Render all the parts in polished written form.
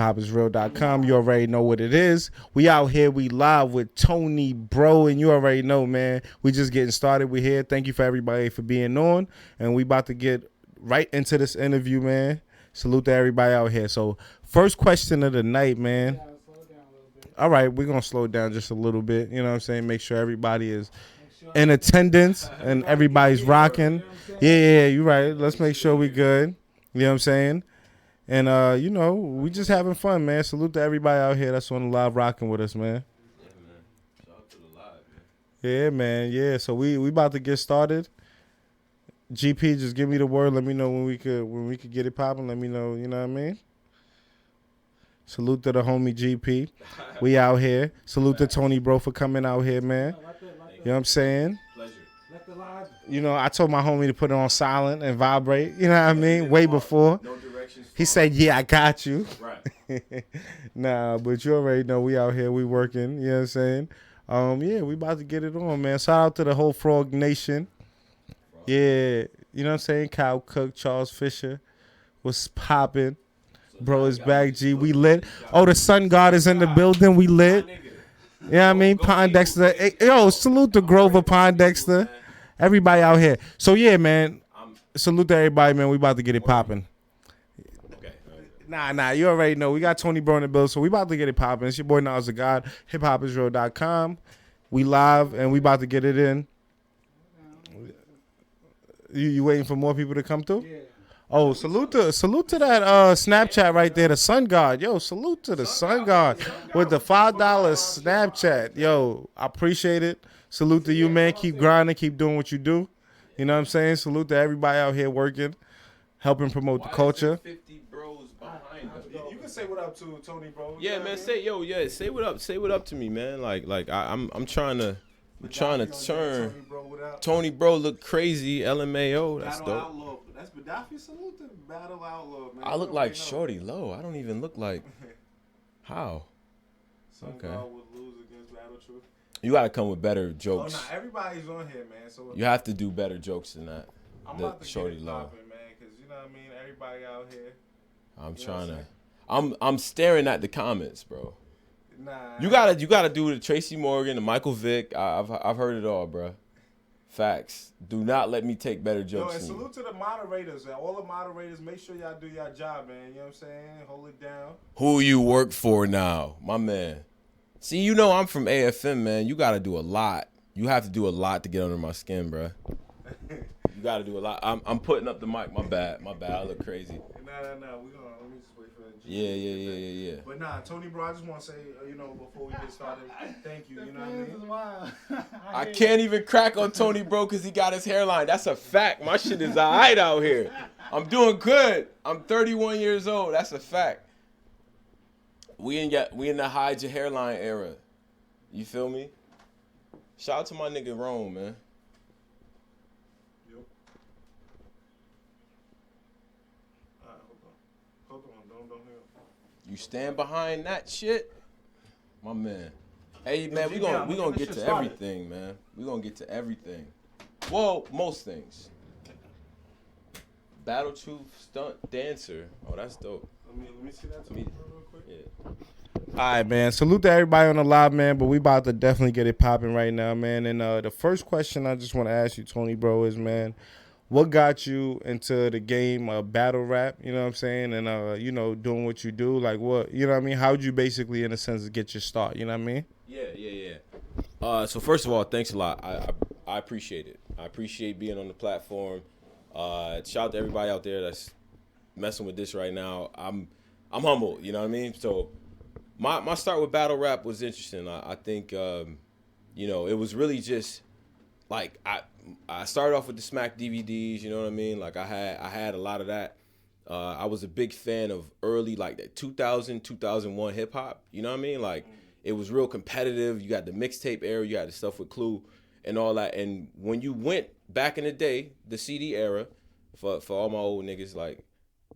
hiphopisreal.com. You already know what it is. We out here. We live with Tony Bro, and you already know, man. We just getting started. We here. Thank you for everybody for being on, and we about to get right into this interview, man. Salute to everybody out here. So, first question of the night, man. All right, we're gonna slow down just a little bit. You know what I'm saying? Make sure everybody is in attendance and everybody's rocking. Yeah, you're right. Let's make sure we good. You know what I'm saying? And, we just having fun, man. Salute to everybody out here that's on the live rocking with us, man. Yeah, man. Shout out to the live, man. Yeah, man. Yeah, so we about to get started. GP, just give me the word. Let me know when we could get it popping. Let me know, you know what I mean? Salute to the homie GP. We out here. Salute to Tony Bro for coming out here, man. You know what I'm saying? Pleasure. You know, I told my homie to put it on silent and vibrate. You know what I mean? Way before. No directions. He said, yeah, I got you. Right. Nah, but you already know we out here. We working. You know what I'm saying? Yeah, we about to get it on, man. Shout out to the whole Frog Nation. Yeah. You know what I'm saying? Kyle Cook, Charles Fisher. What's popping? Bro is back, G. We lit. Oh, the Sun God is in the building. We lit. You know what I mean? Pondexter. Hey, yo, salute to Grover Pondexter. Everybody out here. So, yeah, man. Salute to everybody, man. We about to get it popping. Okay. Nah. You already know. We got Tony Bro in the bill, so we about to get it popping. It's your boy, Nas the God, hiphopisreal.com. We live, and we about to get it in. You waiting for more people to come through? Yeah. Oh, salute to that Snapchat right there, the Sun God. Yo, salute to the Sun God with the $5 Snapchat. Yo, I appreciate it. Salute to you, man. Keep grinding. Keep doing what you do. You know what I'm saying? Salute to everybody out here working, helping promote the culture. 50 bros behind us. You can say what up to Tony, bro. Yeah, man. Say what up. Say what up to me, man. I'm trying to turn Tony Bro look crazy. LMAO. That's Battle dope. Outlaw. That's Gaddafi. Salute to Battle Outlaw, man. I look like Shorty Low. I don't even look like. How? Some Okay. guy would lose against Battle Truth. You gotta come with better jokes. Oh, nah, everybody's on here, man. So You have to do better jokes than that. I'm The about to Shorty get it Low. popping, man, because you know what I mean. Everybody out here. I'm You know what trying I'm to. I'm staring at the comments, bro. Nah. You gotta do the Tracy Morgan, the Michael Vick. I've heard it all, bro. Facts. Do not let me take better Yo, jokes and than you. salute to the moderators. And all the moderators, make sure y'all do your job, man. You know what I'm saying? Hold it down. Who you work for now, my man? See, you know I'm from AFM, man. You gotta do a lot. You have to do a lot to get under my skin, bro. You gotta do a lot. I'm putting up the mic. My bad. I look crazy. Nah. We gonna let me just wait for that. Yeah. But nah, Tony, bro, I just want to say, before we get started, thank you. You know what I mean? I can't even crack on Tony, bro, because he got his hairline. That's a fact. My shit is all right out here. I'm doing good. I'm 31 years old. That's a fact. We in the hide your hairline era. You feel me? Shout out to my nigga Rome, man. Yep. All right, hold on. Don't hear. You stand behind that shit, my man. Hey, man, we Yeah, gonna this get shit to started. everything, man. We gonna get to everything. Well, most things. Battle Truth stunt dancer. Oh, that's dope. Let me see that Me- real quick. Yeah. All right, man. Salute to everybody on the live, man. But we about to definitely get it popping right now, man. And the first question I just want to ask you, Tony, bro, is, man, what got you into the game of battle rap? You know what I'm saying? And doing what you do, like what? You know what I mean? How'd you basically, in a sense, get your start? You know what I mean? Yeah. So first of all, thanks a lot. I appreciate it. I appreciate being on the platform. Shout out to everybody out there that's messing with this right now. I'm humbled. You know what I mean? So. My start with battle rap was interesting. I think, it was really just, like, I started off with the Smack DVDs, you know what I mean? Like, I had a lot of that. I was a big fan of early, like, that 2001 hip-hop, you know what I mean? Like, it was real competitive. You got the mixtape era. You had the stuff with Clue and all that. And when you went back in the day, the CD era, for all my old niggas, like,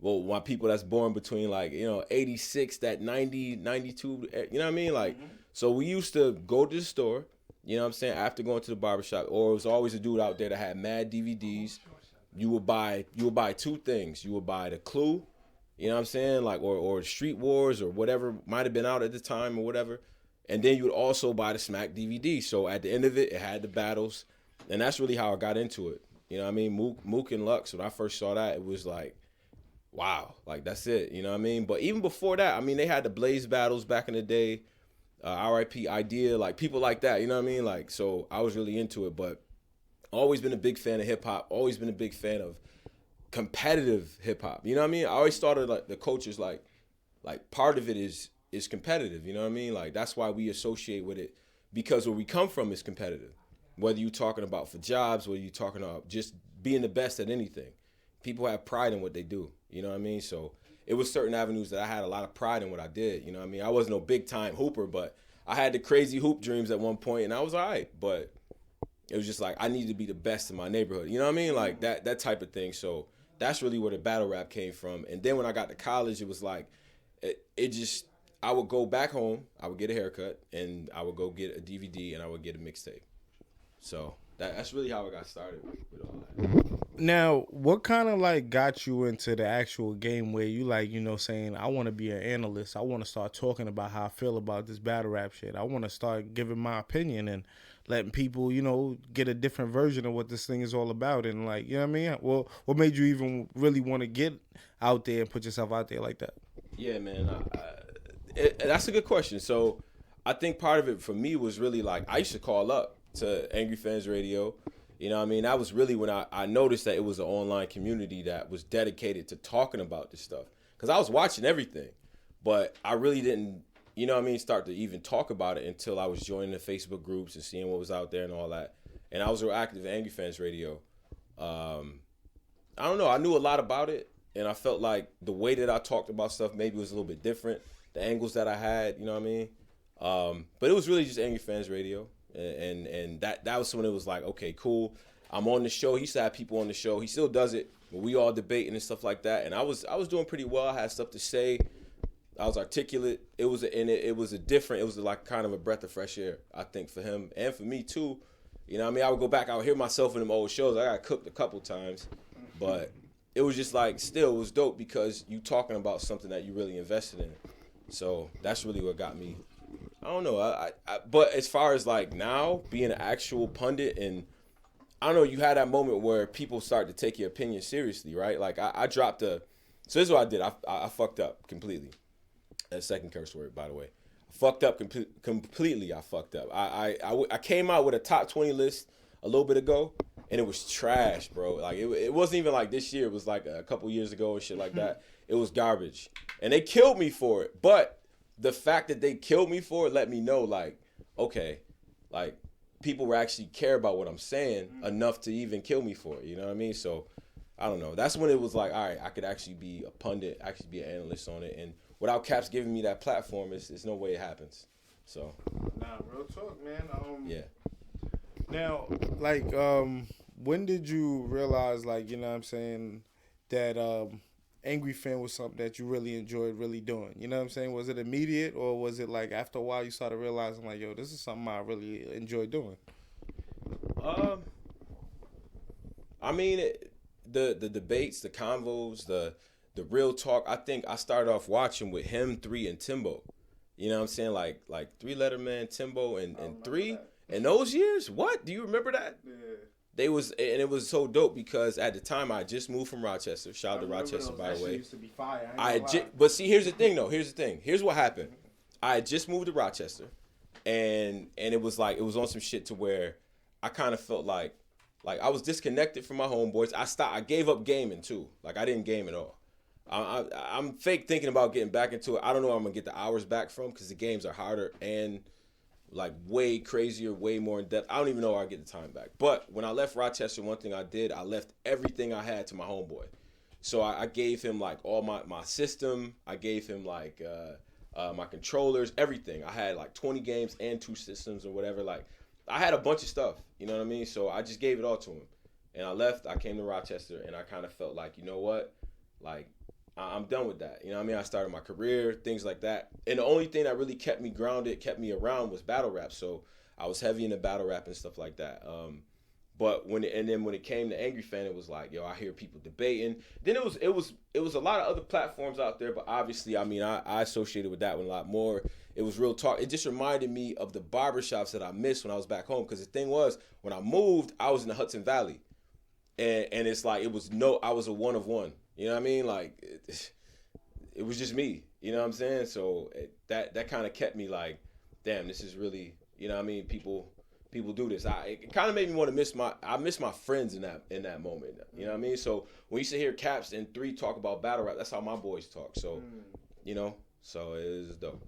well, my people that's born between 86, that 90, 92, you know what I mean? Like, so we used to go to the store, you know what I'm saying, after going to the barbershop, or it was always a dude out there that had mad DVDs. You would buy two things. You would buy the Clue You know what I'm saying? Like, or Street Wars or whatever might have been out at the time or whatever. And then you would also buy the Smack DVD. So at the end of it, it had the battles. And that's really how I got into it. You know what I mean? Mook and Lux, when I first saw that, it was like, wow, like that's it. You know what I mean? But even before that, I mean, they had the Blaze battles back in the day. RIP Idea, like people like that. You know what I mean? Like, so I was really into it. But always been a big fan of hip hop. Always been a big fan of competitive hip hop. You know what I mean? I always started like the cultures like part of it is competitive. You know what I mean? Like that's why we associate with it, because where we come from is competitive. Whether you're talking about for jobs, whether you're talking about just being the best at anything, people have pride in what they do. You know what I mean? So it was certain avenues that I had a lot of pride in what I did. You know what I mean? I wasn't no big time hooper, but I had the crazy hoop dreams at one point, and I was all right. But it was just like I needed to be the best in my neighborhood. You know what I mean? Like that type of thing. So that's really where the battle rap came from. And then when I got to college, it was like it just, I would go back home, I would get a haircut, and I would go get a DVD, and I would get a mixtape. So that's really how I got started with all that. Now, what kind of like got you into the actual game where you like, saying, I want to be an analyst. I want to start talking about how I feel about this battle rap shit. I want to start giving my opinion and letting people, get a different version of what this thing is all about. And like, you know what I mean? Well, what made you even really want to get out there and put yourself out there like that? Yeah, man. That's a good question. So I think part of it for me was really like I used to call up to Angry Fans Radio. You know what I mean? That was really when I noticed that it was an online community that was dedicated to talking about this stuff. Because I was watching everything, but I really didn't, start to even talk about it until I was joining the Facebook groups and seeing what was out there and all that. And I was real active at Angry Fans Radio. I don't know. I knew a lot about it, and I felt like the way that I talked about stuff maybe was a little bit different. The angles that I had, you know what I mean? But it was really just Angry Fans Radio. And that was when it was like, okay, cool. I'm on the show. He used to have people on the show. He still does it. But we all debating and stuff like that. And I was doing pretty well. I had stuff to say. I was articulate. It was like kind of a breath of fresh air, I think, for him and for me too. You know what I mean? I would go back. I would hear myself in them old shows. I got cooked a couple times, but it was just like still it was dope because you talking about something that you really invested in. So that's really what got me. I don't know. But as far as like now being an actual pundit, and I don't know, you had that moment where people start to take your opinion seriously, right? Like I dropped so this is what I did. I fucked up completely. That second curse word, by the way. I fucked up completely. I fucked up. I came out with a top 20 list a little bit ago, and it was trash, bro. Like it wasn't even like this year. It was like a couple years ago and shit like that. It was garbage, and they killed me for it. But the fact that they killed me for it let me know, like, okay, like people will actually care about what I'm saying enough to even kill me for it. You know what I mean? So I don't know. That's when it was like, all right, I could actually be a pundit, actually be an analyst on it, and without Caps giving me that platform, there's no way it happens. So. Nah, real talk, man. Yeah. Now, like, when did you realize, like, you know what I'm saying, that Angry Fan was something that you really enjoyed really doing? You know what I'm saying? Was it immediate, or was it like after a while you started realizing, like, yo, this is something I really enjoy doing? I mean, the debates, the convos, the real talk. I think I started off watching with him, 3, and Timbo. You know what I'm saying? Like 3 Letterman, Timbo, and 3. That. In those years, what? Do you remember that? Yeah. And it was so dope because at the time I just moved from Rochester. Shout out to Rochester, by the way. Used to be fire. But see, here's the thing, though. Here's the thing. Here's what happened. I had just moved to Rochester, and it was like it was on some shit to where I kind of felt like I was disconnected from my homeboys. I gave up gaming too. Like I didn't game at all. I'm fake thinking about getting back into it. I don't know where I'm gonna get the hours back from because the games are harder and like way crazier, way more in depth. I don't even know where I get the time back. But when I left Rochester, one thing I did, I left everything I had to my homeboy. So I gave him like all my system. I gave him like my controllers, everything. I had like 20 games and 2 systems or whatever. Like I had a bunch of stuff, you know what I mean? So I just gave it all to him. And I left, I came to Rochester, and I kind of felt like, you know what? Like, I'm done with that. You know what I mean? I started my career, things like that. And the only thing that really kept me grounded, kept me around was battle rap. So I was heavy into battle rap and stuff like that. But when it came to Angry Fan, it was like, yo, I hear people debating. Then it was a lot of other platforms out there, but obviously, I mean, I associated with that one a lot more. It was real talk. It just reminded me of the barbershops that I missed when I was back home. Because the thing was, when I moved, I was in the Hudson Valley, and it's like I was a one of one. You know what I mean? Like it was just me. You know what I'm saying? So that kind of kept me like, damn, this is really, you know what I mean? People do this. It kind of made me want to miss my friends in that moment. You know what I mean? So when you sit here, Caps and 3 talk about battle rap, that's how my boys talk. So, you know, so it is dope.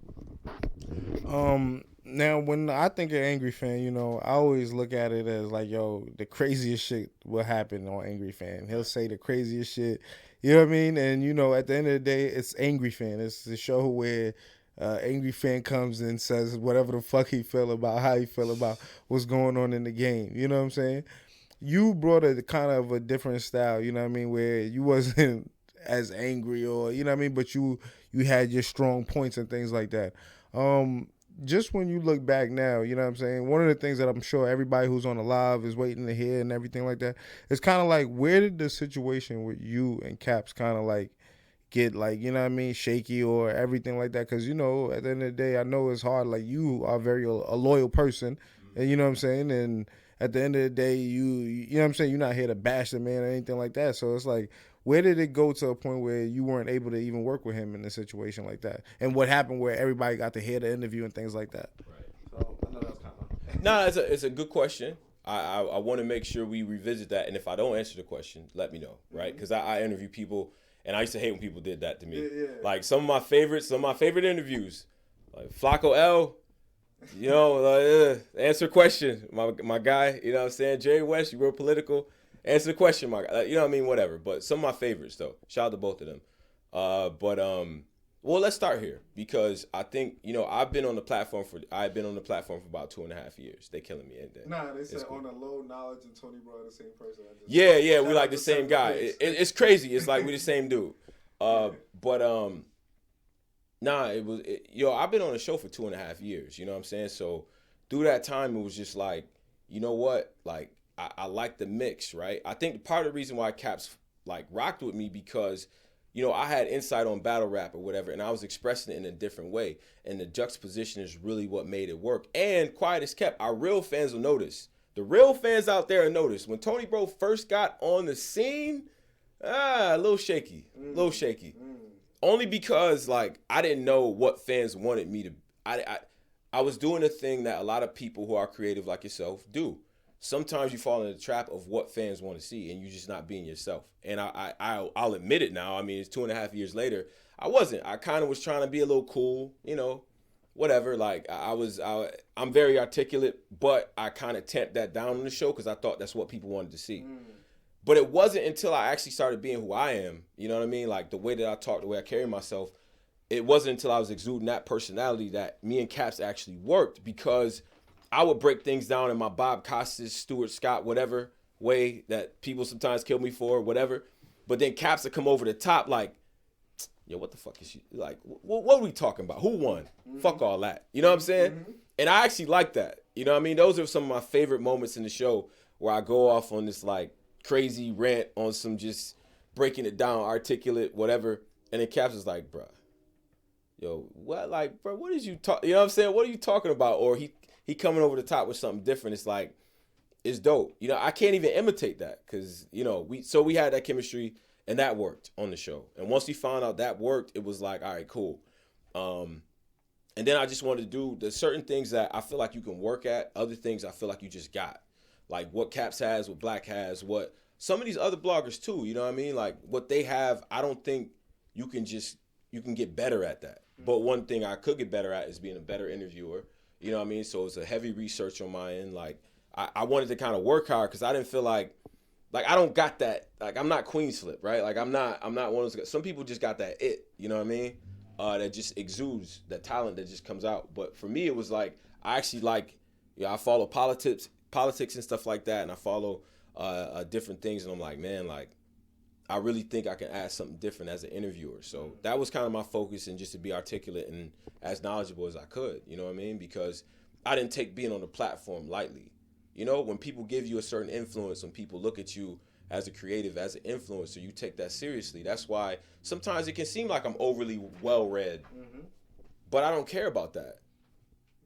Now when I think of Angry Fan, you know, I always look at it as like, yo, the craziest shit will happen on Angry Fan. He'll say the craziest shit. You know what I mean? And you know, at the end of the day, it's Angry Fan. It's the show where Angry Fan comes and says whatever the fuck he feel about how he feel about what's going on in the game. You know what I'm saying? You brought a kind of a different style, you know what I mean, where you wasn't as angry or, you know what I mean, but you had your strong points and things like that. Just when you look back now, you know what I'm saying, one of the things that I'm sure everybody who's on the live is waiting to hear and everything like that, it's kind of like, where did the situation with you and Caps kind of like get like, you know what I mean, shaky or everything like that? Because, you know, at the end of the day, I know it's hard. Like, you are a loyal person, and you know what I'm saying? And at the end of the day, you know what I'm saying, you're not here to bash the man or anything like that. So it's like, where did it go to a point where you weren't able to even work with him in a situation like that? And what happened where everybody got to hear the interview and things like that? Right. So I know that's kind of... No, it's a good question. I want to make sure we revisit that. And if I don't answer the question, let me know, right? Because I interview people, and I used to hate when people did that to me. Yeah. Like some of my favorite interviews, like Flacco L, you know, answer question, my guy, you know what I'm saying? Jerry West, you were political. Answer the question, my guy. You know what I mean? Whatever. But some of my favorites, though. Shout out to both of them. Well, let's start here because I think, you know, I've been on the platform for about 2.5 years. They killing me. Nah, they said cool. On a low knowledge and Tony Bro the same person. Yeah, we like the same guy. It's crazy. It's like we the same dude. Nah, I've been on the show for 2.5 years. You know what I'm saying? So through that time, it was just like, you know what? Like, I like the mix, right? I think part of the reason why Caps like rocked with me because, you know, I had insight on battle rap or whatever, and I was expressing it in a different way. And the juxtaposition is really what made it work. And quiet as kept, our real fans will notice. The real fans out there will notice. When Tony Bro first got on the scene, a little shaky. Only because, like, I didn't know what fans wanted me to. I was doing a thing that a lot of people who are creative like yourself do. Sometimes you fall in the trap of what fans want to see, and you're just not being yourself. And I'll admit it now. I mean, it's 2.5 years later. I wasn't. I kind of was trying to be a little cool, you know, whatever. Like I'm very articulate, but I kind of tamped that down on the show because I thought that's what people wanted to see. But it wasn't until I actually started being who I am. You know what I mean? Like the way that I talk, the way I carry myself. It wasn't until I was exuding that personality that me and Caps actually worked because I would break things down in my Bob Costas, Stuart Scott, whatever way that people sometimes kill me for, whatever. But then Caps would come over the top like, yo, what the fuck is she? Like, what are we talking about? Who won? Fuck all that. You know what I'm saying? And I actually like that. You know what I mean? Those are some of my favorite moments in the show where I go off on this like crazy rant on some just breaking it down, articulate, whatever. And then Caps is like, bruh, yo, what? Like, bro, what is you talking? You know what I'm saying? What are you talking about? Or he coming over the top with something different. It's like, it's dope. You know, I can't even imitate that because, you know, we had that chemistry and that worked on the show. And once we found out that worked, it was like, all right, cool. And then I just wanted to do the certain things that I feel like you can work at, other things I feel like you just got. Like what Caps has, what Black has, what some of these other bloggers too, you know what I mean? Like what they have, I don't think you can get better at that. But one thing I could get better at is being a better interviewer. You know what I mean? So it's a heavy research on my end. Like I wanted to kind of work hard because I didn't feel like I don't got that. Like I'm not Queen's Flip, right? Like I'm not one of those guys. Some people just got that it. You know what I mean? That just exudes that talent that just comes out. But for me, it was like I actually like, I follow politics and stuff like that, and I follow different things, and I'm like, man, like I really think I can add something different as an interviewer. So that was kind of my focus, and just to be articulate and as knowledgeable as I could, you know what I mean? Because I didn't take being on the platform lightly. You know, when people give you a certain influence, when people look at you as a creative, as an influencer, you take that seriously. That's why sometimes it can seem like I'm overly well-read, but I don't care about that.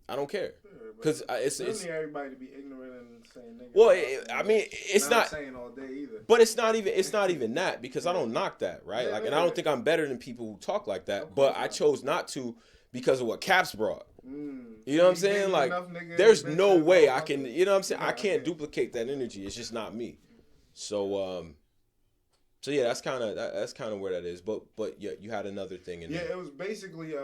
I don't care. Because it's everybody to be ignorant and saying nigga. Well, I mean, it's not saying all day either. But it's not even that, because I don't knock that, right? Like, and I don't think I'm better than people who talk like that. But I chose not to because of what Caps brought. You know what I'm saying? Like, there's no way I can. You know what I'm saying? I can't duplicate that energy. It's just not me. So yeah, that's kind of where that is. But yeah, you had another thing in there. Yeah, it was basically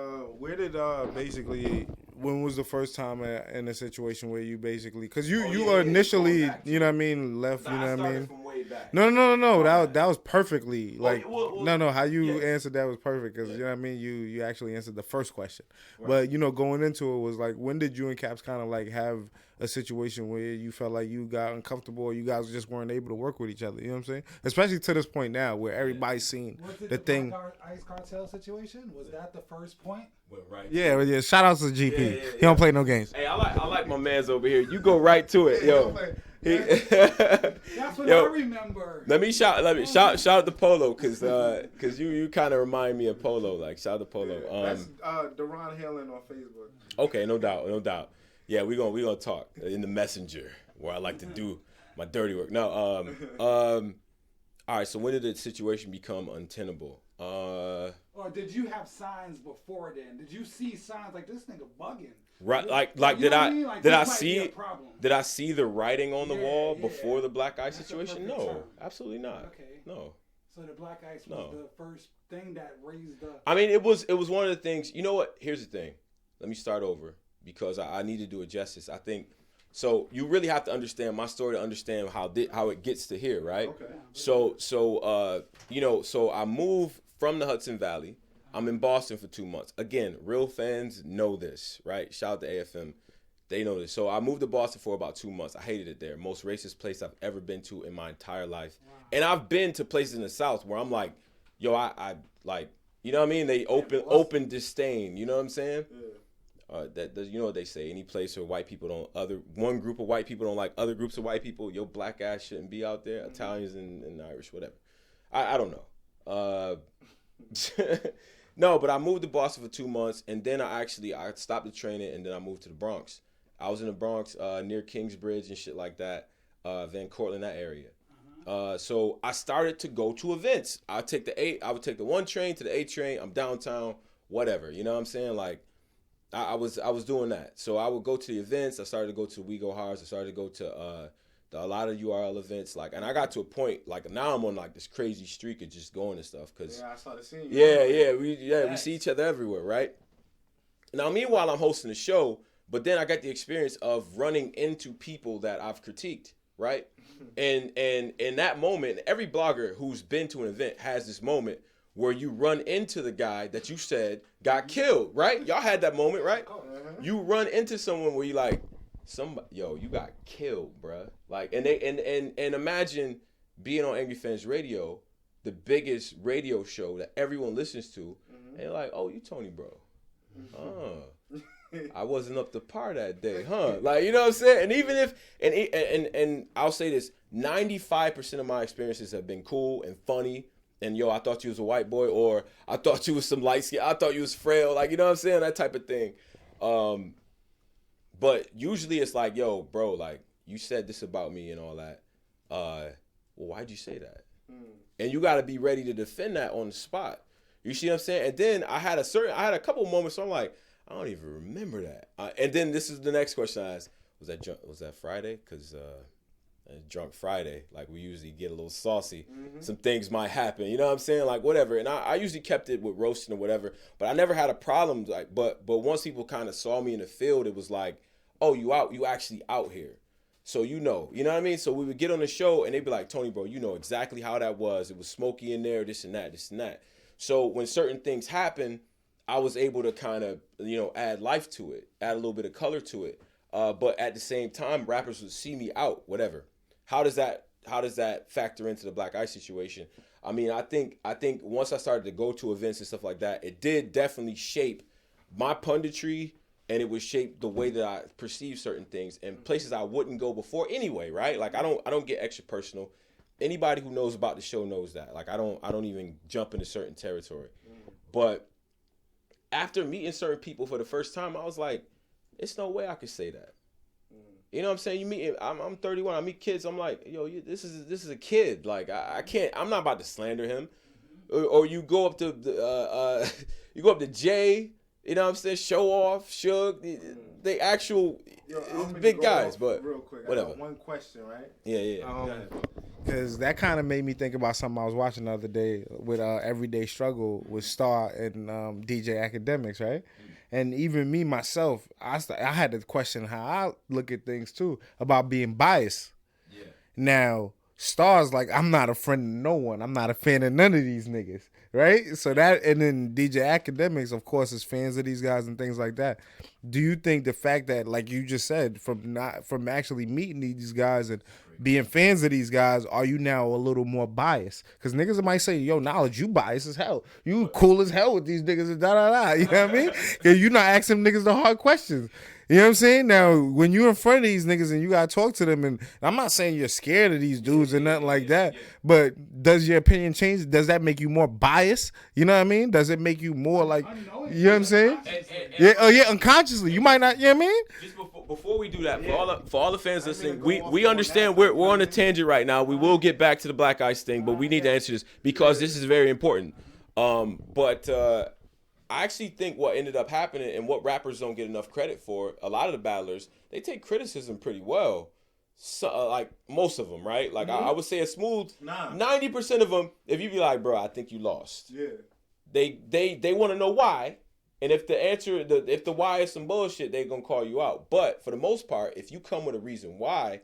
when was the first time in a situation where you basically, because you initially, you know what I mean, left, you know what I mean? From way back. No, that was perfectly, like, no, how you yeah. answered that was perfect, because, you know what I mean, you actually answered the first question. Right. But, you know, going into it was like, when did you and Caps kind of like have a situation where you felt like you got uncomfortable or you guys just weren't able to work with each other? You know what I'm saying? Especially to this point now where everybody's seen the thing. Ice Cartel situation? Was that the first point? Right. Yeah. Shout out to GP. Yeah. He don't play no games. Hey, I like my man's over here. You go right to it, yo. That's what I remember. Let me shout out to Polo, cause you kind of remind me of Polo. Like, shout out to Polo. That's Deron Halen on Facebook. Okay, no doubt. Yeah, we gonna talk in the messenger where I like to do my dirty work. No, all right. So when did the situation become untenable? Or did you have signs before then? Did you see signs like this nigga bugging? Right, like did I see the writing on the wall before the black ice situation? No, term. Absolutely not. Okay. No. So the black ice was the first thing that raised the. I mean, it was one of the things. You know what? Here's the thing. Let me start over because I need to do it justice. I think so. You really have to understand my story to understand how it gets to here, right? Okay. So I moved from the Hudson Valley. I'm in Boston for 2 months. Again, real fans know this, right? Shout out to AFM. They know this. So I moved to Boston for about 2 months. I hated it there. Most racist place I've ever been to in my entire life. Wow. And I've been to places in the South where I'm like, yo, I like, you know what I mean? They open disdain. You know what I'm saying? Yeah. You know what they say? Any place where white people one group of white people don't like other groups of white people, your black ass shouldn't be out there. Mm-hmm. Italians and Irish, whatever. I don't know. No, but I moved to Boston for 2 months, and then I stopped the training, and then I moved to the Bronx. I was in the Bronx near Kingsbridge and shit like that, Van Cortlandt, that area. So I started to go to events. I would take the 1 train to the 8 train. I'm downtown, whatever. You know what I'm saying? Like, I was doing that. So I would go to the events. I started to go to We Go Hards. I started to go to a lot of URL events, like, and I got to a point, like, now I'm on like this crazy streak of just going and stuff, cause I started seeing you. We see each other everywhere, right? Now, meanwhile, I'm hosting the show, but then I got the experience of running into people that I've critiqued, right? and in that moment, every blogger who's been to an event has this moment where you run into the guy that you said got killed, right? Y'all had that moment, right? You run into someone where you like, you got killed, bruh. Like, and imagine being on Angry Fans Radio, the biggest radio show that everyone listens to, and you're like, oh, you Tony, bro. I wasn't up to par that day, huh? Like, you know what I'm saying? And even if, and I'll say this, 95% of my experiences have been cool and funny. And I thought you was a white boy, or I thought you was some light skin. I thought you was frail. Like, you know what I'm saying? That type of thing. But usually it's like, yo, bro, like, you said this about me and all that. Well, why'd you say that? And you got to be ready to defend that on the spot. You see what I'm saying? And then I had a couple moments where I'm like, I don't even remember that. And then this is the next question I asked. Was that Friday? Because Drunk Friday, like, we usually get a little saucy. Mm-hmm. Some things might happen. You know what I'm saying? Like, whatever. And I usually kept it with roasting or whatever. But I never had a problem. Like, but once people kind of saw me in the field, it was like, oh, you actually out here. So you know what I mean? So we would get on the show and they'd be like, Tony, bro, you know exactly how that was. It was smoky in there, this and that. So when certain things happen, I was able to kind of, add life to it, add a little bit of color to it. But at the same time, rappers would see me out, whatever. How does that factor into the Black Ice situation? I mean, I think once I started to go to events and stuff like that, it did definitely shape my punditry and it would shape the way that I perceive certain things and places I wouldn't go before anyway, right? Like I don't get extra personal. Anybody who knows about the show knows that. Like I don't even jump into certain territory. But after meeting certain people for the first time, I was like, it's no way I could say that. You know what I'm saying? You meet, I'm 31. I meet kids. I'm like, yo, this is a kid. Like I can't. I'm not about to slander him. Or you go up to you go up to Jay. You know what I'm saying? Show off, Suge. They actual big guys. But real quick, whatever. I got one question, right? Yeah. Because that kind of made me think about something I was watching the other day with Everyday Struggle with Star and DJ Academics, right? And even me, myself, I had to question how I look at things, too, about being biased. Yeah. Now, Star's like, I'm not a friend of no one. I'm not a fan of none of these niggas, right? So that, and then DJ Academics, of course, is fans of these guys and things like that. Do you think the fact that, like you just said, from actually meeting these guys and being fans of these guys, are you now a little more biased? Because niggas might say, yo, Knowledge, you biased as hell. You cool as hell with these niggas and da-da-da. You know what I mean? Because you not asking niggas the hard questions. You know what I'm saying? Now, when you're in front of these niggas and you got to talk to them, and I'm not saying you're scared of these dudes or nothing like that, but does your opinion change? Does that make you more biased? You know what I mean? Does it make you more like, you know what I'm saying? Yeah, unconsciously. You might not, you know what I mean? Just before we do that, for all the fans listening, we understand we're on a tangent right now. We will get back to the Black Ice thing, but we need to answer this because this is very important. I actually think what ended up happening and what rappers don't get enough credit for, a lot of the battlers, they take criticism pretty well. So, like most of them, right? Like I would say a smooth 90% of them, if you be like, bro, I think you lost. Yeah. They want to know why. And if the answer, if the why is some bullshit, they're going to call you out. But for the most part, if you come with a reason why,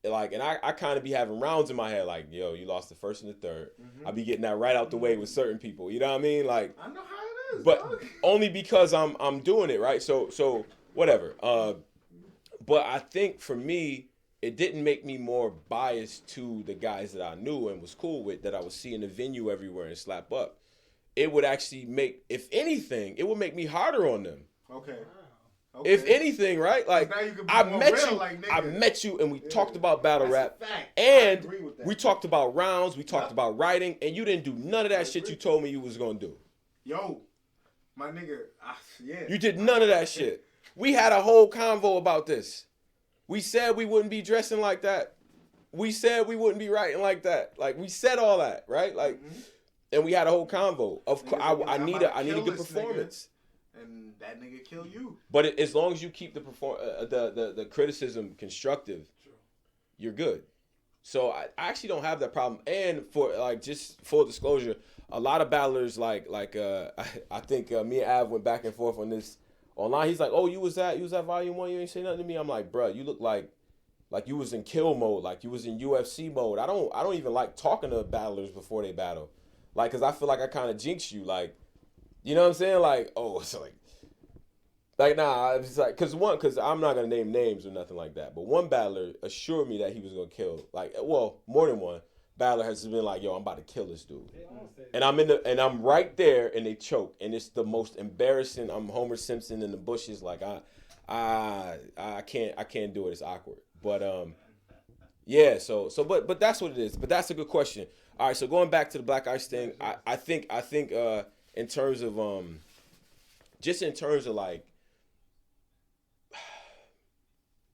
like, and I kind of be having rounds in my head, like, yo, you lost the first and the third. I be getting that right out the way with certain people. You know what I mean? Like, I know how it is, but dog. only because I'm doing it, right? So whatever. But I think for me, it didn't make me more biased to the guys that I knew and was cool with, that I would see in the venue everywhere and slap up. It would actually make, if anything, it would make me harder on them. Okay. If anything, right? Like, I met you and we talked about battle rap. And we talked about rounds, we talked about writing, and you didn't do none of that shit you told me you was going to do. Yo, my nigga, yeah. You did none of that shit. We had a whole convo about this. We said we wouldn't be dressing like that. We said we wouldn't be writing like that. Like, we said all that, right? Like, and we had a whole convo. Of course, I need a good performance. And that nigga kill you. But as long as you keep the criticism constructive, you're good. So I actually don't have that problem. And for like just full disclosure, a lot of battlers I think me and Av went back and forth on this online. He's like, "Oh, you was at Volume 1. You ain't say nothing to me." I'm like, "Bruh, you look like you was in kill mode, like you was in UFC mode." I don't even like talking to battlers before they battle, like, cause I feel like I kind of jinx you, like. You know what I'm saying? Like, oh, it's like nah, it's like, cause I'm not gonna name names or nothing like that. But one battler assured me that he was gonna kill. Like, well, more than one battler has been like, yo, I'm about to kill this dude. And I'm right there, and they choke, and it's the most embarrassing. I'm Homer Simpson in the bushes, like I can't do it. It's awkward. But yeah. So but that's what it is. But that's a good question. All right. So going back to the Black Ice thing, I think. In terms of like,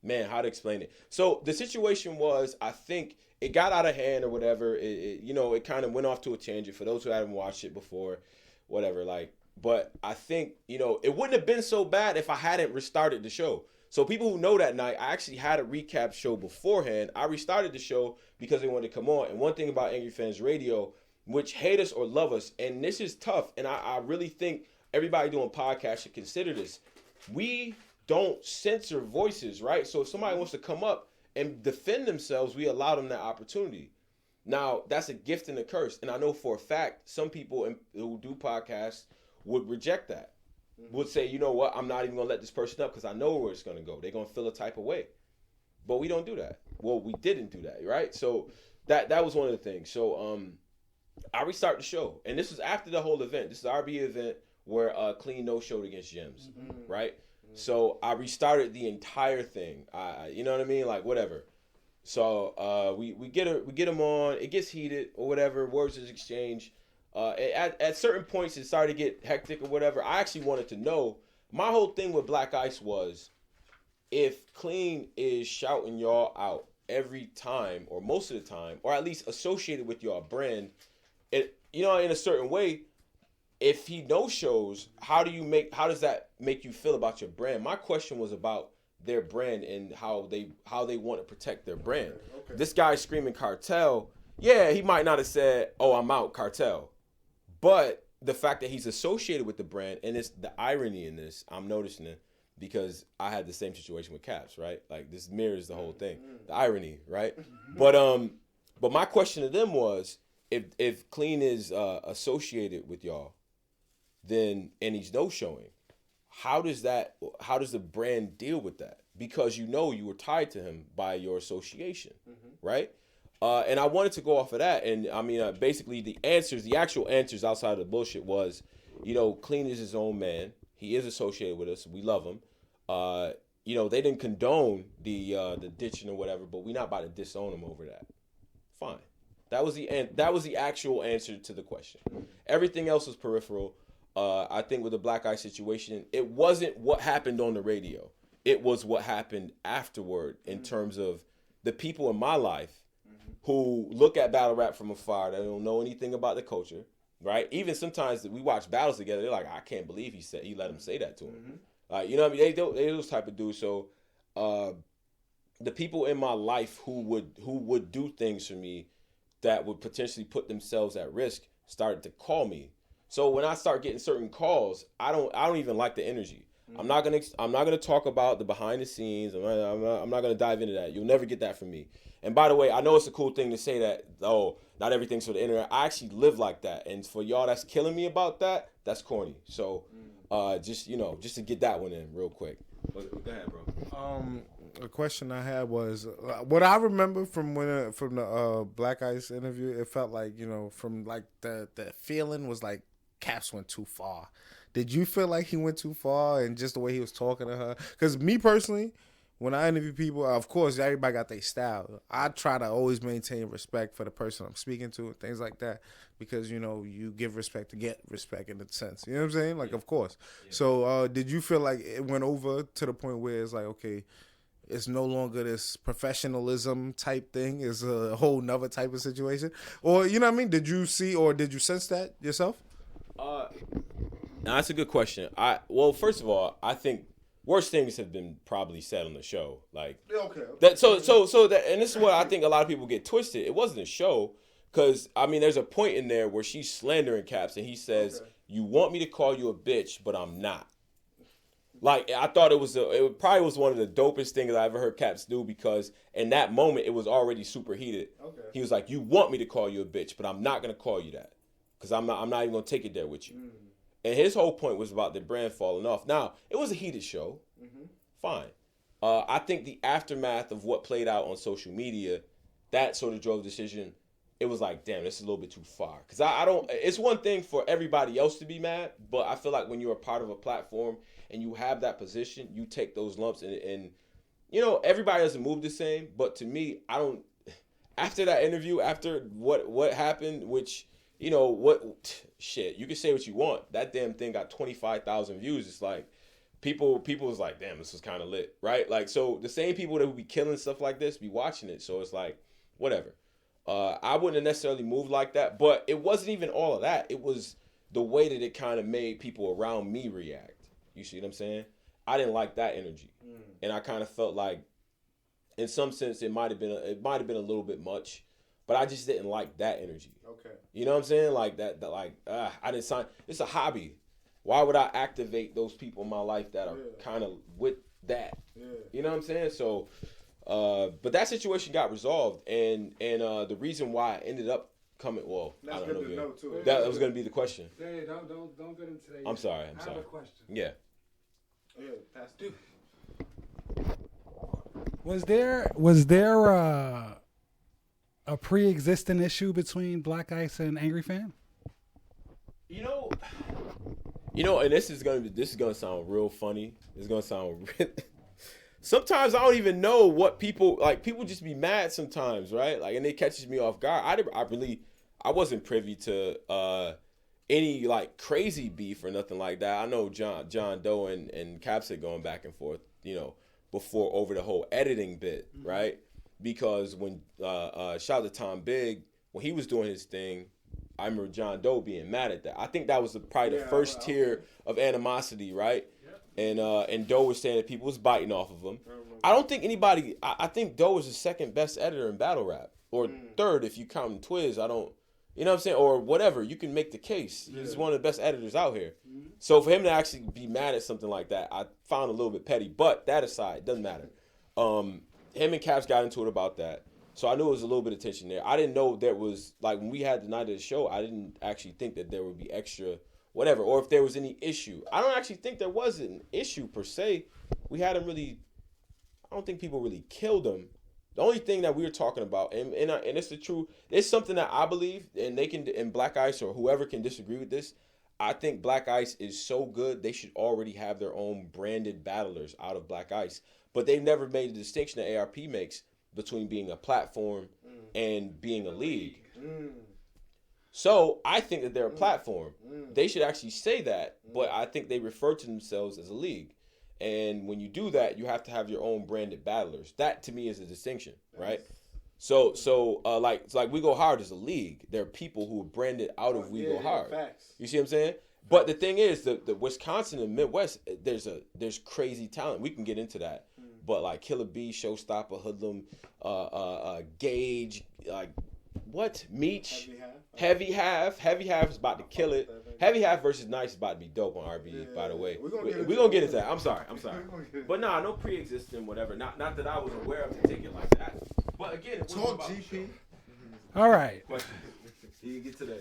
man, how to explain it? So the situation was, I think it got out of hand or whatever. It kind of went off to a tangent for those who haven't watched it before, whatever. Like, but I think it wouldn't have been so bad if I hadn't restarted the show. So people who know that night, I actually had a recap show beforehand. I restarted the show because they wanted to come on. And one thing about Angry Fans Radio, which hate us or love us, and this is tough, and I really think everybody doing podcasts should consider this. We don't censor voices, right? So if somebody wants to come up and defend themselves, we allow them that opportunity. Now, that's a gift and a curse, and I know for a fact some people who do podcasts would reject that, would say, you know what, I'm not even going to let this person up because I know where it's going to go. They're going to feel a type of way. But we don't do that. Well, we didn't do that, right? So that was one of the things. So, I restart the show, and this was after the whole event. This is the RB event where Clean no showed against Gems, right? So I restarted the entire thing. You know what I mean? Like whatever. So we get him on. It gets heated or whatever. Words is exchanged. At certain points, it started to get hectic or whatever. I actually wanted to know. My whole thing with Black Ice was, if Clean is shouting y'all out every time or most of the time, or at least associated with your brand, it, you know, in a certain way, if he no shows, how does that make you feel about your brand? My question was about their brand and how they want to protect their brand. Okay. This guy screaming cartel, yeah, he might not have said, "Oh, I'm out, cartel," but the fact that he's associated with the brand, and it's the irony in this, I'm noticing it because I had the same situation with Caps, right? Like this mirrors the whole thing, the irony, right? But my question to them was, if Clean is associated with y'all, then and he's no showing, how does the brand deal with that? Because you were tied to him by your association, right? And I wanted to go off of that, and I mean, basically the actual answers outside of the bullshit was, Clean is his own man. He is associated with us. We love him. They didn't condone the ditching or whatever, but we're not about to disown him over that. Fine. That was the actual answer to the question. Everything else was peripheral. I think with the Black Eye situation, it wasn't what happened on the radio. It was what happened afterward in terms of the people in my life who look at battle rap from afar. They don't know anything about the culture, right? Even sometimes we watch battles together, they're like, I can't believe he let him say that to him. You know what I mean? They those type of dudes. So the people in my life who would do things for me that would potentially put themselves at risk started to call me. So when I start getting certain calls, I don't even like the energy. I'm not gonna talk about the behind the scenes. I'm not gonna dive into that. You'll never get that from me. And by the way, I know it's a cool thing to say that, oh, not everything's for the internet. I actually live like that. And for y'all that's killing me about that, that's corny. So just to get that one in real quick. Go ahead, bro. The question I had was, what I remember from the Black Ice interview, it felt like, from like the feeling was like Caps went too far. Did you feel like he went too far and just the way he was talking to her? Because me personally, when I interview people, of course, everybody got their style. I try to always maintain respect for the person I'm speaking to and things like that because, you give respect to get respect in a sense. You know what I'm saying? Like, of course. Yeah. So did you feel like it went over to the point where it's like, okay, it's no longer this professionalism type thing. It's a whole nother type of situation? Or, you know what I mean? Did you see or did you sense that yourself? Now, that's a good question. Well, first of all, I think worse things have been probably said on the show. Like that. So that, and this is what I think a lot of people get twisted. It wasn't a show because there's a point in there where she's slandering Caps and he says, "You want me to call you a bitch, but I'm not." Like I thought it probably was one of the dopest things I ever heard Caps do because in that moment it was already super heated. Okay. He was like, "You want me to call you a bitch, but I'm not gonna call you that because I'm not even gonna take it there with you." And his whole point was about the brand falling off. Now, it was a heated show. Fine. I think the aftermath of what played out on social media, that sort of drove the decision. It was like, damn, this is a little bit too far. Because I don't, it's one thing for everybody else to be mad, but I feel like when you're a part of a platform and you have that position, you take those lumps and everybody doesn't move the same. But to me, I don't, after that interview, after what happened, which, shit, you can say what you want. That damn thing got 25,000 views. It's like people was like, damn, this was kind of lit, right? Like, so the same people that would be killing stuff like this be watching it. So it's like, whatever. I wouldn't have necessarily moved like that, but it wasn't even all of that. It was the way that it kind of made people around me react. You see what I'm saying? I didn't like that energy, and I kind of felt like, in some sense, it might have been a little bit much. But I just didn't like that energy. Okay. You know what I'm saying? Like that I didn't sign. It's a hobby. Why would I activate those people in my life that are kind of with that? Yeah. You know what I'm saying? So, but that situation got resolved, and the reason why I ended up coming, well, that's I don't know. Too. That was going to be the question. Hey, don't get into that. I'm sorry. I have a question. Yeah. Yeah, that's dude. Was there a pre-existing issue between Black Ice and Angry Fan? You know, and this is gonna sound real funny. It's gonna sound sometimes I don't even know what people like. People just be mad sometimes, right? Like, and it catches me off guard. I wasn't privy to any like crazy beef or nothing like that. I know John Doe and Caps had going back and forth, you know, before over the whole editing bit, right? Because when shout out to Tom Big, when he was doing his thing, I remember John Doe being mad at that. I think that was probably the first tier of animosity, right? And Doe was saying that people was biting off of him. I don't think anybody. I think Doe is the second best editor in battle rap, or third if you count Twiz. I don't. You know what I'm saying? Or whatever. You can make the case. He's one of the best editors out here. So for him to actually be mad at something like that, I found a little bit petty. But that aside, doesn't matter. Him and Caps got into it about that. So I knew it was a little bit of tension there. I didn't know there was, like, when we had the night of the show, I didn't actually think that there would be extra whatever, or if there was any issue. I don't actually think there was an issue per se. We hadn't really, I don't think people really killed him. The only thing that we were talking about, and it's the truth, it's something that I believe, and they can, and Black Ice or whoever can disagree with this, I think Black Ice is so good, they should already have their own branded battlers out of Black Ice. But they've never made the distinction that ARP makes between being a platform and being a league. So I think that they're a platform. They should actually say that, but I think they refer to themselves as a league. And when you do that, you have to have your own branded battlers. That to me is a distinction, right? So like We Go Hard is a league. There are people who are branded out of We Go Hard. Facts. You see what I'm saying? But the thing is, the Wisconsin and Midwest, there's crazy talent. We can get into that. But like Killer B, Showstopper, Hoodlum, Gage, like what? Meech, Heavy Half is about to kill it. Heavy Half versus Nice is about to be dope on RBE, by the way. We're gonna get into that. I'm sorry. But nah, no pre-existing whatever. Not that I was aware of to take it like that. But again, talk GP. All right. He get to the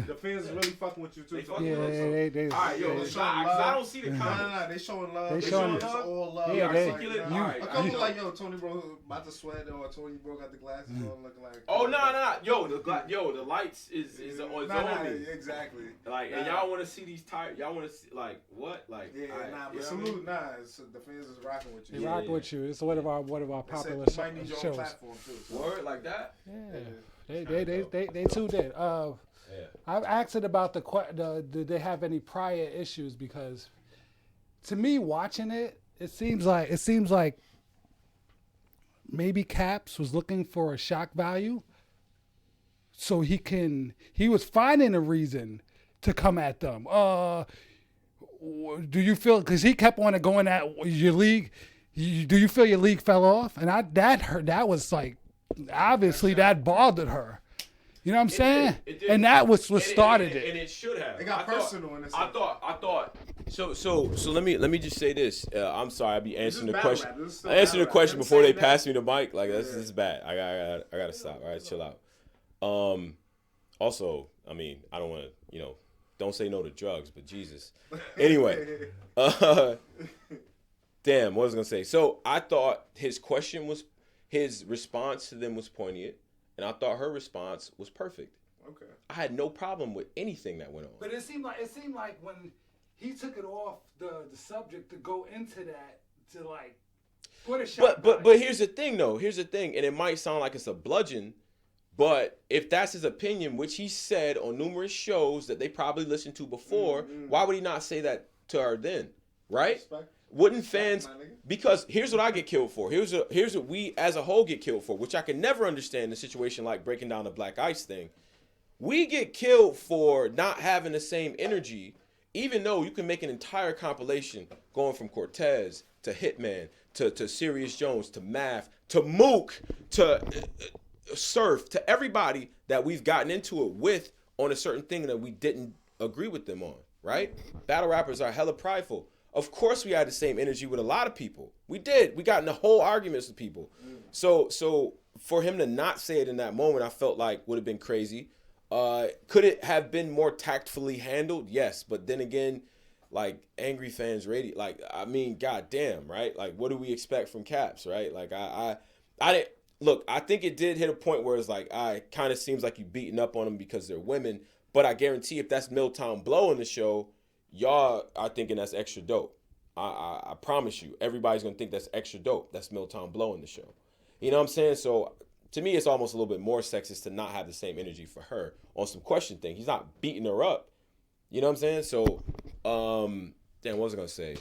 The fans is really fucking with you too. They all right, yo, I don't see the comments. Nah, they showing love. They showing It's all love. Yeah, A couple like, yo, Tony Bro about to sweat, or Tony Bro got the glasses on looking like. Oh no, yo, the lights is on me. Exactly. Like, and y'all want to see these tires? Y'all want to see like what? Like, but salute, the fans is rocking with you. They rock with you. It's one of our popular shows. Might need your own platform too. Word like that? Yeah. They tuned in. I've asked it about did they have any prior issues, because to me watching it seems like maybe Caps was looking for a shock value, so he was finding a reason to come at them. Do you feel, because he kept on going at your league? Do you feel your league fell off? And that was like, obviously that bothered her. You know what I'm saying? It did. And that was what started it. And it should have. It got personal in a sense. I thought. So let me just say this. I'm sorry, I'll be answering the question. Answering the question before they pass me the mic. Like this is bad. I gotta stop. All right, chill out. Also, I mean, I don't want to, don't say no to drugs, but Jesus. Anyway, damn, what was I gonna say? So I thought his response to them was poignant, and I thought her response was perfect. Okay. I had no problem with anything that went on. But it seemed like when he took it off the subject to go into that, to like put a shot. But here's the thing though. Here's the thing, and it might sound like it's a bludgeon, but if that's his opinion, which he said on numerous shows that they probably listened to before, why would he not say that to her then? Right? Respect. Wouldn't fans? Because here's what I get killed for. Here's what we as a whole get killed for, which I can never understand in a situation like breaking down the Black Ice thing. We get killed for not having the same energy, even though you can make an entire compilation going from Cortez to Hitman to Sirius Jones to Math to Mook to Surf to everybody that we've gotten into it with on a certain thing that we didn't agree with them on, right? Battle rappers are hella prideful. Of course we had the same energy with a lot of people. We did. We got into whole arguments with people. So for him to not say it in that moment, I felt like would have been crazy. Could it have been more tactfully handled? Yes. But then again, like Angry Fans Radio, like, I mean, goddamn, right? Like, what do we expect from Caps, right? Like, I didn't look, I think it did hit a point where it's like, it kind of seems like you beating up on them because they're women. But I guarantee if that's Milltown Blow in the show, y'all are thinking that's extra dope. I promise you, everybody's gonna think that's extra dope. That's Milltown blowing the show. You know what I'm saying? So to me, it's almost a little bit more sexist to not have the same energy for her on some question thing. He's not beating her up. You know what I'm saying? So, damn, what was I gonna say?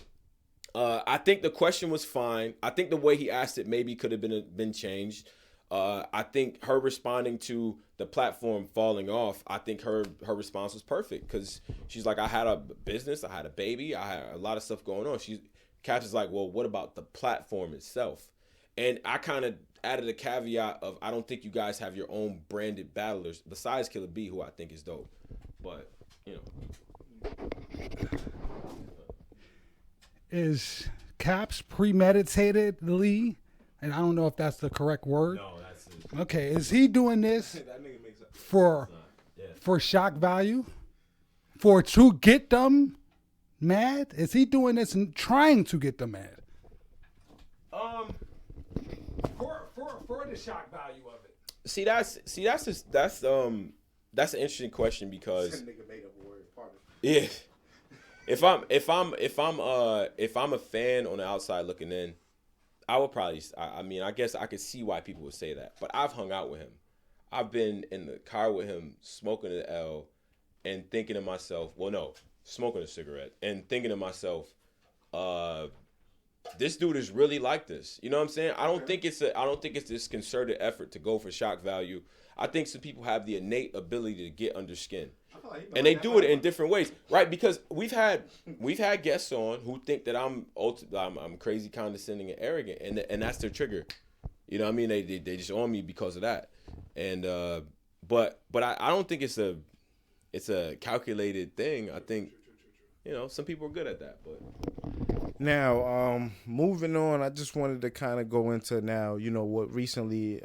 I think the question was fine. I think the way he asked it maybe could have been changed. I think her responding to the platform falling off, I think her response was perfect because she's like, I had a business, I had a baby, I had a lot of stuff going on. Caps is like, well, what about the platform itself? And I kind of added a caveat of, I don't think you guys have your own branded battlers besides Killer B, who I think is dope. But, you know. Is Caps premeditatedly, and I don't know if that's the correct word. No, that's it. Okay, is he doing this That nigga makes up. for shock value? To get them mad? Is he doing this and trying to get them mad? For the shock value of it. That's an interesting question because That nigga made up a word. Pardon. yeah, if I'm a fan on the outside looking in, I would probably, I guess I could see why people would say that. But I've hung out with him. I've been in the car with him, smoking an L, and thinking to myself, smoking a cigarette, and thinking to myself, this dude is really like this. You know what I'm saying? I don't think it's this concerted effort to go for shock value. I think some people have the innate ability to get under skin. And they do it in different ways, right? Because we've had guests on who think that I'm crazy, condescending, and arrogant, and that's their trigger. You know what I mean? They just on me because of that. And but I don't think it's a calculated thing. I think some people are good at that. But now moving on, I just wanted to kind of go into now what recently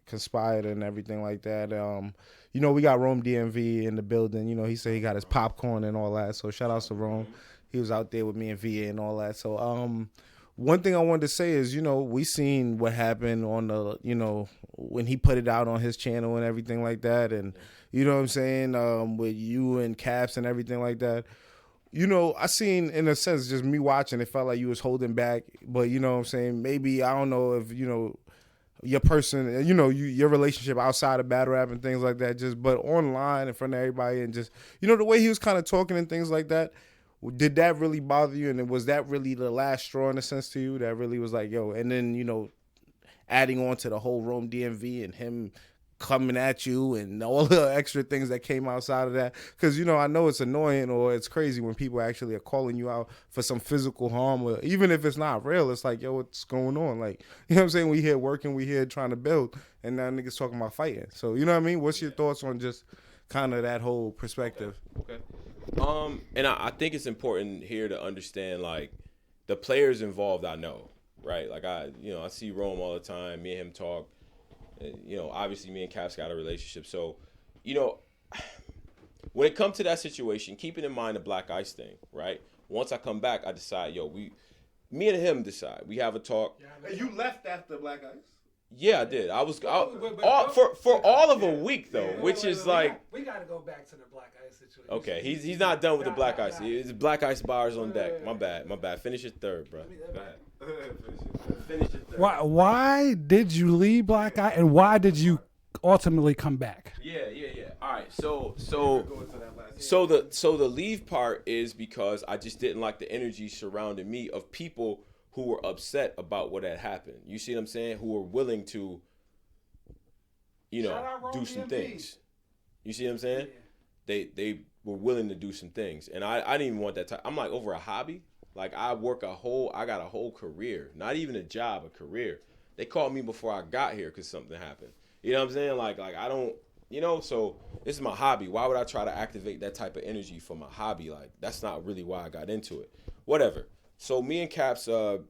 conspired and everything like that. We got Rome DMV in the building. He said he got his popcorn and all that. So shout out to Rome. He was out there with me and VA and all that. So one thing I wanted to say is, we seen what happened on the, when he put it out on his channel and everything like that. And you know what I'm saying? With you and Caps and everything like that. I seen, in a sense, just me watching, it felt like you was holding back. But you know what I'm saying? Maybe, I don't know if, your person, your relationship outside of battle rap and things like that, but online in front of everybody and just, the way he was kind of talking and things like that, did that really bother you? And was that really the last straw in a sense to you that really was like, yo, and then, adding on to the whole Rome DMV and him coming at you and all the extra things that came outside of that? Because, I know it's annoying or it's crazy when people actually are calling you out for some physical harm, or even if it's not real, it's like, yo, what's going on? Like, you know what I'm saying? We here working, we here trying to build, and now niggas talking about fighting. So, you know what I mean? What's your thoughts on just kind of that whole perspective? Okay. And I think it's important here to understand, like, the players involved, I know, right? Like, I see Rome all the time, me and him talk. Obviously me and Caps got a relationship. So, when it comes to that situation, keeping in mind the Black Ice thing, right? Once I come back, I decide, me and him decide. We have a talk. And you left after Black Ice? Yeah, I did. I was for all of a week though, which is like we got to go back to the Black Ice situation. Okay, he's not done with the Black Ice. It's Black Ice bars on deck. My bad. Finish it third, bro. Go ahead. Finish it third. Why did you leave Black Ice, and why did you ultimately come back? Yeah. All right. So the leave part is because I just didn't like the energy surrounding me of people who were upset about what had happened. You see what I'm saying? Who were willing to, do some things. You see what I'm saying? Yeah. They were willing to do some things. And I didn't even want that time. I'm like, over a hobby? Like, I got a whole career. Not even a job, a career. They called me before I got here because something happened. You know what I'm saying? Like I don't, so this is my hobby. Why would I try to activate that type of energy for my hobby? Like, that's not really why I got into it. Whatever. So me and Caps,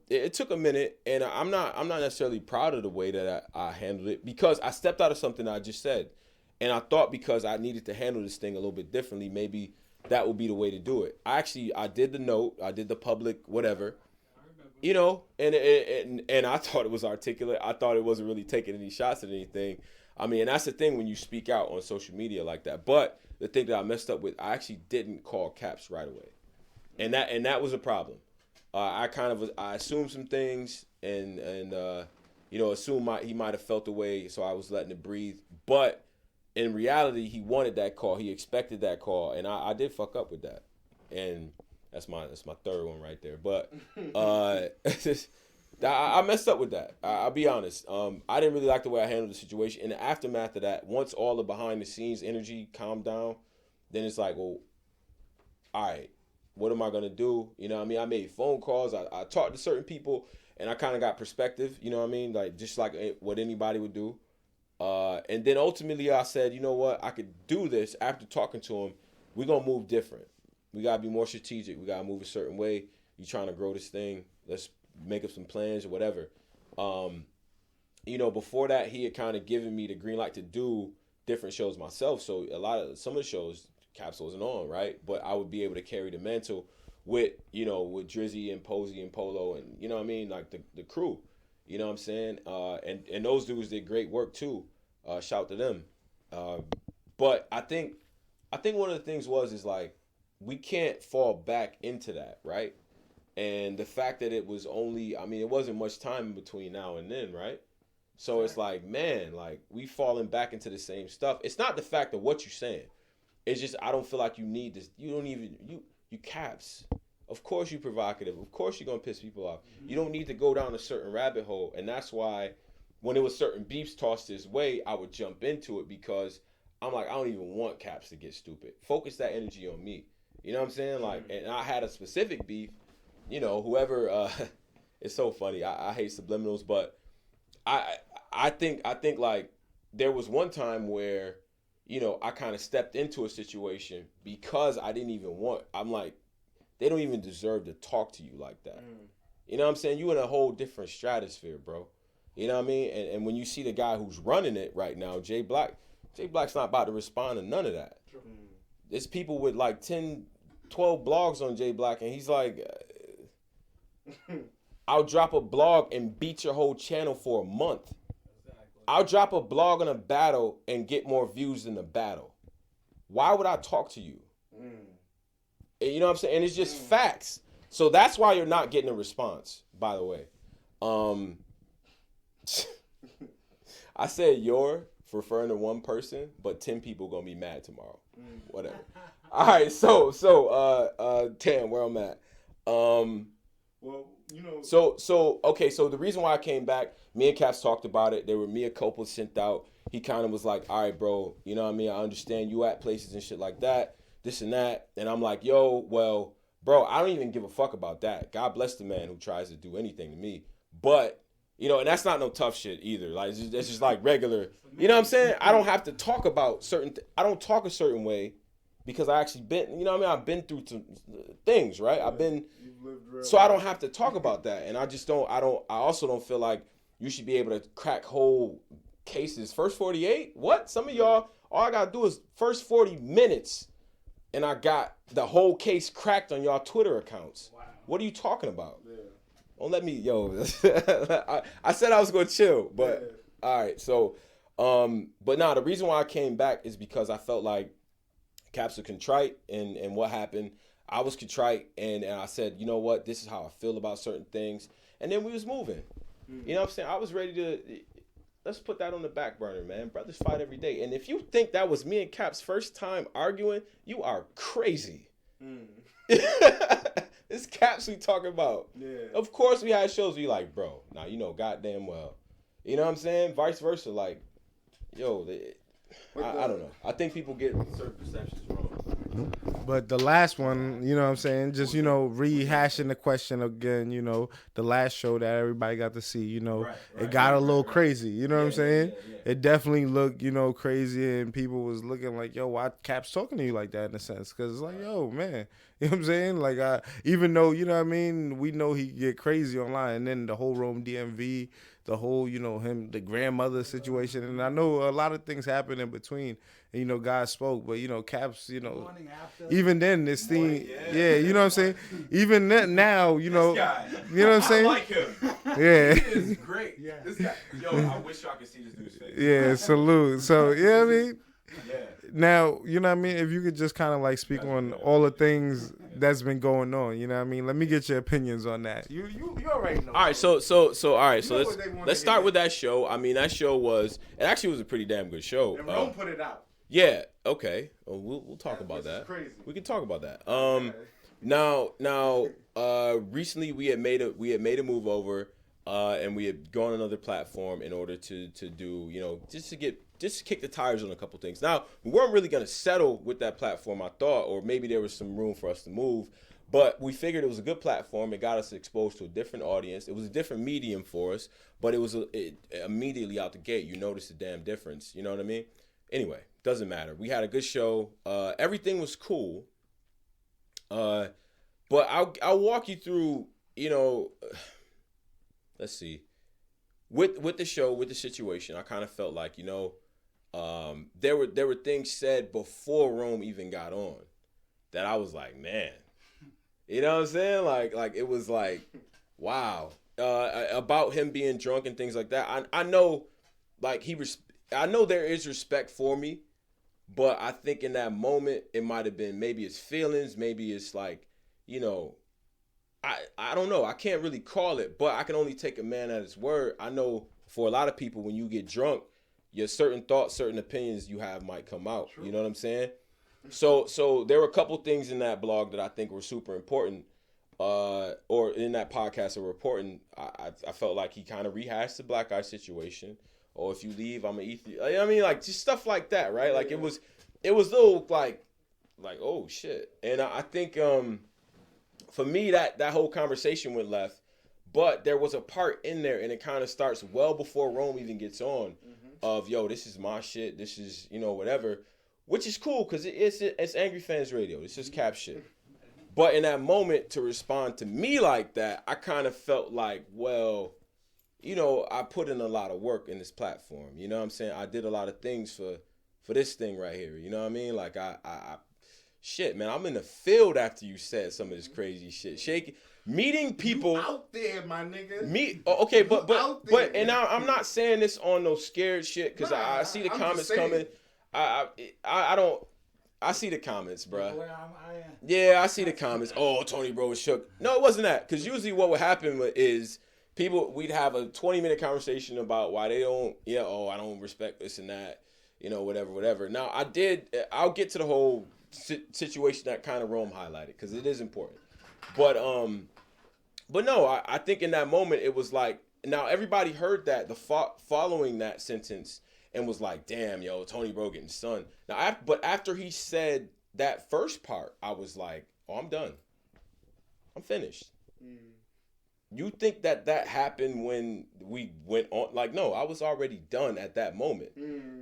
it took a minute, and I'm not necessarily proud of the way that I handled it, because I stepped out of something I just said, and I thought because I needed to handle this thing a little bit differently, maybe that would be the way to do it. I did the note, I did the public whatever, and I thought it was articulate. I thought it wasn't really taking any shots at anything. I mean, and that's the thing when you speak out on social media like that. But the thing that I messed up with, I actually didn't call Caps right away. and that was a problem. I assumed some things and assumed he might have felt the way, so I was letting it breathe. But in reality, he wanted that call. He expected that call, and I did fuck up with that. And that's my third one right there. But I messed up with that. I'll be honest. I didn't really like the way I handled the situation. In the aftermath of that, once all the behind the scenes energy calmed down, then it's like, well, all right, what am I gonna do? You know what I mean? I made phone calls. I talked to certain people, and I kind of got perspective. You know what I mean? Like just like what anybody would do. And then ultimately I said, you know what? I could do this after talking to him. We're going to move different. We got to be more strategic. We got to move a certain way. You trying to grow this thing. Let's make up some plans or whatever. Before that, he had kind of given me the green light to do different shows myself. So some of the shows, Caps wasn't on, right? But I would be able to carry the mantle with Drizzy and Posey and Polo and, you know what I mean? Like the crew. You know what I'm saying? And those dudes did great work too. Shout to them. But I think one of the things is like we can't fall back into that, right? And the fact that it was only, it wasn't much time in between now and then, right? So it's like, man, like we falling back into the same stuff. It's not the fact of what you're saying. It's just I don't feel like you need this. You don't even you Caps. Of course you're provocative. Of course you're going to piss people off. You don't need to go down a certain rabbit hole. And that's why when there was certain beefs tossed his way, I would jump into it because I'm like, I don't even want Caps to get stupid. Focus that energy on me. You know what I'm saying? Like, and I had a specific beef, whoever, it's so funny. I hate subliminals, but I think like there was one time where, I kind of stepped into a situation because I didn't even want, I'm like, they don't even deserve to talk to you like that. You know what I'm saying? You in a whole different stratosphere, bro. You know what I mean? And when you see the guy who's running it right now, Jay Black's not about to respond to none of that. There's people with like 10, 12 blogs on Jay Black, and he's like, I'll drop a blog and beat your whole channel for a month. I'll drop a blog on a battle and get more views than the battle. Why would I talk to you? You know what I'm saying? And it's just facts. So that's why you're not getting a response, by the way. I said you're referring to one person, but 10 people gonna be mad tomorrow. Whatever. All right, so Tam, where I'm at. Okay, so the reason why I came back, me and Caps talked about it. There were mea culpas sent out. He kind of was like, all right, bro, you know what I mean? I understand you at places and shit like that, this and that. And I'm like, yo, well, bro, I don't even give a fuck about that. God bless the man who tries to do anything to me. But, and that's not no tough shit either. Like, it's just like regular, you know what I'm saying? I don't have to talk about I don't talk a certain way because I actually been, you know what I mean? I've been through some things, right? So I don't have to talk about that. And I also don't feel like you should be able to crack whole cases. First 48? What? Some of y'all, all I got to do is first 40 minutes and I got the whole case cracked on y'all Twitter accounts. Wow. What are you talking about? Yeah. Don't let me, I said I was going to chill, but all right. So, but the reason why I came back is because I felt like Caps are contrite and what happened. I was contrite and I said, you know what, this is how I feel about certain things. And then we was moving. You know what I'm saying? I was ready to, let's put that on the back burner, man. Brothers fight every day. And if you think that was me and Caps' first time arguing, you are crazy. It's Caps we talking about. Yeah. Of course we had shows where you like, bro, now you know goddamn well. You know what I'm saying? Vice versa. Like, yo, I don't know. I think people get certain perceptions wrong. But the last one, you know what I'm saying? Just, rehashing the question again, the last show that everybody got to see, it got a little crazy. You know what I'm saying? Yeah. It definitely looked, crazy and people was looking like, yo, why Caps talking to you like that in a sense? Because it's like, yo, man, you know what I'm saying? Like, even though, you know what I mean, we know he get crazy online and then the whole Rome DMV, the whole, the grandmother situation. And I know a lot of things happen in between. And, God spoke, but, Caps, even then, this thing, you know what I'm saying? Even then, now, this guy, you know what I'm saying? I like him. Yeah. He is great. Yeah. This guy, I wish y'all could see this dude's face. Yeah, salute. So, you know what I mean? now, you know what I mean? If you could just kind of like speak on all the things that's been going on, you know what I mean? Let me get your opinions on that. You already know. All right, so let's start hear. with that show. I mean, that show was a pretty damn good show. And Rome put it out. Yeah. Okay. Well, we'll talk about that. Crazy. We can talk about that. Now, recently we had made a move over, and we had gone on another platform in order to do, you know, just to kick the tires on a couple things. Now, we weren't really gonna settle with that platform, I thought, or maybe there was some room for us to move. But we figured it was a good platform. It got us exposed to a different audience. It was a different medium for us, but it immediately out the gate, you noticed the damn difference. You know what I mean? Anyway, doesn't matter. We had a good show. Everything was cool. But I'll walk you through, you know, let's see. With the show, with the situation, I kind of felt like, you know, there were things said before Rome even got on that I was like, man. You know what I'm saying? Like it was like, wow. About him being drunk and things like that. I know, like I know there is respect for me, but I think in that moment it might have been maybe it's feelings, maybe it's like, you know, I don't know. I can't really call it, but I can only take a man at his word. I know for a lot of people, when you get drunk, your certain thoughts, certain opinions you have might come out. True. You know what I'm saying? So there were a couple things in that blog that I think were super important, or in that podcast that were important. I felt like he kind of rehashed the black guy situation. Or if you leave, I'm gonna eat you. I mean, like just stuff like that, right? Like it was little like oh shit. And I think for me that whole conversation went left. But there was a part in there, and it kind of starts well before Rome even gets on, of yo, this is my shit. This is, you know, whatever. Which is cool because it's Angry Fans Radio. It's just cap shit. But in that moment, to respond to me like that, I kind of felt like, well, you know, I put in a lot of work in this platform. You know what I'm saying? I did a lot of things for this thing right here. You know what I mean? Like I shit, man, I'm in the field after you said some of this crazy shit. Shaky. Meeting people you out there, my nigga. Okay, but and now I'm not saying this on no scared shit because I see the comments coming. I don't. I see the comments, bro. Yeah, I see the comments. Oh, Tony Bro was shook. No, it wasn't that. Because usually what would happen is we'd have a 20-minute conversation about why they don't, I don't respect this and that, whatever. Now, I'll get to the whole situation that kind of Rome highlighted because it is important. But no, I think in that moment it was like, now everybody heard that following that sentence and was like, damn, Tony Bro getting sunned. Now, but after he said that first part, I was like, oh, I'm done. I'm finished. You think that happened when we went on? Like, no, I was already done at that moment.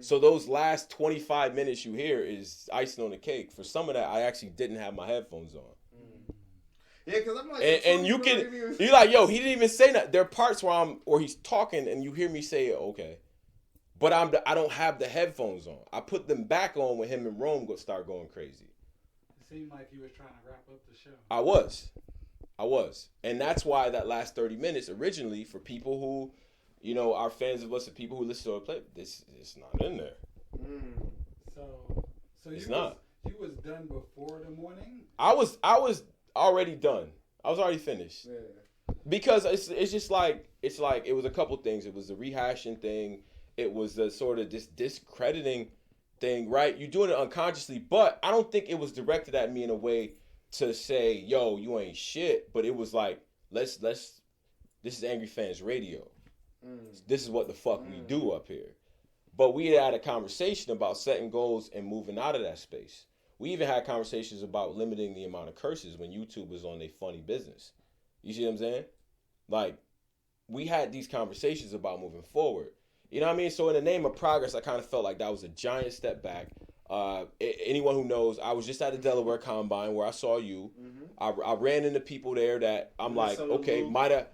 So those last 25 minutes you hear is icing on the cake. For some of that, I actually didn't have my headphones on. Yeah, because I'm like, and you're like, yo, he didn't even say that. There are parts where he's talking and you hear me say, okay, but I don't have the headphones on. I put them back on when him and Rome start going crazy. It seemed like you was trying to wrap up the show. I was. And that's why that last 30 minutes originally, for people who, are fans of us and people who listen to our play, it's not in there. So it's not. You was done before the morning? I was already done. I was already finished. Yeah. Because it's just like, it was a couple things. It was the rehashing thing. It was the sort of just discrediting thing, right? You're doing it unconsciously, but I don't think it was directed at me in a way to say, yo, you ain't shit. But it was like, this is Angry Fans Radio. This is what the fuck we do up here. But we had a conversation about setting goals and moving out of that space. We even had conversations about limiting the amount of curses when YouTube was on their funny business. You see what I'm saying? Like, we had these conversations about moving forward. You know what I mean? So in the name of progress, I kind of felt like that was a giant step back. Anyone who knows, I was just at the Delaware Combine where I saw you. I ran into people there that I'm like, okay, might have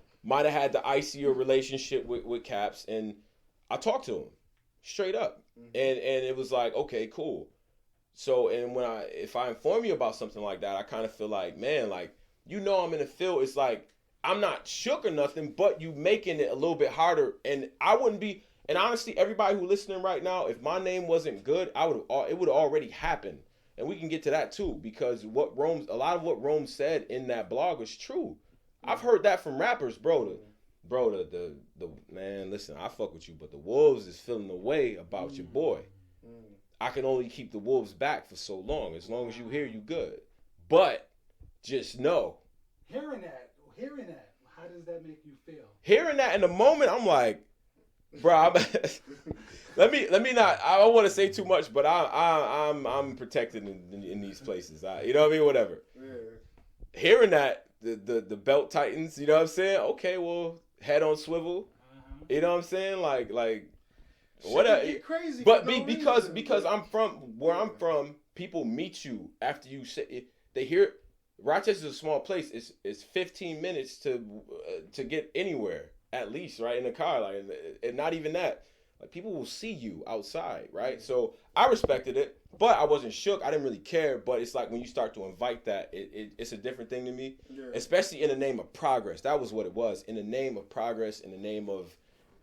had the icier relationship with Caps, and I talked to him straight up, and it was like, okay, cool. So, and if I inform you about something like that, I kind of feel like, man, like, I'm in the field. It's like, I'm not shook or nothing, but you making it a little bit harder. And I wouldn't be, And honestly, everybody who listening right now, if my name wasn't good, it would have already happened. And we can get to that too, because a lot of what Rome said in that blog was true. I've heard that from rappers, bro. The man, listen, I fuck with you, but the Wolves is feeling the way about your boy. I can only keep the Wolves back for so long. As long as you here, you good. But just know. Hearing that, how does that make you feel? Hearing that in the moment, I'm like, bro, let me not. I don't want to say too much, but I'm protected in these places. You know what I mean? Whatever. Yeah. Hearing that the belt tightens, you know what I'm saying? Okay, well, head on swivel. You know what I'm saying? Like whatever. Crazy, but because I'm from where I'm from, people meet you after you say it. They hear Rochester's a small place. It's 15 minutes to get anywhere. At least, right, in the car, like, and not even that. Like, people will see you outside, right? So I respected it, but I wasn't shook. I didn't really care. But it's like when you start to invite that, it's a different thing to me, especially in the name of progress. That was what it was. In the name of progress, in the name of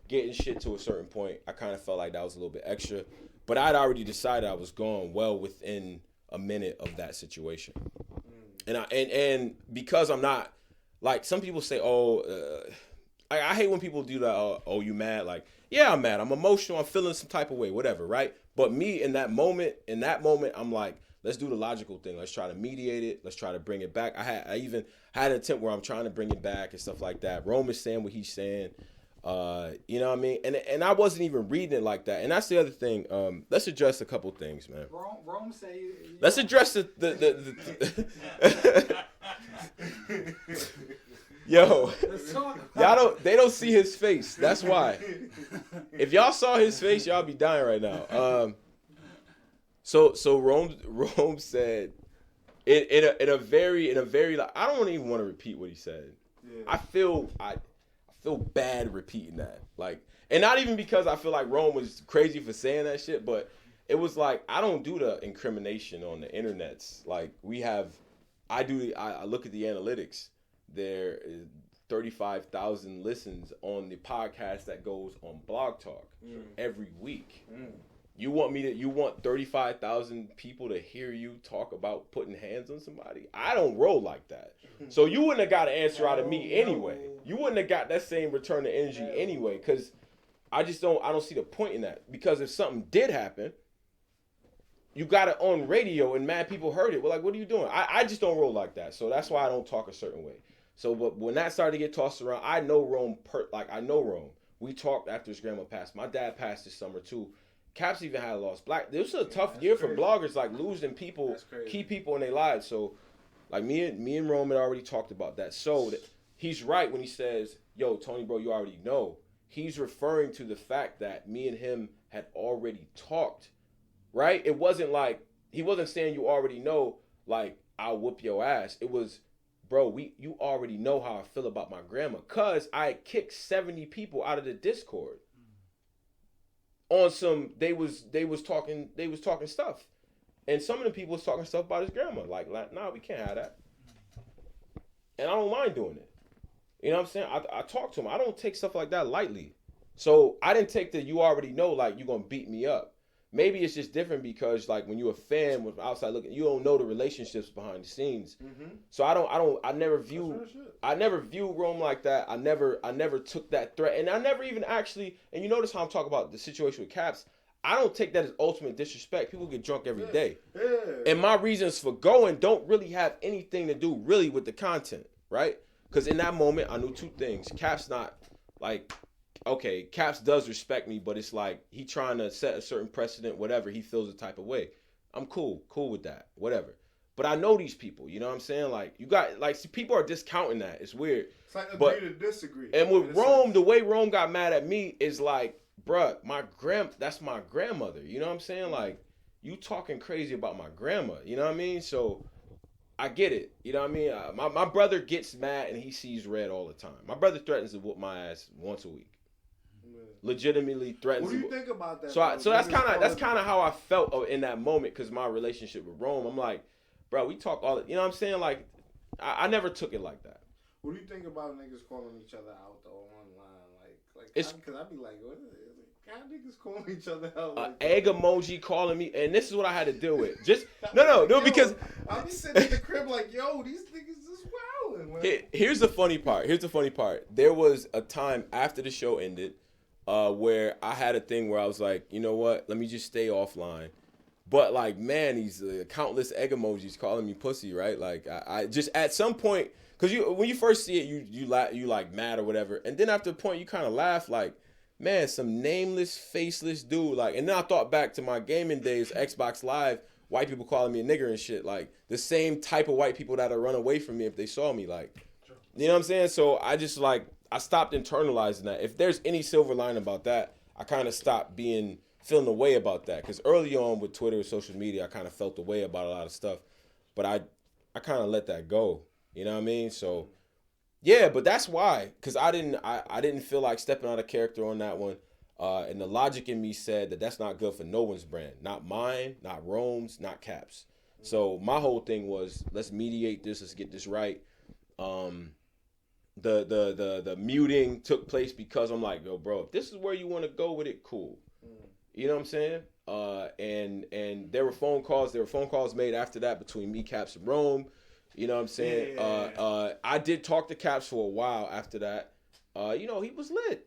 getting shit to a certain point, I kind of felt like that was a little bit extra. But I'd already decided I was going well within a minute of that situation. And because I'm not, like, some people say, I hate when people do that. Oh, you mad? Like, yeah, I'm mad. I'm emotional. I'm feeling some type of way, whatever, right? But me in that moment, I'm like, let's do the logical thing. Let's try to mediate it. Let's try to bring it back. I even had an attempt where I'm trying to bring it back and stuff like that. Rome is saying what he's saying. You know what I mean? And I wasn't even reading it like that. And that's the other thing. Let's address a couple things, man. Rome say. Let's address the Yo, they don't see his face. That's why. If y'all saw his face, y'all be dying right now. So Rome said in a very like, I don't even want to repeat what he said. Yeah. I feel bad repeating that. Like, and not even because I feel like Rome was crazy for saying that shit, but it was like, I don't do the incrimination on the internets. Like, I look at the analytics. There is 35,000 listens on the podcast that goes on Blog Talk every week. You want 35,000 people to hear you talk about putting hands on somebody? I don't roll like that. So you wouldn't have got an answer out of me anyway. You wouldn't have got that same return of energy anyway, because I don't see the point in that. Because if something did happen, you got it on radio and mad people heard it. Well, like, what are you doing? I just don't roll like that. So that's why I don't talk a certain way. So, but when that started to get tossed around, I know Rome. I know Rome. We talked after his grandma passed. My dad passed this summer too. Caps even had lost black. This was a tough year for bloggers, like losing people, key people in their lives. So, like me and Rome had already talked about that. So he's right when he says, "Yo, Tony, bro, you already know." He's referring to the fact that me and him had already talked, right? It wasn't like he wasn't saying you already know, like I'll whoop your ass. It was, bro, you already know how I feel about my grandma, cause I kicked 70 people out of the Discord. On some, they was talking stuff, and some of the people was talking stuff about his grandma. Like, nah, we can't have that, and I don't mind doing it. You know what I'm saying? I talk to him. I don't take stuff like that lightly. So I didn't take the you already know, like you're gonna beat me up. Maybe it's just different because like when you're a fan with outside looking, you don't know the relationships behind the scenes. Mm-hmm. So I never view Rome like that. I never took that threat, and I never even actually. And you notice how I'm talking about the situation with Caps. I don't take that as ultimate disrespect. People get drunk every day, and my reasons for going don't really have anything to do really with the content, right? Because in that moment, I knew two things. Caps not like. Okay, Caps does respect me, but it's like he trying to set a certain precedent, whatever. He feels a type of way. I'm cool with that, whatever. But I know these people, you know what I'm saying? Like, you got, like, see, people are discounting that. It's weird. It's like agree to disagree. And with Rome, the way Rome got mad at me is like, bruh, that's my grandmother. You know what I'm saying? Like, you talking crazy about my grandma. You know what I mean? So, I get it. You know what I mean? My brother gets mad and he sees red all the time. My brother threatens to whoop my ass once a week. Legitimately threatens. What do you think about that? So that's kind of how I felt in that moment, because my relationship with Rome, I'm like, bro, we talk all, you know what I'm saying? Like, I never took it like that. What do you think about niggas calling each other out though online? Like, because I'd be like, what is it? God, niggas calling each other out. Like egg emoji calling me, and this is what I had to deal with. Just no, because I'll be sitting in the crib like, yo, these niggas is wilding. Here's the funny part. There was a time after the show ended, where I had a thing where I was like, you know what? Let me just stay offline. But like, man, these countless egg emojis calling me pussy, right? Like, I just at some point, because when you first see it, you like mad or whatever, and then after a point, you kind of laugh like, man, some nameless, faceless dude. Like, and then I thought back to my gaming days, Xbox Live, white people calling me a nigger and shit. Like, the same type of white people that'll run away from me if they saw me. Like, you know what I'm saying? So I just like, I stopped internalizing that. If there's any silver line about that, I kind of stopped feeling the way about that. Because early on with Twitter and social media, I kind of felt the way about a lot of stuff. But I kind of let that go. You know what I mean? So, yeah, but that's why. Because I didn't feel like stepping out of character on that one. And the logic in me said that that's not good for no one's brand. Not mine, not Rome's, not Cap's. So my whole thing was, let's mediate this. Let's get this right. The muting took place because I'm like, yo, bro, if this is where you want to go with it, cool. You know what I'm saying? And there were phone calls made after that between me, Caps, and Rome. You know what I'm saying? Yeah. I did talk to Caps for a while after that. You know, he was lit.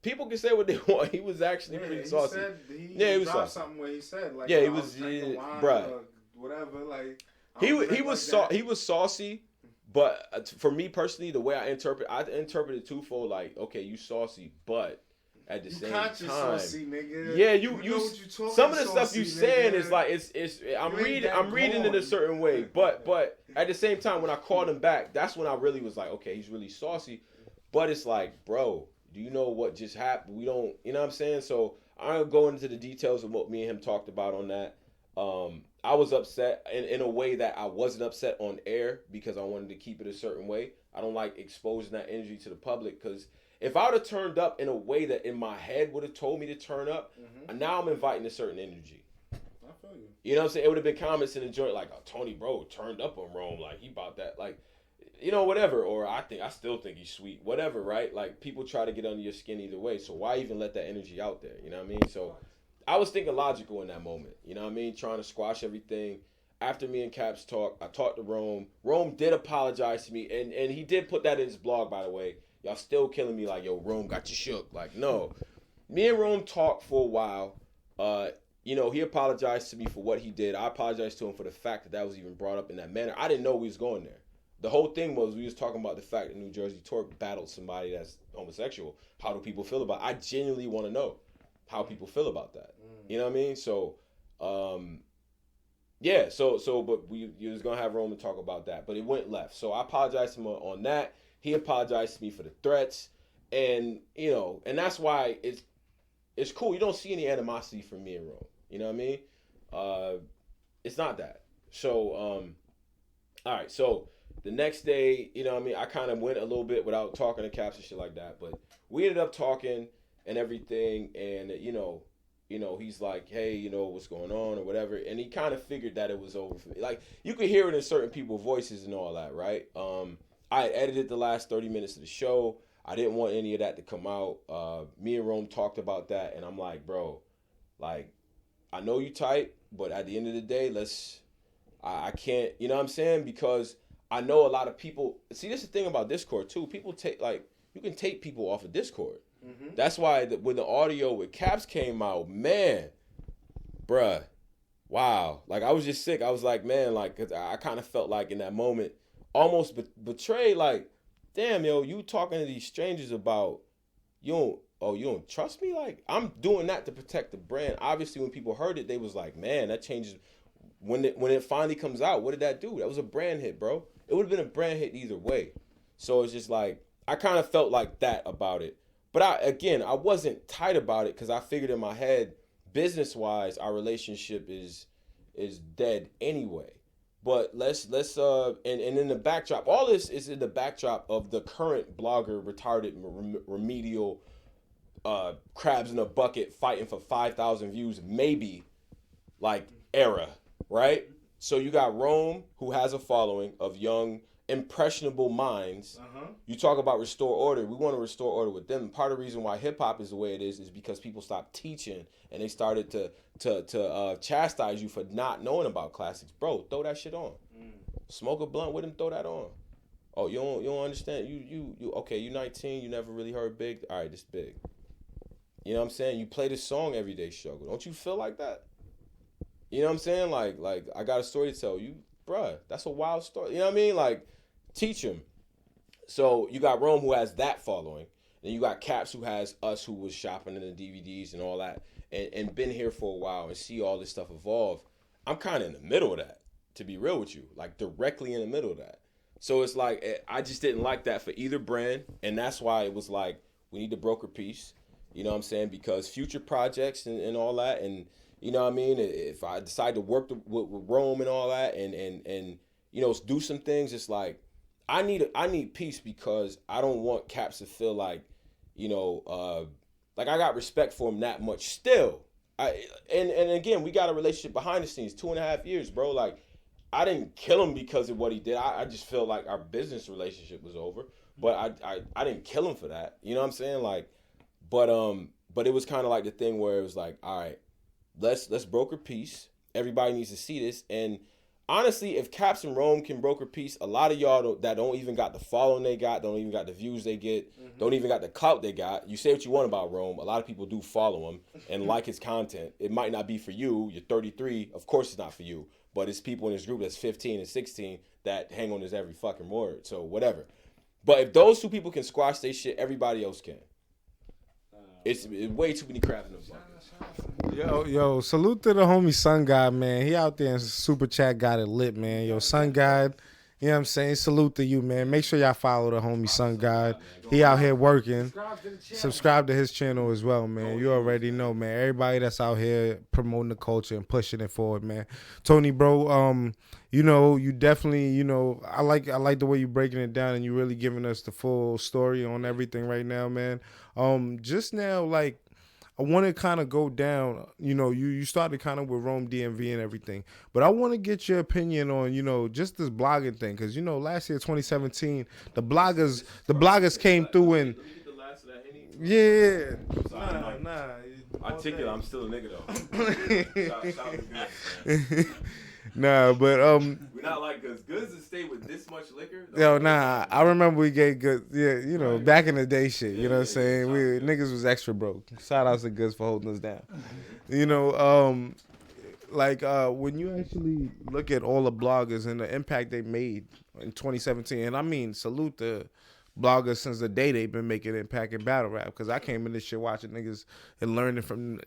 People can say what they want. He was actually pretty saucy. He was saucy. Something where he said, like, yeah, he was, bruh. Whatever, like. He was saucy. But for me personally, the way I interpreted twofold, like, okay, you saucy, but at the same time, saucy, nigga. Yeah, you know what you talking some of the saucy, stuff you saying nigga. is like I'm reading it a certain way, but at the same time, when I called him back, that's when I really was like, okay, he's really saucy. But it's like, bro, do you know what just happened? We don't, you know what I'm saying? So I'm gonna go into the details of what me and him talked about on that. I was upset in a way that I wasn't upset on air because I wanted to keep it a certain way. I don't like exposing that energy to the public because if I would have turned up in a way that in my head would have told me to turn up, now I'm inviting a certain energy. I feel you. You know what I'm saying? It would have been comments in the joint like, oh, Tony Bro turned up on Rome, like he bought that, like, you know, whatever. Or I still think he's sweet, whatever, right? Like people try to get under your skin either way. So why even let that energy out there? You know what I mean? So I was thinking logical in that moment. You know what I mean? Trying to squash everything. After me and Caps talked, I talked to Rome. Rome did apologize to me, and he did put that in his blog, by the way. Y'all still killing me like, yo, Rome got you shook. Like, no. Me and Rome talked for a while. You know, he apologized to me for what he did. I apologized to him for the fact that was even brought up in that manner. I didn't know we was going there. The whole thing was we was talking about the fact that New Jersey Torque battled somebody that's homosexual. How do people feel about it? I genuinely want to know how people feel about that. You know what I mean? So, yeah. But you was gonna have Roman talk about that, but it went left. So I apologized to him on that. He apologized to me for the threats, and you know, and that's why it's cool. You don't see any animosity from me and Rome. You know what I mean? It's not that. So, all right. So the next day, you know what I mean? I kind of went a little bit without talking to Caps and shit like that, but we ended up talking and everything, and you know, he's like, hey, you know, what's going on or whatever. And he kind of figured that it was over for me. Like, you could hear it in certain people's voices and all that, right? I had edited the last 30 minutes of the show. I didn't want any of that to come out. Me and Rome talked about that. And I'm like, bro, like, I know you tight, but at the end of the day, I can't, you know what I'm saying? Because I know a lot of people, see, this is the thing about Discord too. People take, like, you can take people off of Discord. That's why when the audio with Caps came out, man, bruh, wow. Like, I was just sick. I was like, man, like, 'cause I kind of felt like in that moment, almost betrayed, like, damn, yo, you talking to these strangers about, you don't trust me? Like, I'm doing that to protect the brand. Obviously, when people heard it, they was like, man, that changes. When it finally comes out, what did that do? That was a brand hit, bro. It would have been a brand hit either way. So it's just like, I kind of felt like that about it. But I wasn't tight about it because I figured in my head, business-wise, our relationship is dead anyway. But let's and in the backdrop, all this is in the backdrop of the current blogger, retarded, remedial, crabs in a bucket fighting for 5,000 views, maybe, like, era, right? So you got Rome, who has a following of young impressionable minds. You talk about restore order. We want to restore order with them. Part of the reason why hip hop is the way it is because people stopped teaching and they started to chastise you for not knowing about classics. Bro, throw that shit on. Smoke a blunt with him, throw that on. Oh, you don't understand. You okay, you 19, you never really heard Big. All right, this Big. You know what I'm saying? You play this song every day, Struggle. Don't you feel like that? You know what I'm saying? Like I got a story to tell you. Bruh, that's a wild story. You know what I mean? Like, teach him. So you got Rome who has that following. Then you got Caps who has us who was shopping in the DVDs and all that and been here for a while and see all this stuff evolve. I'm kind of in the middle of that, to be real with you. Like, directly in the middle of that. So it's like, I just didn't like that for either brand. And that's why it was like, we need to broker peace. You know what I'm saying? Because future projects and all that, and you know what I mean? If I decide to work with Rome and all that and you know, do some things, it's like, I need peace because I don't want Caps to feel like, you know, like I got respect for him that much still. And again, we got a relationship behind the scenes, 2.5 years, bro. Like, I didn't kill him because of what he did. I just felt like our business relationship was over. But I didn't kill him for that. You know what I'm saying? Like, but it was kind of like the thing where it was like, all right, let's broker peace. Everybody needs to see this. And honestly, if Caps and Rome can broker peace, a lot of y'all that don't even got the following they got, don't even got the views they get, don't even got the clout they got. You say what you want about Rome. A lot of people do follow him and like his content. It might not be for you. You're 33. Of course it's not for you. But it's people in this group that's 15 and 16 that hang on his every fucking word. So whatever. But if those two people can squash their shit, everybody else can. It's way too many crabs in the bucket. Yo, salute to the homie Sun God, man. He out there in Super Chat got it lit, man. Yo, Sun God, you know what I'm saying? Salute to you, man. Make sure y'all follow the homie Sun God. He out here working. Subscribe to his channel as well, man. You already know, man. Everybody that's out here promoting the culture and pushing it forward, man. Tony, bro, you know, you definitely, you know, I like the way you breaking it down and you really giving us the full story on everything right now, man. Just now, like, I want to kind of go down, you know, you started kind of with Rome DMV and everything, but I want to get your opinion on, you know, just this blogging thing. Cause you know, last year, 2017, the bloggers came through and yeah. Nah. I take it. I'm still a nigga though. Shout out Nah, but we're not like Goods. Goods to stay with this much liquor. Yo, nah. I remember we gave Goods. Yeah, you know, right. Back in the day, shit. You know what I'm saying? Niggas was extra broke. Shout out to Goods for holding us down. You know, like when you actually look at all the bloggers and the impact they made in 2017, and I mean, salute the bloggers since the day they've been making impact in battle rap. Because I came in this shit watching niggas and learning from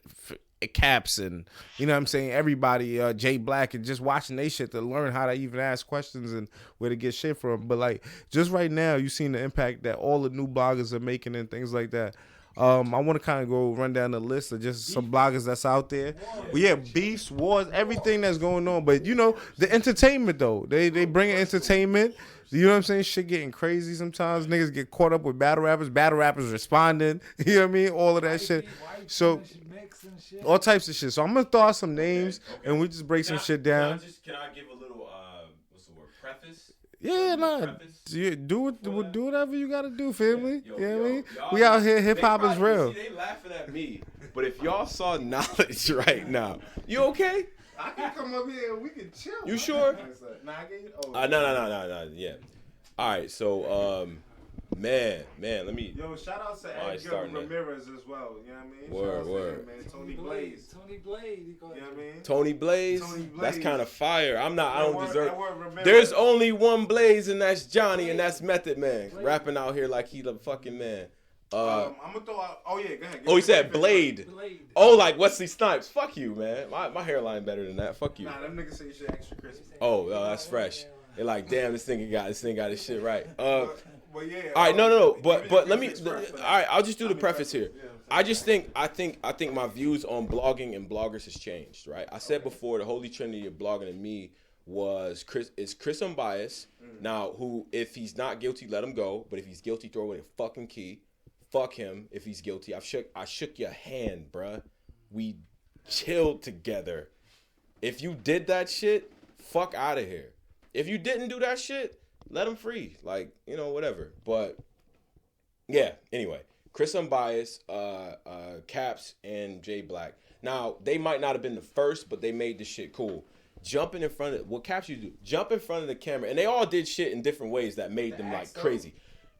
Caps and, you know what I'm saying, everybody, Jay Black, and just watching they shit to learn how to even ask questions and where to get shit from. But like, just right now, you seen the impact that all the new bloggers are making and things like that. I want to kind of go run down the list of just some bloggers that's out there. Well, yeah, beefs, wars, everything that's going on. But you know, the entertainment though, they bring entertainment. You know what I'm saying? Shit getting crazy sometimes. Niggas get caught up with battle rappers responding. You know what I mean? All of that shit. So all types of shit. So I'm gonna throw out some names and we just break some shit down. Can I give a little what's the word? Preface? Yeah, nah. Do whatever you gotta do, family. You know what I mean? We out here, hip hop is real. See, they laughing at me, but if y'all saw knowledge right now, you okay? I can come up here and we can chill. You sure? Nah, I get you. No. Yeah. All right, so man, let me. Yo, shout out to Edgar Ramirez as well. You know what I mean? Word. Man. Tony Blaze. You know what I mean? Tony Blaze. That's kind of fire. I don't deserve. There's only one Blaze, and that's Johnny, and that's Method Man, rapping out here like he the fucking man. I'm gonna throw out. Oh yeah, go ahead. Oh, he said Blade. Oh, like Wesley Snipes. Fuck you, man. My hairline better than that. Fuck you. Nah, them niggas say you shit extra crispy. Oh, that's fresh. They're like, damn, this thing got his shit right. Well, yeah. All right, no. But let me. All right, I'll just do the preface here. I just think my views on blogging and bloggers has changed. Right. I said before the holy trinity of blogging and me was Chris unbiased. Now, who if he's not guilty, let him go. But if he's guilty, throw away the fucking key. Fuck him if he's guilty. I shook your hand, bruh. We chilled together. If you did that shit, fuck out of here. If you didn't do that shit, let him free. Like, you know, whatever. But yeah, anyway, Chris Unbiased, Caps, and Jay Black. Now, they might not have been the first, but they made this shit cool. Jumping in front of what Caps used to do, jump in front of the camera, and they all did shit in different ways that made them like crazy.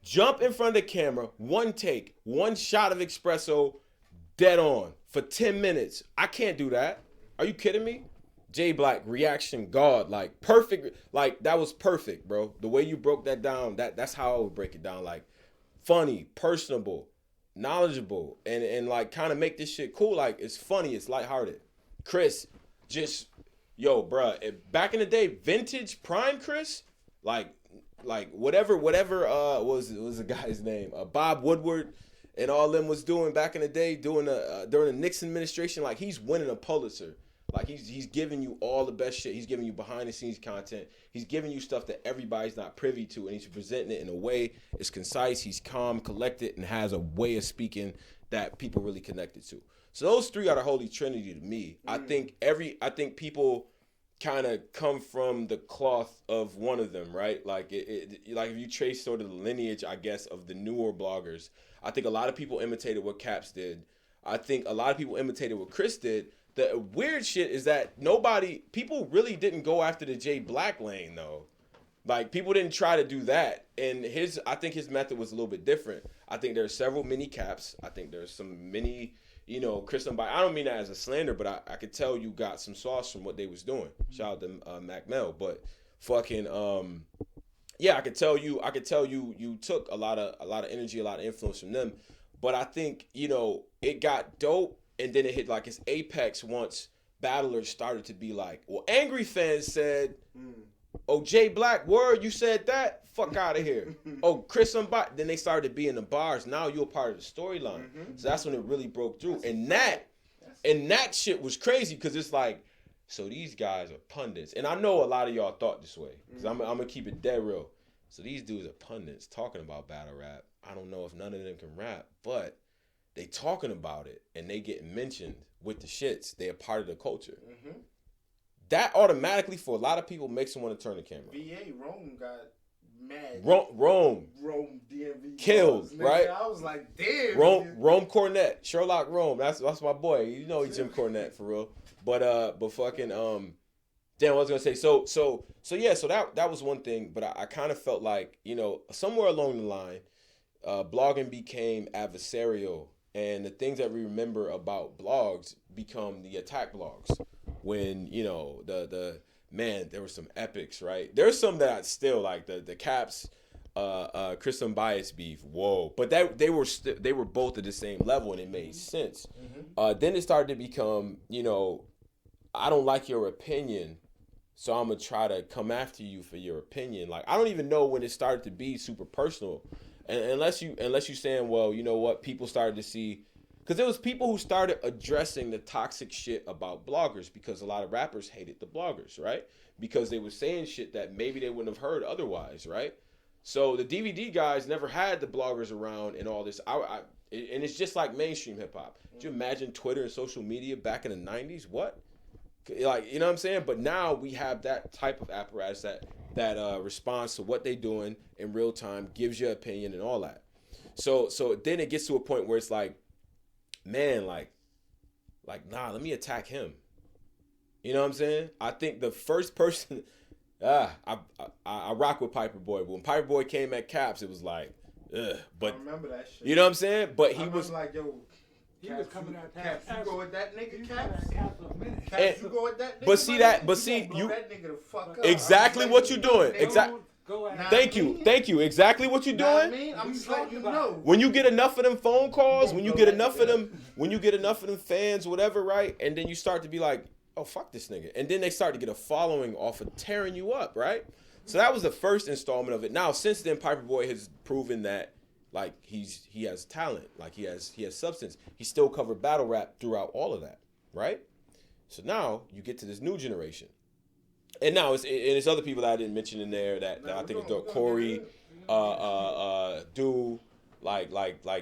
Jump in front of the camera, one take, one shot of espresso, dead on for 10 minutes. I can't do that. Are you kidding me? Jay Black, reaction god, like perfect, like that was perfect, bro. The way you broke that down, that's how I would break it down. Like funny, personable, knowledgeable, and like kind of make this shit cool. Like it's funny, it's lighthearted. Chris, just yo, bruh, back in the day, vintage prime Chris, like whatever was the guy's name, Bob Woodward, and all them was doing back in the day, during the Nixon administration. Like he's winning a Pulitzer. Like he's giving you all the best shit. He's giving you behind the scenes content. He's giving you stuff that everybody's not privy to, and he's presenting it in a way it's concise. He's calm, collected, and has a way of speaking that people really connected to. So those three are the holy trinity to me. I think people kind of come from the cloth of one of them, right? Like like if you trace sort of the lineage, I guess, of the newer bloggers, I think a lot of people imitated what Caps did. I think a lot of people imitated what Chris did. The weird shit is that people really didn't go after the Jay Black lane though. Like people didn't try to do that. And I think his method was a little bit different. I think there's several mini Caps. I think there's some mini, you know, Chris and I don't mean that as a slander, but I could tell you got some sauce from what they was doing. Shout out to Mac Mel, but fucking yeah, I could tell you took a lot of energy, a lot of influence from them. But I think, you know, it got dope. And then it hit like its apex once battlers started to be like, well, angry fans said, oh, Jay Black, word, you said that? Fuck out of here. Oh, Chris Unbiased. Then they started to be in the bars. Now you're a part of the storyline. So that's when it really broke through. And that shit was crazy because it's like, so these guys are pundits. And I know a lot of y'all thought this way because I'm going to keep it dead real. So these dudes are pundits talking about battle rap. I don't know if none of them can rap, but they talking about it and they get mentioned with the shits. They're part of the culture. That automatically, for a lot of people, makes them want to turn the camera. VA Rome got mad. Rome DMV killed, bars, right? I was like, damn. Rome Cornette, Sherlock Rome. That's my boy. You know he's Jim Cornette for real. But fucking damn, I was gonna say so yeah. So that was one thing. But I kind of felt like, you know, somewhere along the line, blogging became adversarial. And the things that we remember about blogs become the attack blogs. When, you know, the man, there were some epics, right? There's some that I still like, the Caps, Chris Unbiased beef. Whoa, but they were both at the same level, and it made sense. Then it started to become, you know, I don't like your opinion, so I'm gonna try to come after you for your opinion. Like I don't even know when it started to be super personal. And unless you saying, well, you know what, people started to see, because there was people who started addressing the toxic shit about bloggers because a lot of rappers hated the bloggers, right? Because they were saying shit that maybe they wouldn't have heard otherwise, right? So the DVD guys never had the bloggers around and all this. And it's just like mainstream hip hop. Could you imagine Twitter and social media back in the 90s? What? Like, you know what I'm saying? But now we have that type of apparatus that responds to what they're doing in real time, gives your opinion and all that. So then it gets to a point where it's like, man, like nah, let me attack him. You know what I'm saying? I think the first person, I rock with Piper Boy. When Piper Boy came at Caps, it was like, ugh. But I remember that shit. You know what I'm saying? But he was like, yo, He was coming at Caps. You go with that nigga, Caps? Minute. Caps, you go with that nigga? But see that, but see blow you that nigga the fuck up. exactly what you doing. Exactly. Go at Thank you. Exactly what you Know what I doing. mean? I'm just letting you know. When you get enough of them phone calls, when you get enough of them fans, whatever, right? And then you start to be like, oh, fuck this nigga. And then they start to get a following off of tearing you up, right? So that was the first installment of it. Now, since then, Piper Boy has proven that, like, he has talent, like he has substance. He still covered battle rap throughout all of that, right? So now you get to this new generation. And now it's other people that I didn't mention in there that I think is dope. Corey, Do, like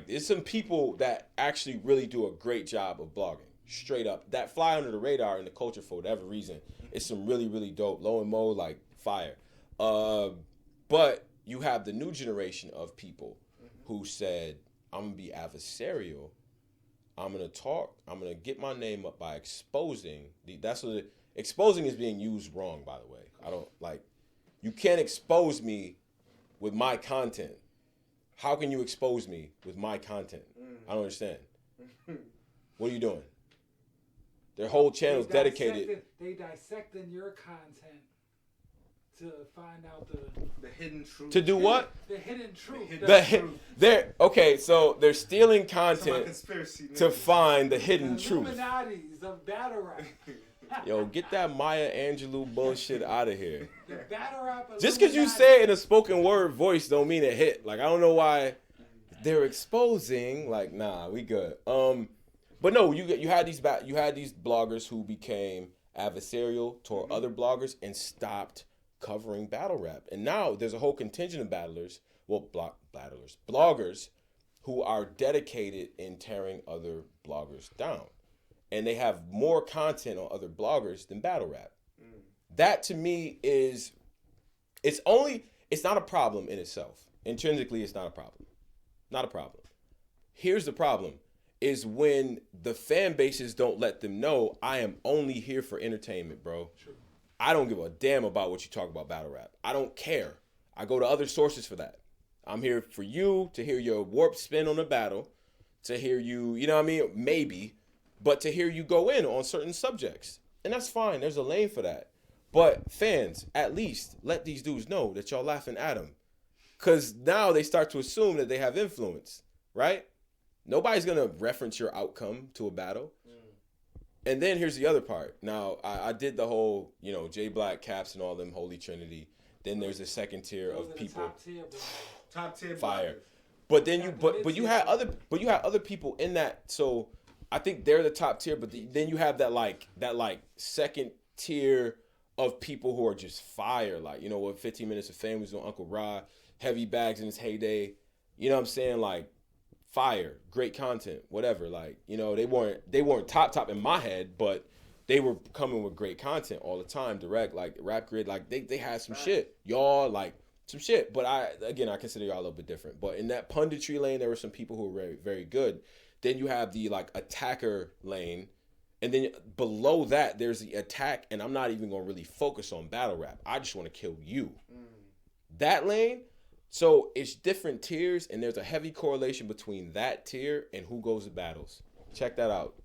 there's some people that actually really do a great job of blogging. Straight up. That fly under the radar in the culture for whatever reason. It's some really, really dope. Low and Mo, like fire. But you have the new generation of people who said, I'm going to be adversarial. I'm going to talk. I'm going to get my name up by exposing. Exposing is being used wrong, by the way. I don't like, you can't expose me with my content. How can you expose me with my content? I don't understand. What are you doing? Their whole channel's dedicated. They dissecting your content to find out the hidden truth. To do what? The hidden truth. Okay, so they're stealing content Conspiracy, to find the hidden truth. Illuminatis of battle rap. Yo, get that Maya Angelou bullshit out of here. The battle rap. Just because you say it in a spoken word voice don't mean it hit. Like, I don't know why they're exposing. Like, nah, we good. But no, you had these bloggers who became adversarial toward other bloggers and stopped covering battle rap. And now there's a whole contingent of bloggers who are dedicated in tearing other bloggers down. And they have more content on other bloggers than battle rap. That to me is, it's not a problem in itself. Intrinsically, it's not a problem. Not a problem. Here's the problem, is when the fan bases don't let them know, I am only here for entertainment, bro. Sure. I don't give a damn about what you talk about battle rap. I don't care. I go to other sources for that. I'm here for you to hear your warped spin on the battle, to hear you, you know what I mean? Maybe, but to hear you go in on certain subjects. And that's fine. There's a lane for that. But fans, at least let these dudes know that y'all laughing at them. Because now they start to assume that they have influence, right? Nobody's going to reference your outcome to a battle. And then here's the other part. Now, I did the whole, J Black, Caps, and all them Holy Trinity. Then there's a second tier of people. Top tier fire. But then you had other people in that. So I think they're the top tier. But then you have that second tier of people who are just fire. Like, what 15 Minutes of Fame was on Uncle Rod, Heavy Bags in his heyday. You know what I'm saying? Like, fire, great content, whatever. Like, they weren't top in my head, but they were coming with great content all the time. Direct, like Rap Grid, like they had some shit. Y'all like some shit. But I consider y'all a little bit different. But in that punditry lane, there were some people who were very, very good. Then you have the attacker lane. And then below that, there's the attack. And I'm not even going to really focus on battle rap. I just want to kill you. That lane. So it's different tiers, and there's a heavy correlation between that tier and who goes to battles. Check that out.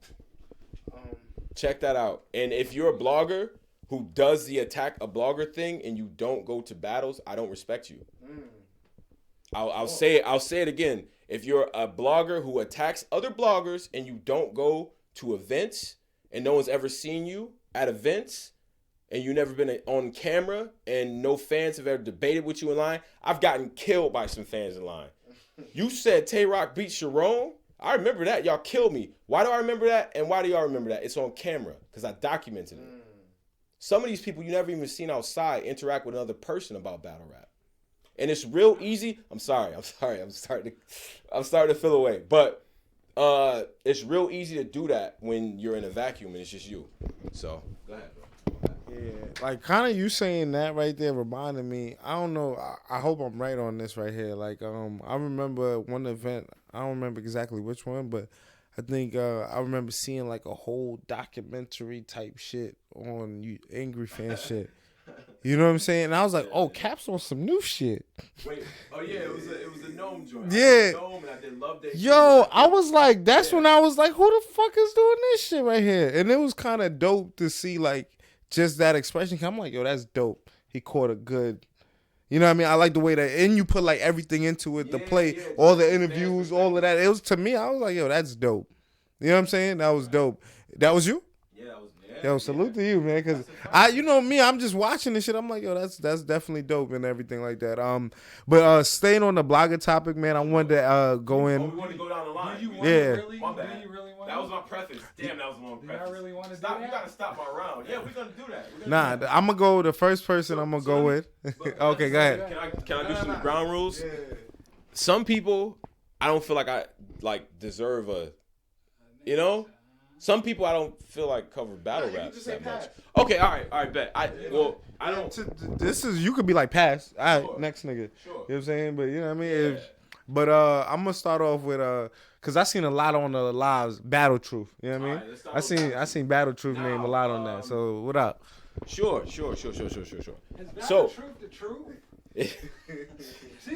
Check that out. And if you're a blogger who does the attack a blogger thing and you don't go to battles, I don't respect you. I'll say it again. If you're a blogger who attacks other bloggers and you don't go to events and no one's ever seen you at events, and you never been on camera, and no fans have ever debated with you in line, I've gotten killed by some fans in line. You said Tay Rock beat Sharon? I remember that. Y'all killed me. Why do I remember that? And why do y'all remember that? It's on camera, because I documented it. Some of these people you never even seen outside interact with another person about battle rap. And it's real easy. I'm sorry. I'm starting to feel away. But it's real easy to do that when you're in a vacuum and it's just you. So, go ahead, bro. Yeah, like kind of you saying that right there reminded me. I don't know. I hope I'm right on this right here. Like, I remember one event. I don't remember exactly which one, but I think I remember seeing like a whole documentary type shit on Angry Fan shit. You know what I'm saying? And I was like, oh, Cap's on some new shit. Wait, oh yeah, it was a gnome joint. Yeah. Gnome, and I did love that. Yo, I was like, that's when I was like, who the fuck is doing this shit right here? And it was kind of dope to see like just that expression. I'm like, yo, that's dope. He caught a good, you know what I mean? I like the way that, and you put like everything into it, the play, all the interviews, all of that. It was, to me, I was like, yo, that's dope. You know what I'm saying? That was dope. That was you? Yeah, that was. Yo, salute to you, man, because you know me, I'm just watching this shit. I'm like, yo, that's definitely dope and everything like that. But staying on the blogger topic, man, I wanted to go in. Oh, we want to go down the line. Yeah. Really want that was my preface. Damn, that was a long preface. I really want to stop. do that? You gotta stop my round. Yeah, we're gonna do that. Nah, I'm gonna go the first person. I'm gonna go with. Okay, go ahead. Can I do some ground rules? Yeah. Some people, I don't feel like I deserve a, Some people I don't feel like cover battle rap just that say much. pass. Okay, all right, bet. I don't. This is, you could be like pass. All right, Sure. next nigga. Sure. You know what I'm saying? But you know what I mean? Yeah. But I'm gonna start off with cause I seen a lot on the lives, Battle Truth. You know what I mean? All right, let's start with I seen Battle Truth name a Now, lot on that. So what up? Sure. Is that So- the truth?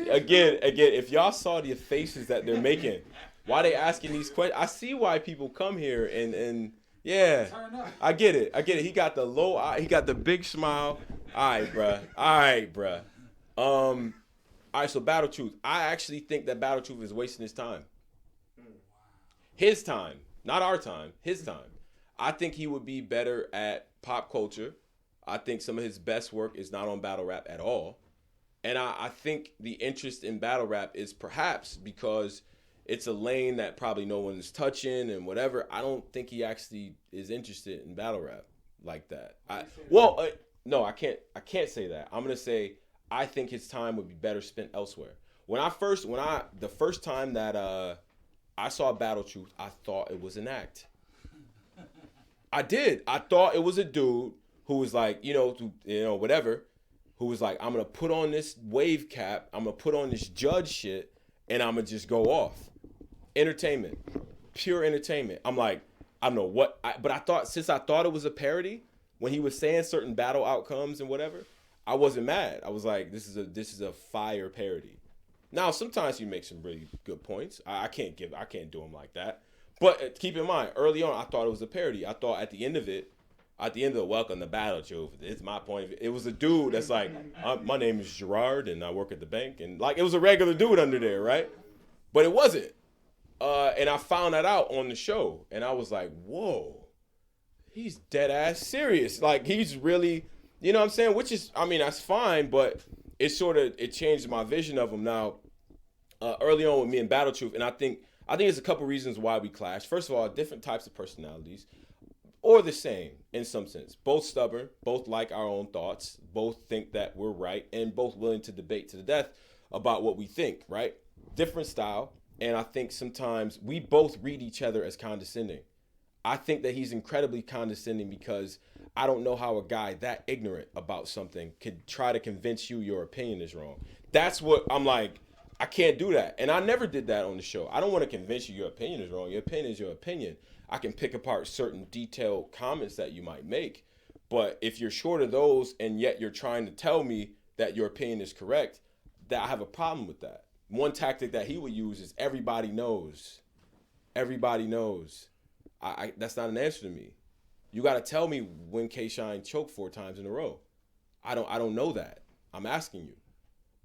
Again, if y'all saw the faces that they're making, why they asking these questions? I see why people come here and yeah, Turn up. I get it. He got the low eye, he got the big smile. All right, bruh. All right, so Battle Truth. I actually think that Battle Truth is wasting his time. His time, not our time. His time. I think he would be better at pop culture. I think some of his best work is not on battle rap at all. And I think the interest in battle rap is perhaps because it's a lane that probably no one is touching and whatever. I don't think he actually is interested in battle rap like that. No, I can't say that. I'm gonna say I think his time would be better spent elsewhere. The first time that I saw Battle Truth, I thought it was an act. I did. I thought it was a dude who was like, whatever, who was like, I'm gonna put on this wave cap, I'm gonna put on this judge shit, and I'm gonna just go off. Entertainment, pure entertainment. I'm like, I don't know what, but I thought it was a parody when he was saying certain battle outcomes and whatever, I wasn't mad. I was like, this is a fire parody. Now sometimes you make some really good points. I can't do them like that. But keep in mind, early on, I thought it was a parody. I thought at the end of the welcome to Battle Truth, it's my point of view. It was a dude that's like, my name is Gerard and I work at the bank, and like it was a regular dude under there, right? But it wasn't. And I found that out on the show, and I was like, whoa, he's dead ass serious. Like he's really, you know what I'm saying? Which is, I mean, that's fine, but it changed my vision of him. Now, early on with me and Battle Truth, and I think there's a couple reasons why we clash. First of all, different types of personalities, or the same in some sense. Both stubborn, both like our own thoughts, both think that we're right, and both willing to debate to the death about what we think, right? Different style, and I think sometimes we both read each other as condescending. I think that he's incredibly condescending because I don't know how a guy that ignorant about something could try to convince you your opinion is wrong. That's what I'm like, I can't do that. And I never did that on the show. I don't want to convince you your opinion is wrong. Your opinion is your opinion. I can pick apart certain detailed comments that you might make. But if you're short of those and yet you're trying to tell me that your opinion is correct, that I have a problem with that. One tactic that he would use is everybody knows. Everybody knows. That's not an answer to me. You got to tell me when K-Shine choked 4 times in a row. I don't know that. I'm asking you.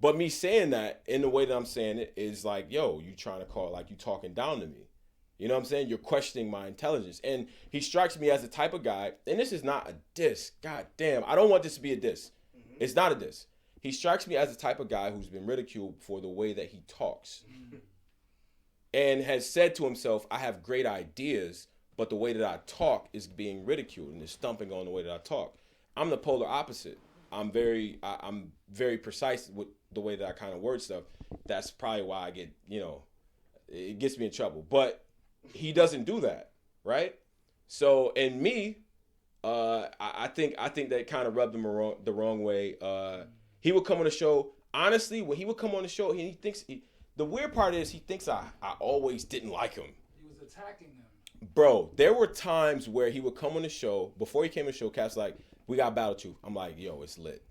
But me saying that in the way that I'm saying it is like, yo, you trying to call it like you talking down to me. You know what I'm saying? You're questioning my intelligence. And he strikes me as the type of guy, and this is not a diss. God damn, I don't want this to be a diss. Mm-hmm. It's not a diss. He strikes me as the type of guy who's been ridiculed for the way that he talks. Mm-hmm. And has said to himself, I have great ideas, but the way that I talk is being ridiculed and is stumping on the way that I talk. I'm the polar opposite. I'm very precise with the way that I kind of word stuff. That's probably why I get, it gets me in trouble. But he doesn't do that, right? So, and me, I think that kind of rubbed him the wrong way. He would come on the show. Honestly, when he would come on the show, the weird part is he thinks I always didn't like him. He was attacking them. Bro, there were times where he would come on the show. Before he came on the show, Cat's like, we got Battle Truth. I'm like, yo, it's lit.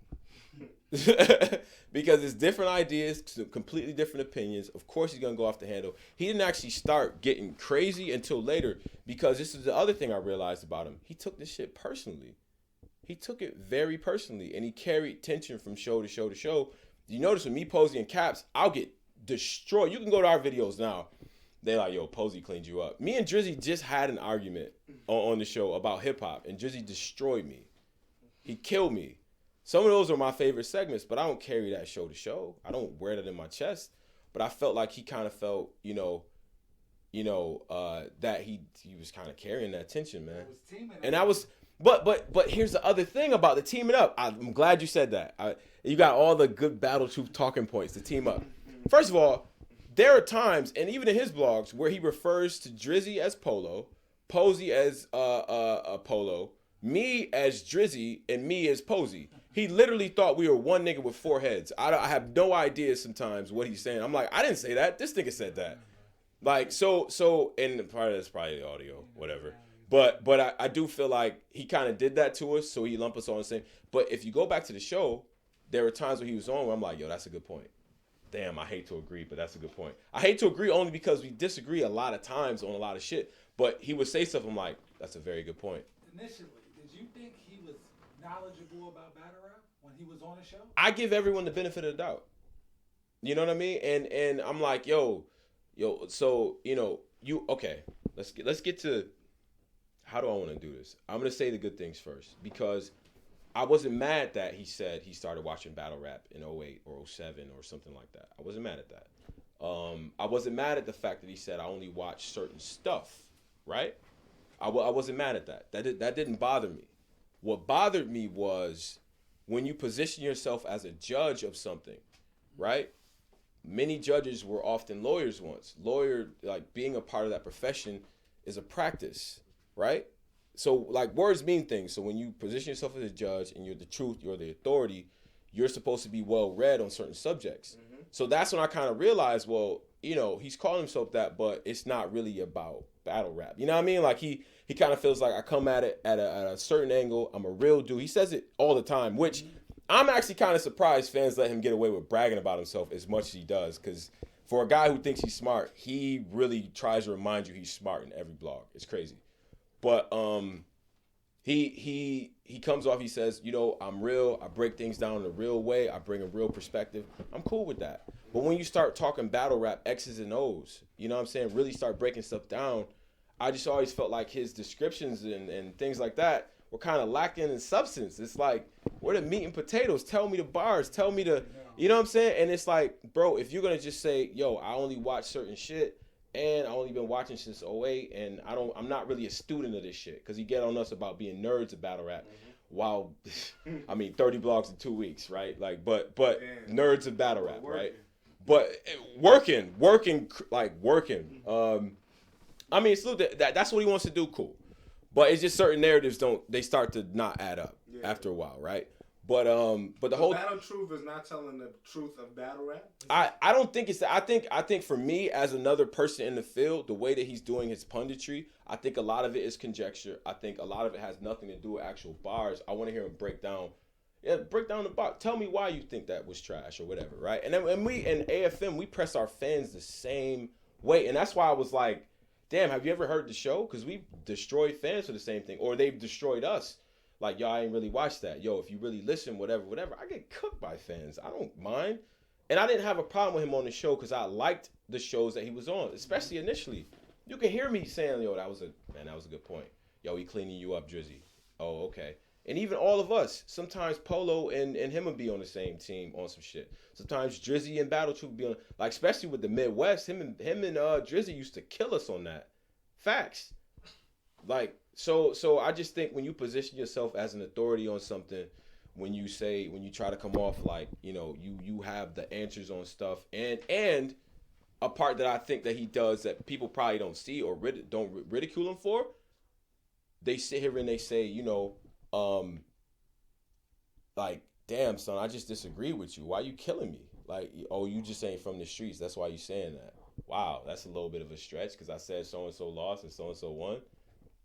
Because it's different ideas, completely different opinions. Of course he's going to go off the handle. He didn't actually start getting crazy until later, because this is the other thing I realized about him. He took this shit personally. He took it very personally, and he carried tension from show to show to show. You notice with me, Posey, and Caps, I'll get destroyed. You can go to our videos now. They're like, yo, Posey cleaned you up. Me and Drizzy just had an argument on the show about hip-hop, and Drizzy destroyed me. He killed me. Some of those are my favorite segments, but I don't carry that show to show. I don't wear that in my chest. But I felt like he kind of felt, that he was kind of carrying that tension, man. And I was, but here's the other thing about the teaming up. I'm glad you said that. You got all the good Battle Truth talking points to team up. First of all, there are times, and even in his blogs, where he refers to Drizzy as Polo, Posey as Polo, me as Drizzy, and me as Posey. He literally thought we were one nigga with 4 heads. I have no idea sometimes what he's saying. I'm like, I didn't say that. This nigga said that. Like, so, and part of that's probably the audio, whatever. But I do feel like he kind of did that to us, so he lumped us on the same. But if you go back to the show, there were times when he was on where I'm like, yo, that's a good point. Damn, I hate to agree, but that's a good point. I hate to agree only because we disagree a lot of times on a lot of shit. But he would say stuff, I'm like, that's a very good point. Initially, did you think he was knowledgeable about battle rap when he was on the show? I give everyone the benefit of the doubt. You know what I mean? And I'm like, yo, so, you know, okay, let's get to, how do I want to do this? I'm going to say the good things first, because I wasn't mad that he said he started watching battle rap in 08 or 07 or something like that. I wasn't mad at that. I wasn't mad at the fact that he said I only watch certain stuff, right? I wasn't mad at that. That didn't bother me. What bothered me was when you position yourself as a judge of something, right? Many judges were often lawyers once. Like being a part of that profession is a practice, right? So like words mean things. So when you position yourself as a judge and you're the truth, you're the authority, you're supposed to be well read on certain subjects. Mm-hmm. So that's when I kind of realized, well, you know, he's calling himself that, but it's not really about battle rap. You know what I mean? Like he kind of feels like I come at it at a certain angle. I'm a real dude. He says it all the time, which I'm actually kind of surprised fans let him get away with bragging about himself as much as he does. Because for a guy who thinks he's smart, he really tries to remind you he's smart in every blog. It's crazy. But he comes off, he says, you know, I'm real. I break things down in a real way. I bring a real perspective. I'm cool with that. But when you start talking battle rap, X's and O's, you know what I'm saying, really start breaking stuff down, I just always felt like his descriptions and things like that were kind of lacking in substance. It's like, where the meat and potatoes? Tell me the bars. Tell me the, you know what I'm saying? And it's like, bro, if you're going to just say, yo, I only watch certain shit, and I only been watching since 08, and I'm not really a student of this shit, because he get on us about being nerds of battle rap. Wow, I mean, 30 blogs in 2 weeks, right? Like, but nerds of battle rap, right? But working. I mean, it's that's what he wants to do, cool. But it's just certain narratives they start to not add up after a while, right? But the whole battle truth is not telling the truth of battle rap. I don't think it's that. I think for me as another person in the field, the way that he's doing his punditry, I think a lot of it is conjecture. I think a lot of it has nothing to do with actual bars. I want to hear him break down the bar. Tell me why you think that was trash or whatever, right? And then we in AFM we press our fans the same way, and that's why I was like, damn, have you ever heard the show? Because we destroyed fans for the same thing, or they've destroyed us. Like, yo, I ain't really watched that. Yo, if you really listen, whatever, I get cooked by fans. I don't mind. And I didn't have a problem with him on the show because I liked the shows that he was on, especially initially. You can hear me saying, yo, that was a good point. Yo, he cleaning you up, Drizzy. Oh, okay. And even all of us, sometimes Polo and him would be on the same team on some shit. Sometimes Drizzy and Battle Truth would be on, like, especially with the Midwest, him and Drizzy used to kill us on that. Facts. Like, so I just think when you position yourself as an authority on something, when you try to come off like, you know, you have the answers on stuff, and a part that I think that he does that people probably don't see or don't ridicule him for, they sit here and they say, you know, like, damn, son, I just disagree with you. Why you killing me? Like, oh, you just ain't from the streets. That's why you saying that. Wow, that's a little bit of a stretch because I said so-and-so lost and so-and-so won.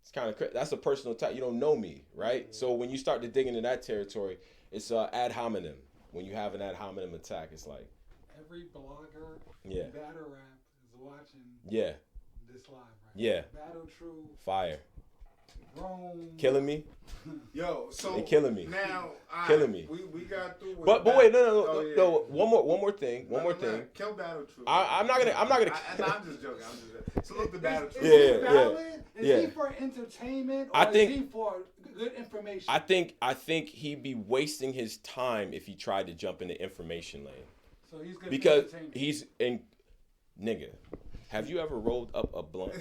It's kind of crazy. That's a personal attack. You don't know me, right? Mm-hmm. So when you start to dig into that territory, it's ad hominem. When you have an ad hominem attack, it's like every blogger, battle rap is watching. This live, right? Yeah. Battle True. Fire. Rome. Killing me. Yo, so they killing me. Now, killing me. We got through. With but wait, no. One more thing. Kill Battle True. I'm not gonna. I'm just joking. Salute the Battle True. Is he for entertainment or is he for good information? I think he'd be wasting his time if he tried to jump in the information lane. So he's good because he's in. Nigga, have you ever rolled up a blunt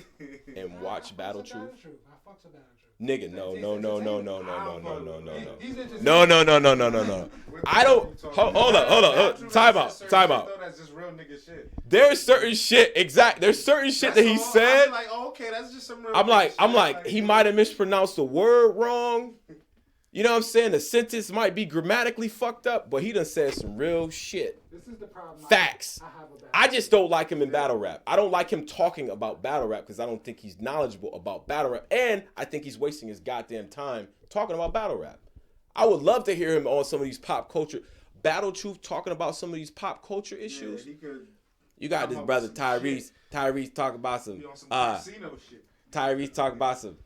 and watched Battle Truth? I fucks with Battle Truth. Nigga, no. No. I don't. Hold up. Time out. That's just real nigga shit. There's certain shit. There's certain shit that he said. Like, okay, that's just some real I'm like, shit. he might have mispronounced the word wrong. You know what I'm saying? The sentence might be grammatically fucked up, but he done said some real shit. This is the problem. Facts. I have about I just don't like him in battle rap. I don't like him talking about battle rap because I don't think he's knowledgeable about battle rap. And I think he's wasting his goddamn time talking about battle rap. I would love to hear him on some of these pop culture. Battle Truth talking about some of these pop culture issues. Yeah, he could. You got this brother Tyrese. Tyrese talk about some casino shit. Tyrese talk about some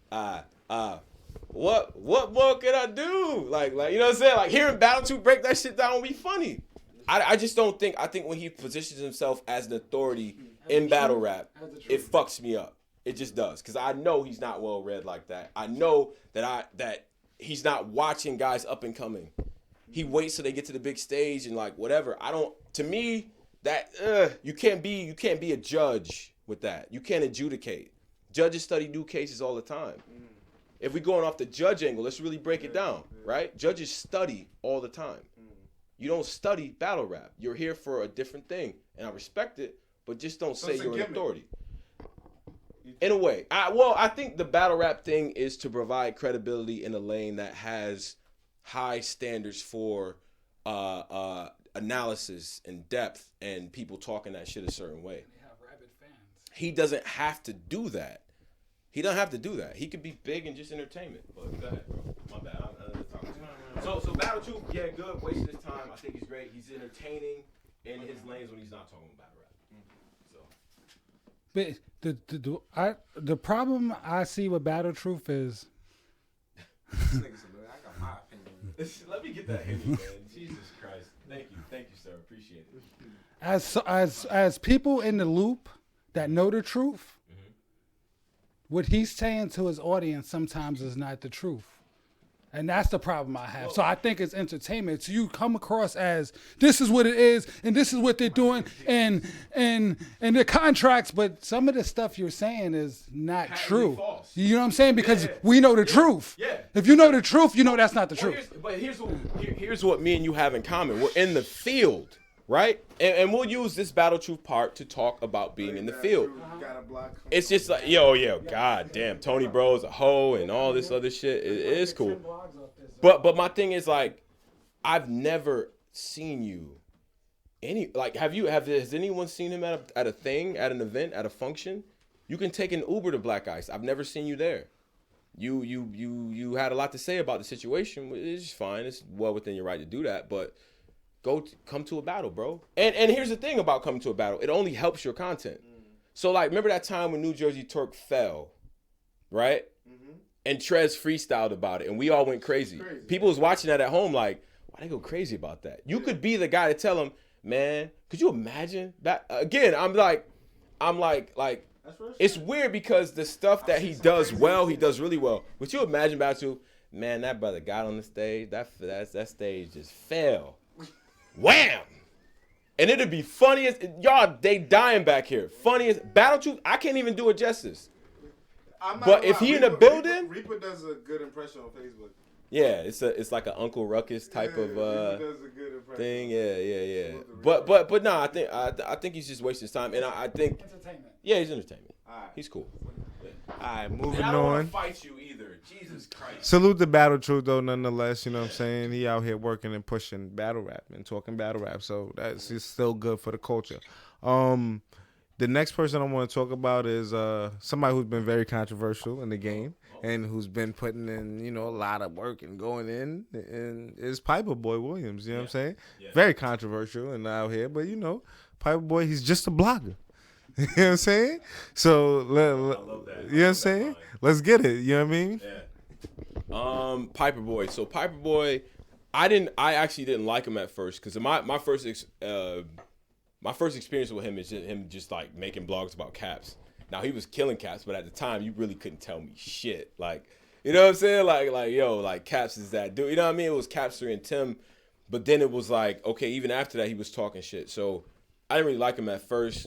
what more can I do? Like you know what I'm saying? Like hearing Battle Truth break that shit down would be funny. I just don't think. I think when he positions himself as an authority in battle rap, it fucks me up. It just does, because I know he's not well read like that. I know that he's not watching guys up and coming. He waits till they get to the big stage and like whatever. To me, that you can't be a judge with that. You can't adjudicate. Judges study new cases all the time. If we're going off the judge angle, let's really break it down, right? Judges study all the time. You don't study battle rap. You're here for a different thing, and I respect it, but just don't say you're an authority. In a way. I think the battle rap thing is to provide credibility in a lane that has high standards for analysis and depth and people talking that shit a certain way. They have rabid fans. He doesn't have to do that. He doesn't have to do that. He could be big and just entertainment. But go ahead, bro. My bad. So Battle Truth, yeah, good. Wasting his time. I think he's great. He's entertaining in his lanes when he's not talking battle rap. But the problem I see with Battle Truth is I got my opinion. Let me get that hit, man. Jesus Christ. Thank you, sir. Appreciate it. as people in the loop that know the truth, what he's saying to his audience sometimes is not the truth. And that's the problem I have. So I think it's entertainment. So you come across as this is what it is, and this is what they're doing, and the contracts. But some of the stuff you're saying is not true. False. You know what I'm saying? Because we know the truth. Yeah. If you know the truth, you know that's not the truth. Here's what me and you have in common. We're in the field, right? And we'll use this Battle Truth part to talk about being in the field. It's just like, yo, god damn, Tony Bro's a hoe and all this other shit. It is cool. But my thing is, like, I've never seen you has anyone seen him at a thing, at an event, at a function? You can take an Uber to Black Ice. I've never seen you there. You had a lot to say about the situation. It's fine. It's well within your right to do that, but come to a battle, bro. And here's the thing about coming to a battle. It only helps your content. So, like, remember that time when New Jersey Turk fell, right? And Trez freestyled about it, and we all went crazy. People was watching that at home like, why they go crazy about that? You could be the guy to tell them, man, could you imagine that? Again, I'm like, it's weird because the stuff that he does well, he does really well. Would you imagine about you, man, that brother got on the stage, that stage just fell. Wham! And it'd be funniest. Y'all, they dying back here. Funniest. Battle Truth, I can't even do it justice. But if he in the building. Reaper does a good impression on Facebook. Yeah, it's like an Uncle Ruckus type of does a good impression thing. Yeah. But no, I think he's just wasting his time. And I think. Entertainment. Yeah, he's entertainment. All right. He's cool. All right, moving And I don't want on. to fight you either. Jesus Christ. Salute the Battle Truth, though, nonetheless. You know what I'm saying? He out here working and pushing battle rap and talking battle rap. So that's just still good for the culture. The next person I want to talk about is somebody who's been very controversial in the game and who's been putting in, a lot of work and going in, and is Piper Boy Williams. You know what I'm saying? Yeah. Very controversial and out here, but Piper Boy, he's just a blogger. You know what I'm saying? So, I love that. You know what I'm saying? Let's get it. You know what I mean? Yeah. Piper Boy. So Piper Boy, I actually didn't like him at first because my first experience with him is him just like making blogs about caps. Now he was killing caps, but at the time you really couldn't tell me shit. Like, you know what I'm saying? Like caps is that dude. You know what I mean? It was Capster and Tim, but then it was like, okay, even after that he was talking shit. So I didn't really like him at first.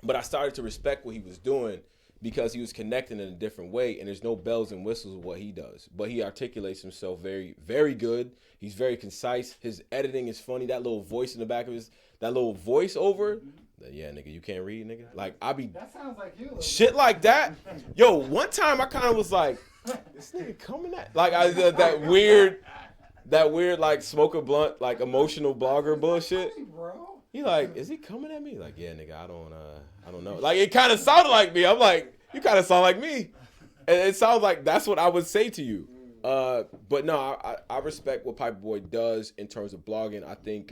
But I started to respect what he was doing because he was connecting in a different way, and there's no bells and whistles with what he does. But he articulates himself very, very good. He's very concise. His editing is funny. That little voice in the back of that little voiceover, Yeah, nigga, you can't read, nigga. Like, I be That sounds like you. shit like that. Yo, one time I kind of was like, this nigga coming at like that weird like smoke a blunt like emotional blogger bullshit. Hey, bro. He like, is he coming at me? Like, yeah, nigga, I don't know. Like, it kind of sounded like me. I'm like, you kind of sound like me, and it sounds like that's what I would say to you. But no, I respect what Piper Boy does in terms of blogging. I think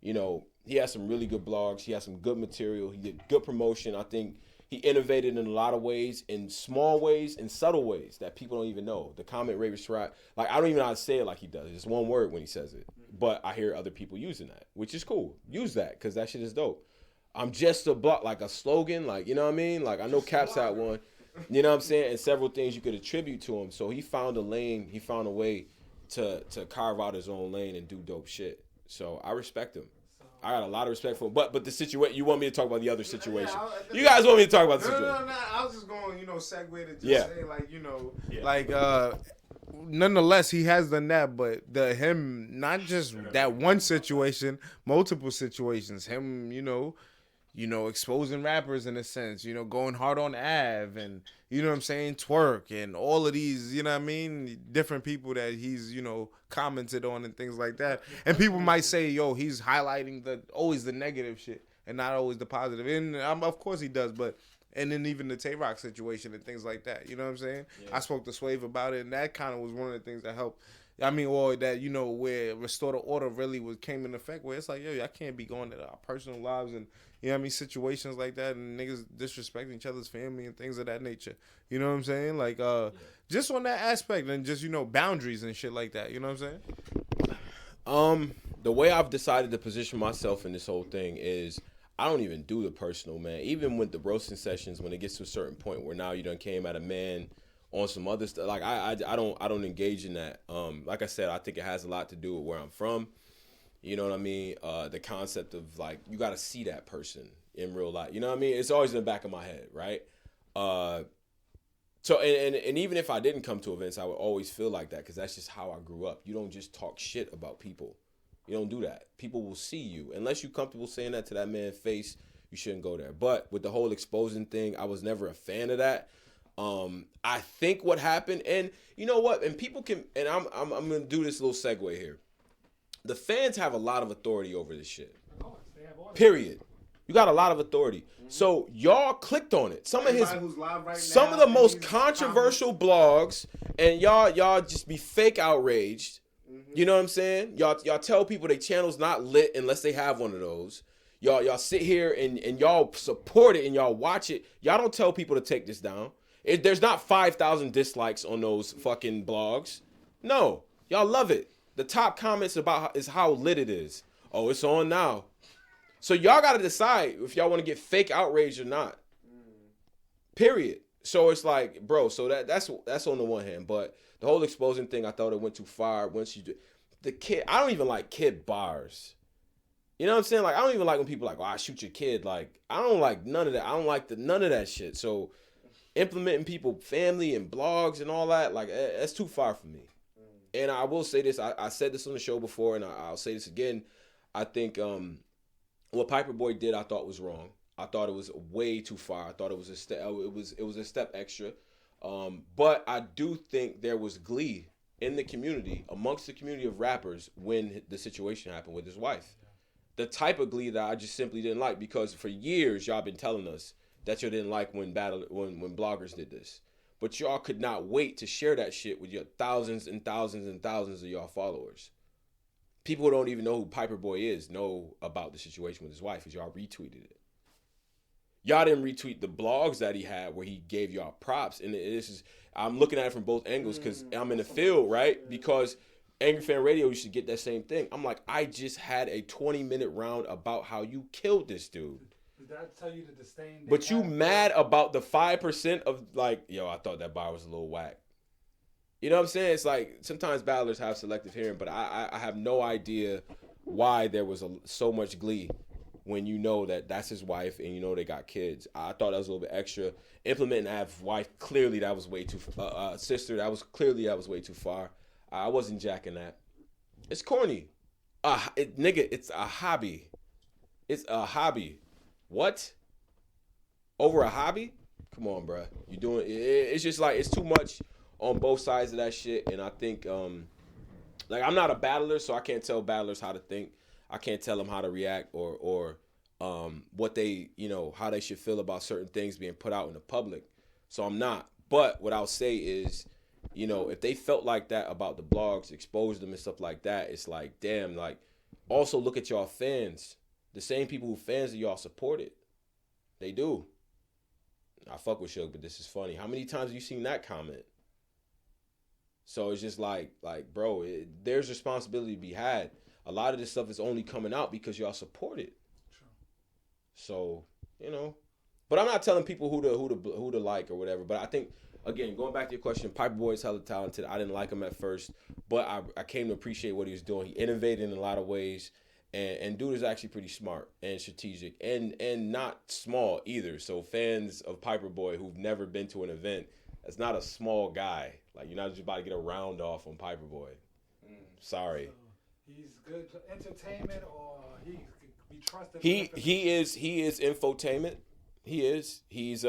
you know, he has some really good blogs. He has some good material. He did good promotion. I think he innovated in a lot of ways, in small ways, in subtle ways that people don't even know. The comment rate was right. Like, I don't even know how to say it like he does. It's one word when he says it. But I hear other people using that, which is cool. Use that, because that shit is dope. I'm just a blog, like a slogan, like, you know what I mean? Like, I know Caps had one, you know what I'm saying? And several things you could attribute to him. So he found a lane. He found a way to carve out his own lane and do dope shit. So I respect him. I got a lot of respect for him. But the situation, you want me to talk about the other situation. You guys want me to talk about the situation. No. I was just going, segue to just say, like, Like, nonetheless, he has done that, but him, not just that one situation, multiple situations. Him, exposing rappers in a sense, going hard on Av and, you know what I'm saying, Twerk and all of these, you know what I mean, different people that he's, commented on and things like that. And people might say, yo, he's highlighting always the negative shit and not always the positive. And of course he does, but and then even the Tay-Rock situation and things like that, you know what I'm saying? Yeah. I spoke to Swave about it, and that kind of was one of the things that helped. I mean, or that, where Restore the Order really came in effect, where it's like, yo, I can't be going to our personal lives and, you know what I mean, situations like that, and niggas disrespecting each other's family and things of that nature. You know what I'm saying? Like, just on that aspect, and just, boundaries and shit like that. You know what I'm saying? The way I've decided to position myself in this whole thing is I don't even do the personal, man. Even with the roasting sessions, when it gets to a certain point where now you done came at a man on some other stuff, like I don't engage in that. Like I said, I think it has a lot to do with where I'm from. You know what I mean? The concept of, like, you got to see that person in real life. You know what I mean? It's always in the back of my head, right? So, and even if I didn't come to events, I would always feel like that, because that's just how I grew up. You don't just talk shit about people. You don't do that. People will see you. Unless you're comfortable saying that to that man's face, you shouldn't go there. But with the whole exposing thing, I was never a fan of that. I think what happened, and you know what? And people can, and I'm going to do this little segue here. The fans have a lot of authority over this shit. Period. You got a lot of authority. So y'all clicked on it. Some of the most controversial blogs, and y'all just be fake outraged. You know what I'm saying? Y'all tell people their channel's not lit unless they have one of those. Y'all sit here and y'all support it and y'all watch it. Y'all don't tell people to take this down. There's not 5,000 dislikes on those fucking blogs. No, y'all love it. The top comments is how lit it is. Oh, it's on now. So y'all got to decide if y'all want to get fake outraged or not. Period. So it's like, bro, so that's on the one hand. But the whole exposing thing, I thought it went too far. Once you do the kid, I don't even like kid bars. You know what I'm saying? Like, I don't even like when people like, oh, I shoot your kid. Like, I don't like none of that. I don't like none of that shit. So implementing people, family and blogs and all that, like, that's too far for me. And I will say this, I said this on the show before, and I'll say this again. I think what Piper Boy did, I thought was wrong. I thought it was way too far. I thought it was a step. It was a step extra. But I do think there was glee in the community, amongst the community of rappers, when the situation happened with his wife. The type of glee that I just simply didn't like, because for years y'all been telling us that you didn't like when bloggers did this. But y'all could not wait to share that shit with your thousands and thousands and thousands of y'all followers. People who don't even know who Piper Boy is know about the situation with his wife, because y'all retweeted it. Y'all didn't retweet the blogs that he had where he gave y'all props. And I'm looking at it from both angles because I'm in the field, right? Because Angry Fan Radio, you should get that same thing. I'm like, I just had a 20-minute round about how you killed this dude. Did that tell you the disdain? But you mad about the 5% of, like, yo, I thought that bar was a little whack. You know what I'm saying? It's like, sometimes battlers have selective hearing, but I have no idea why there was so much glee when you know that that's his wife and you know they got kids. I thought that was a little bit extra. Implementing Av's wife, clearly that was way too sister, that was way too far. I wasn't jacking that. It's corny. Nigga, it's a hobby. It's a hobby. What? Over a hobby? Come on, bro. You doing? It's just like it's too much on both sides of that shit, and I think like I'm not a battler, so I can't tell battlers how to think. I can't tell them how to react or what they, how they should feel about certain things being put out in the public. So I'm not. But what I'll say is, if they felt like that about the blogs, exposed them and stuff like that, it's like, damn, like, also look at y'all fans. The same people who fans of y'all support it. They do. I fuck with Suge, but this is funny. How many times have you seen that comment? So it's just like bro, there's responsibility to be had. A lot of this stuff is only coming out because y'all support it. True. So, but I'm not telling people who to like or whatever. But I think, again, going back to your question, Piper Boy is hella talented. I didn't like him at first, but I came to appreciate what he was doing. He innovated in a lot of ways, and dude is actually pretty smart and strategic and not small either. So fans of Piper Boy who've never been to an event, that's not a small guy. Like, you're not just about to get a round off on Piper Boy. Sorry. So he's good to entertainment, or he can be trusted. He is infotainment. He is. He's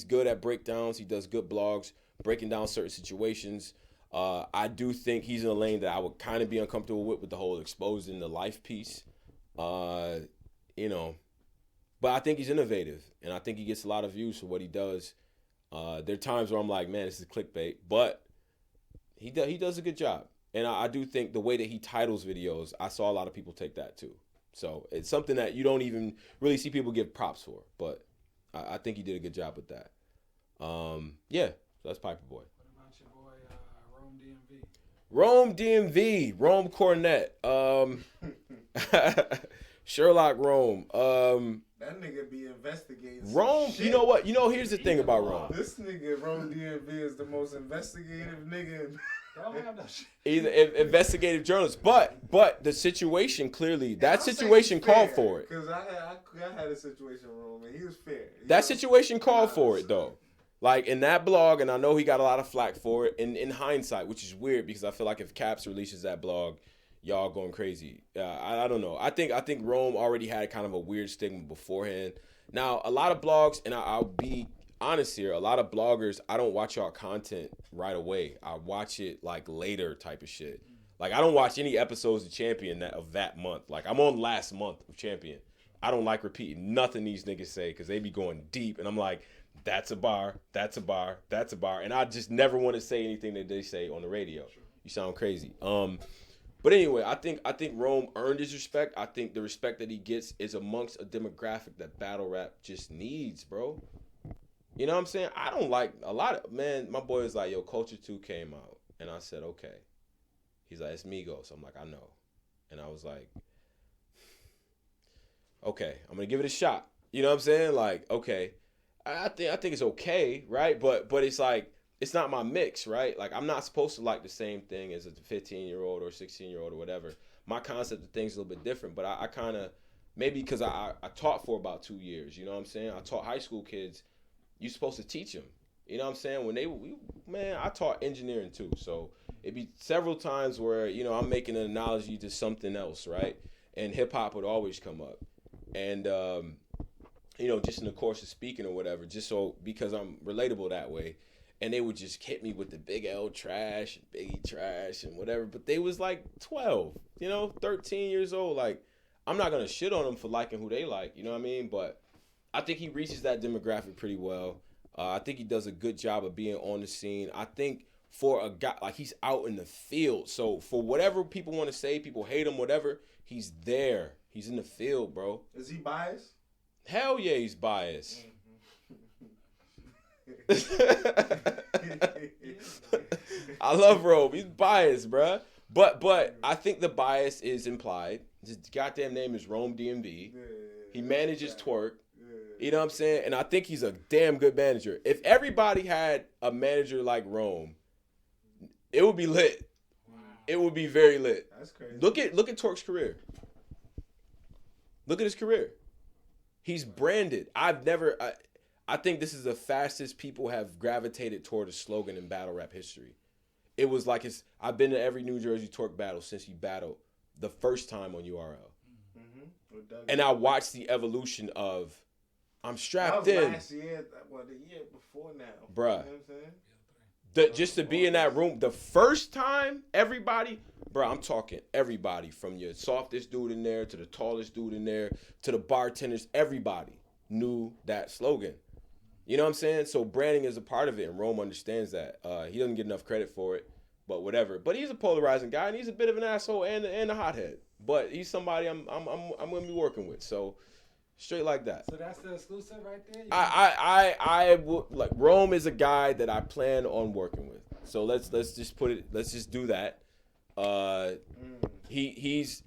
good at breakdowns. He does good blogs, breaking down certain situations. I do think he's in a lane that I would kind of be uncomfortable with the whole exposed in the life piece. But I think he's innovative, and I think he gets a lot of views for what he does. There are times where I'm like, man, this is clickbait, but he does a good job. And I do think the way that he titles videos, I saw a lot of people take that too. So it's something that you don't even really see people give props for, but I think he did a good job with that. Yeah, so that's Piper Boy. What about your boy, Rome Rome DMV? DMV, Rome Cornette, Sherlock Rome. That nigga be investigating Rome, shit. you know what? Here's the thing about Rome. This nigga, Rome DMV, is the most investigative nigga. Don't have no shit. Either investigative journalist, but the situation clearly, that situation called for it. Because I had a situation with Rome, and he was fair. That situation called for it, though. Like, in that blog, and I know he got a lot of flack for it, in hindsight, which is weird, because I feel like if Caps releases that blog, y'all going crazy. I don't know. I think Rome already had kind of a weird stigma beforehand. Now, a lot of blogs, and I'll be honest here, a lot of bloggers, I don't watch y'all content right away. I watch it like later type of shit. Like, I don't watch any episodes of Champion of that month. Like, I'm on last month of Champion. I don't like repeating nothing these niggas say because they be going deep, and I'm like, that's a bar, that's a bar, that's a bar, and I just never want to say anything that they say on the radio. You sound crazy. But anyway, I think Rome earned his respect. I think the respect that he gets is amongst a demographic that battle rap just needs, bro. You know what I'm saying? I don't like a lot of, man, my boy was like, yo, Culture 2 came out. And I said, okay. He's like, it's Migos. I'm like, I know. And I was like, okay, I'm going to give it a shot. You know what I'm saying? Like, okay. I think it's okay, right? But it's like, it's not my mix, right? Like, I'm not supposed to like the same thing as a 15-year-old or 16-year-old or whatever. My concept of things is a little bit different, but I kind of, maybe because I taught for about 2 years, you know what I'm saying? I taught high school kids. You're supposed to teach them. You know what I'm saying? When I taught engineering too. So it'd be several times where, I'm making an analogy to something else, right? And hip hop would always come up. And, just in the course of speaking or whatever, just so, because I'm relatable that way. And they would just hit me with the Big L trash and Biggie trash and whatever. But they was like 12, 13 years old. Like, I'm not going to shit on them for liking who they like. You know what I mean? But I think he reaches that demographic pretty well. I think he does a good job of being on the scene. I think for a guy, like, he's out in the field. So for whatever people want to say, people hate him, whatever, he's there. He's in the field, bro. Is he biased? Hell yeah, he's biased. I love Robe. He's biased, bruh. But I think the bias is implied. His goddamn name is Rome DMV. He manages Twerk. You know what I'm saying? And I think he's a damn good manager. If everybody had a manager like Rome, it would be lit. Wow. It would be very lit. That's crazy. Look at Twerk's career. Look at his career. He's branded. I think this is the fastest people have gravitated toward a slogan in battle rap history. It was like I've been to every New Jersey Twerk battle since he battled the first time on URL. Mm-hmm. And I watched the evolution of I'm strapped that was in. last year, the year before now. Bruh. You know what I'm saying? Just to be in that room the first time, everybody, bro, I'm talking everybody from your softest dude in there to the tallest dude in there to the bartenders, everybody knew that slogan. You know what I'm saying? So branding is a part of it, and Rome understands that. He doesn't get enough credit for it, but whatever. But he's a polarizing guy, and he's a bit of an asshole and a hothead. But he's somebody I'm gonna be working with. So straight like that. So that's the exclusive right there. I would like Rome is a guy that I plan on working with. So let's just put it. Let's just do that. He's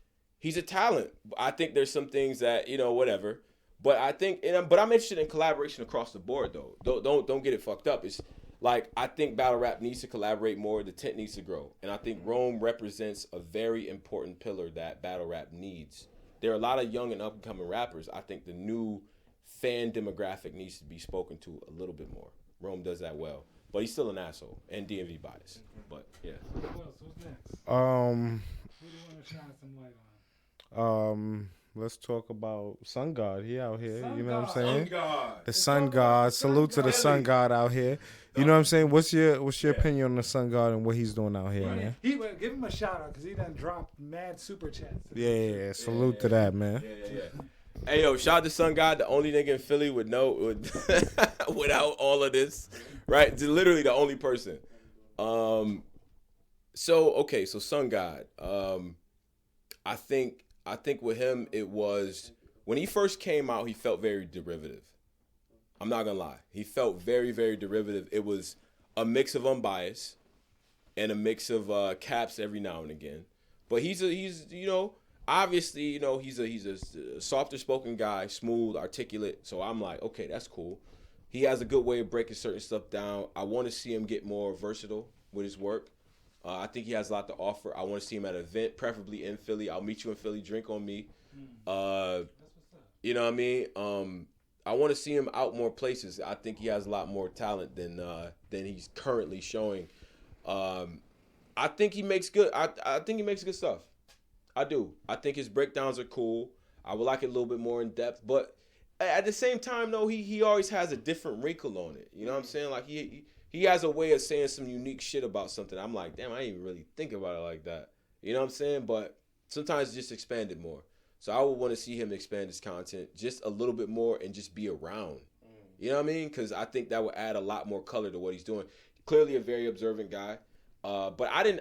a talent. I think there's some things that whatever. But I think, but I'm interested in collaboration across the board though. Don't get it fucked up. It's like I think battle rap needs to collaborate more. The tent needs to grow, and I think Rome represents a very important pillar that battle rap needs. There are a lot of young and up-and-coming rappers. I think the new fan demographic needs to be spoken to a little bit more. Rome does that well. But he's still an asshole and DMV bias. But, yeah. Who else? Who's next? Who do you want to shine some light on? Let's talk about Sun God. He out here. Sun you know God. what I'm saying? Sun God. The Sun God. Salute to the Sun God out here. You know what I'm saying? What's your opinion on the Sun God and what he's doing out here, man? He would give him a shout out because he done dropped mad super chats. Yeah. Salute to that, man. Yeah. Hey, yo, shout out to Sun God, the only nigga in Philly without all of this, right? Literally the only person. So Sun God. I think with him, it was, when he first came out, he felt very derivative. I'm not going to lie. He felt very, very derivative. It was a mix of unbiased and a mix of caps every now and again. But he's obviously, he's a softer spoken guy, smooth, articulate. So I'm like, okay, that's cool. He has a good way of breaking certain stuff down. I want to see him get more versatile with his work. I think he has a lot to offer. I want to see him at an event, preferably in Philly. I'll meet you in Philly. Drink on me. You know what I mean? I want to see him out more places. I think he has a lot more talent than he's currently showing. I think he makes good. I think he makes good stuff. I do. I think his breakdowns are cool. I would like it a little bit more in depth, but at the same time, though, he always has a different wrinkle on it. You know what I'm saying? Like he has a way of saying some unique shit about something. I'm like, damn, I didn't even really think about it like that. You know what I'm saying? But sometimes just expand it more. So I would want to see him expand his content just a little bit more and just be around. You know what I mean? Because I think that would add a lot more color to what he's doing. Clearly a very observant guy. But I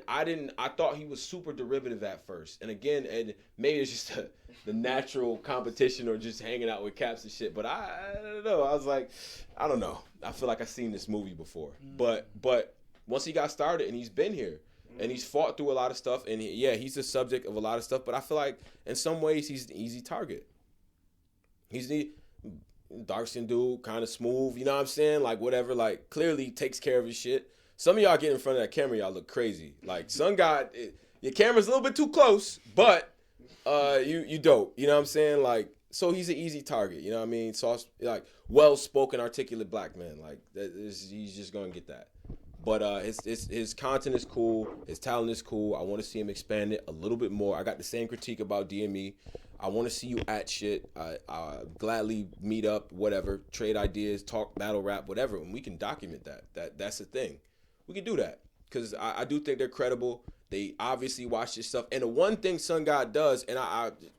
thought he was super derivative at first. And again, and maybe it's just the natural competition or just hanging out with caps and shit. But I don't know. I was like, I don't know. I feel like I've seen this movie before. But once he got started and he's been here and he's fought through a lot of stuff. And he's the subject of a lot of stuff. But I feel like in some ways he's an easy target. He's the dark-skinned dude, kind of smooth. You know what I'm saying? Like whatever. Like clearly takes care of his shit. Some of y'all get in front of that camera, y'all look crazy. Like Sun God, your camera's a little bit too close, but you dope. You know what I'm saying? Like, so he's an easy target. You know what I mean? Soft, like well-spoken, articulate black man. Like he's just gonna get that. But his content is cool. His talent is cool. I want to see him expand it a little bit more. I got the same critique about DME. I want to see you at shit. I gladly meet up, whatever, trade ideas, talk battle rap, whatever, and we can document that. That's the thing. We can do that because I do think they're credible. They obviously watch this stuff. And the one thing Sun God does, and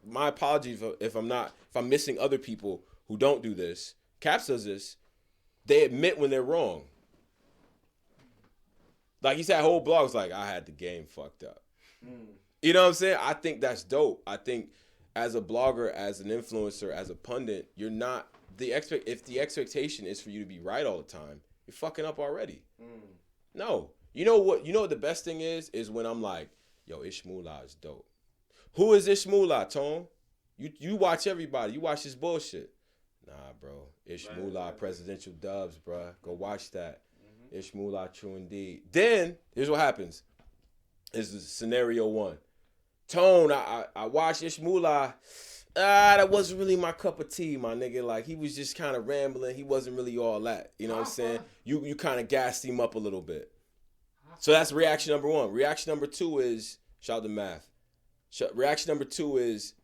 my apologies if I'm missing other people who don't do this. Caps does this. They admit when they're wrong. Like he's had whole blogs like, I had the game fucked up. You know what I'm saying? I think that's dope. I think as a blogger, as an influencer, as a pundit, you're not if the expectation is for you to be right all the time, you're fucking up already. No. You know what the best thing is when I'm like, yo, Ishmullah is dope. Who is Ishmullah, Tone? You watch everybody. You watch this bullshit. Nah, bro. Ishmullah presidential dubs, bro. Go watch that. Ishmullah true indeed. Then, here's what happens. This is scenario one. Tone, I watched Ishmullah. That wasn't really my cup of tea, my nigga. Like, he was just kind of rambling. He wasn't really all that. You know what I'm saying? You kind of gassed him up a little bit. So that's reaction number one. Reaction number two is, shout out to Math. Reaction number two is,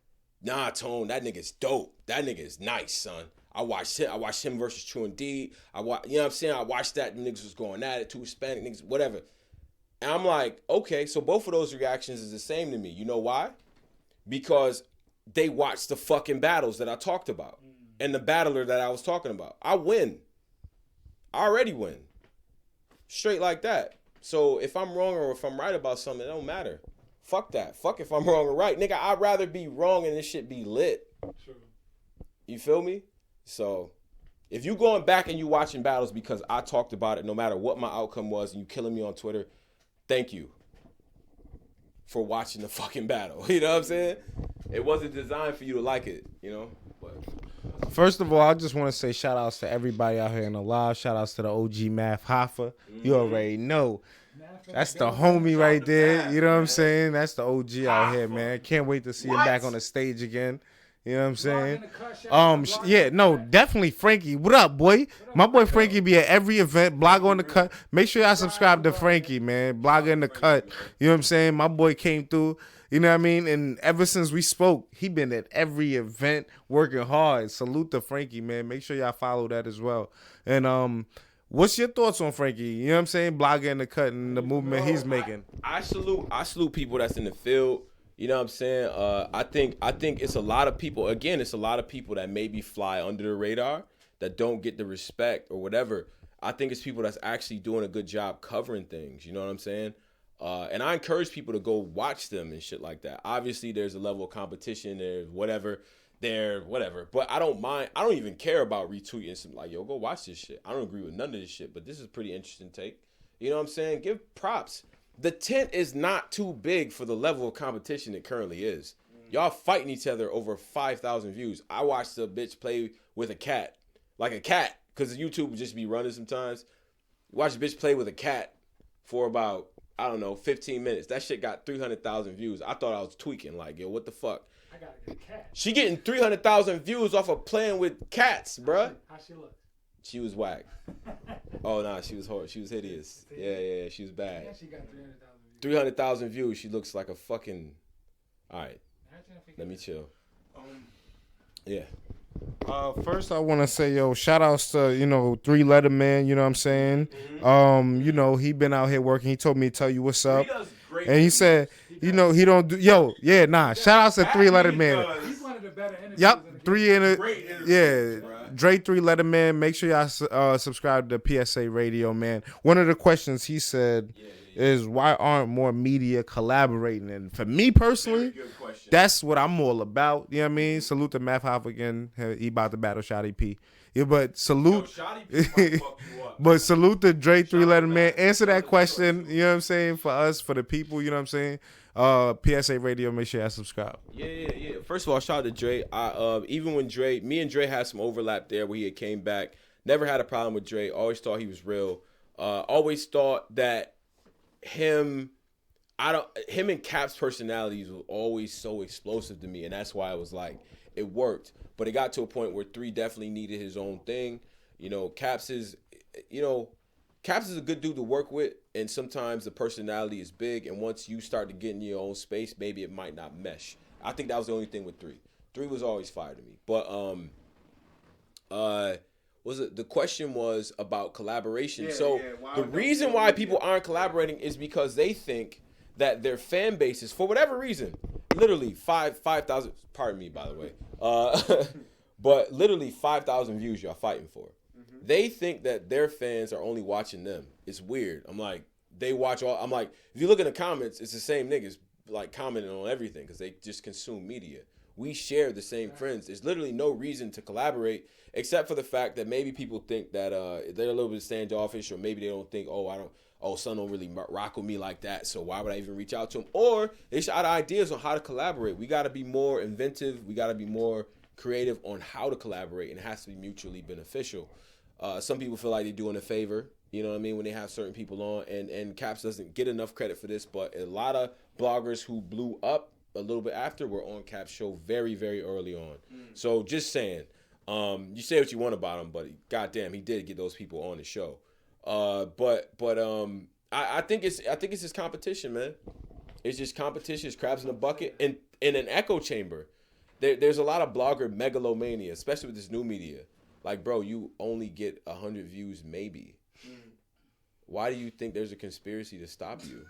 nah, Tone, that nigga's dope. That nigga is nice, son. I watched him versus True Indeed. You know what I'm saying? I watched that. The niggas was going at it. Two Hispanic niggas, whatever. And I'm like, okay, so both of those reactions is the same to me. You know why? Because they watched the fucking battles that I talked about and the battler that I was talking about. I win. I already win. Straight like that. So if I'm wrong or if I'm right about something, it don't matter. Fuck that. Fuck if I'm wrong or right. Nigga, I'd rather be wrong and this shit be lit. True. You feel me? So if you going back and you watching battles because I talked about it, no matter what my outcome was, and you killing me on Twitter, thank you for watching the fucking battle. You know what I'm saying? It wasn't designed for you to like it, you know? But First of all, I just want to say shout outs to everybody out here in the live. Shout outs to the OG Math Hoffa. You already know. That's the homie right there. You know what I'm saying? That's the OG out here, man. Can't wait to see him back on the stage again. You know what I'm saying? Yeah, no, definitely Frankie. What up, boy? My boy Frankie be at every event. Blogger on the cut. Make sure y'all subscribe to Frankie, man. Blogger in the cut. You know what I'm saying? My boy came through. You know what I mean? And ever since we spoke, he been at every event working hard. Salute to Frankie, man. Make sure y'all follow that as well. And what's your thoughts on Frankie? You know what I'm saying? Blogger in the cut and the movement he's making. I salute people that's in the field. You know what I'm saying? I think it's a lot of people. Again, it's a lot of people that maybe fly under the radar that don't get the respect or whatever. I think it's people that's actually doing a good job covering things. You know what I'm saying? And I encourage people to go watch them and shit like that. Obviously, there's a level of competition. There's whatever. But I don't mind. I don't even care about retweeting some like, yo, go watch this shit. I don't agree with none of this shit, but this is a pretty interesting take. You know what I'm saying? Give props. The tent is not too big for the level of competition it currently is. Y'all fighting each other over 5,000 views. I watched a bitch play with a cat. Like a cat. Because YouTube would just be running sometimes. Watch a bitch play with a cat for about, I don't know, 15 minutes. That shit got 300,000 views. I thought I was tweaking. Like, yo, what the fuck? I got a good cat. She getting 300,000 views off of playing with cats, bruh. How she look? She was whack. Oh, nah, she was horrible. She was hideous. Yeah, she was bad. Yeah, she got 300,000 views. 300,000 views. She looks like a fucking... All right. Let me chill. Yeah. First, I want to say, yo, shout outs to, 3 Letter Man, you know what I'm saying? He been out here working. He told me to tell you what's up. And he said, he don't do, shout outs to 3 Letter Man. He's one of the better interviews. Yep, in the 3 in it. Yeah. Dre 3 Letter Man. Make sure y'all subscribe to PSA Radio, man. One of the questions he said is, why aren't more media collaborating? And for me personally, that's what I'm all about. You know what I mean? Salute to Math Hop again. He about to battle Shotty P. Yeah, but salute. But salute to Dre 3 Letter Man. Answer that question. You know what I'm saying? For us, for the people. You know what I'm saying? PSA Radio. Make sure y'all subscribe. Yeah. First of all, shout out to Dre. Even when me and Dre had some overlap there where he had came back. Never had a problem with Dre. Always thought he was real. Always thought that him and Cap's personalities were always so explosive to me, and that's why I was like, it worked. But it got to a point where 3 definitely needed his own thing. Caps is a good dude to work with, and sometimes the personality is big, and once you start to get in your own space, maybe it might not mesh. I think that was the only thing with 3. 3 was always fire to me. But the question was about collaboration. The reason why people aren't collaborating is because they think that their fan bases, for whatever reason, literally 5,000, pardon me, by the way, but literally 5,000 views y'all fighting for. Mm-hmm. They think that their fans are only watching them. It's weird. I'm like, they watch all, I'm like, if you look in the comments, it's the same niggas like commenting on everything because they just consume media. We share the same friends. There's literally no reason to collaborate except for the fact that maybe people think that they're a little bit standoffish, or maybe they don't think, son don't really rock with me like that, so why would I even reach out to him? Or they shout ideas on how to collaborate. We got to be more inventive. We got to be more creative on how to collaborate, and it has to be mutually beneficial. Some people feel like they're doing a favor, you know what I mean, when they have certain people on, and Caps doesn't get enough credit for this, but a lot of bloggers who blew up a little bit after were on Cap's show very, very early on. So just saying, you say what you want about him, but goddamn, he did get those people on the show. But I think it's just competition, man. It's just competition. It's crabs in a bucket and in an echo chamber. There's a lot of blogger megalomania, especially with this new media. Like, bro, you only get 100 views maybe. Why do you think there's a conspiracy to stop you?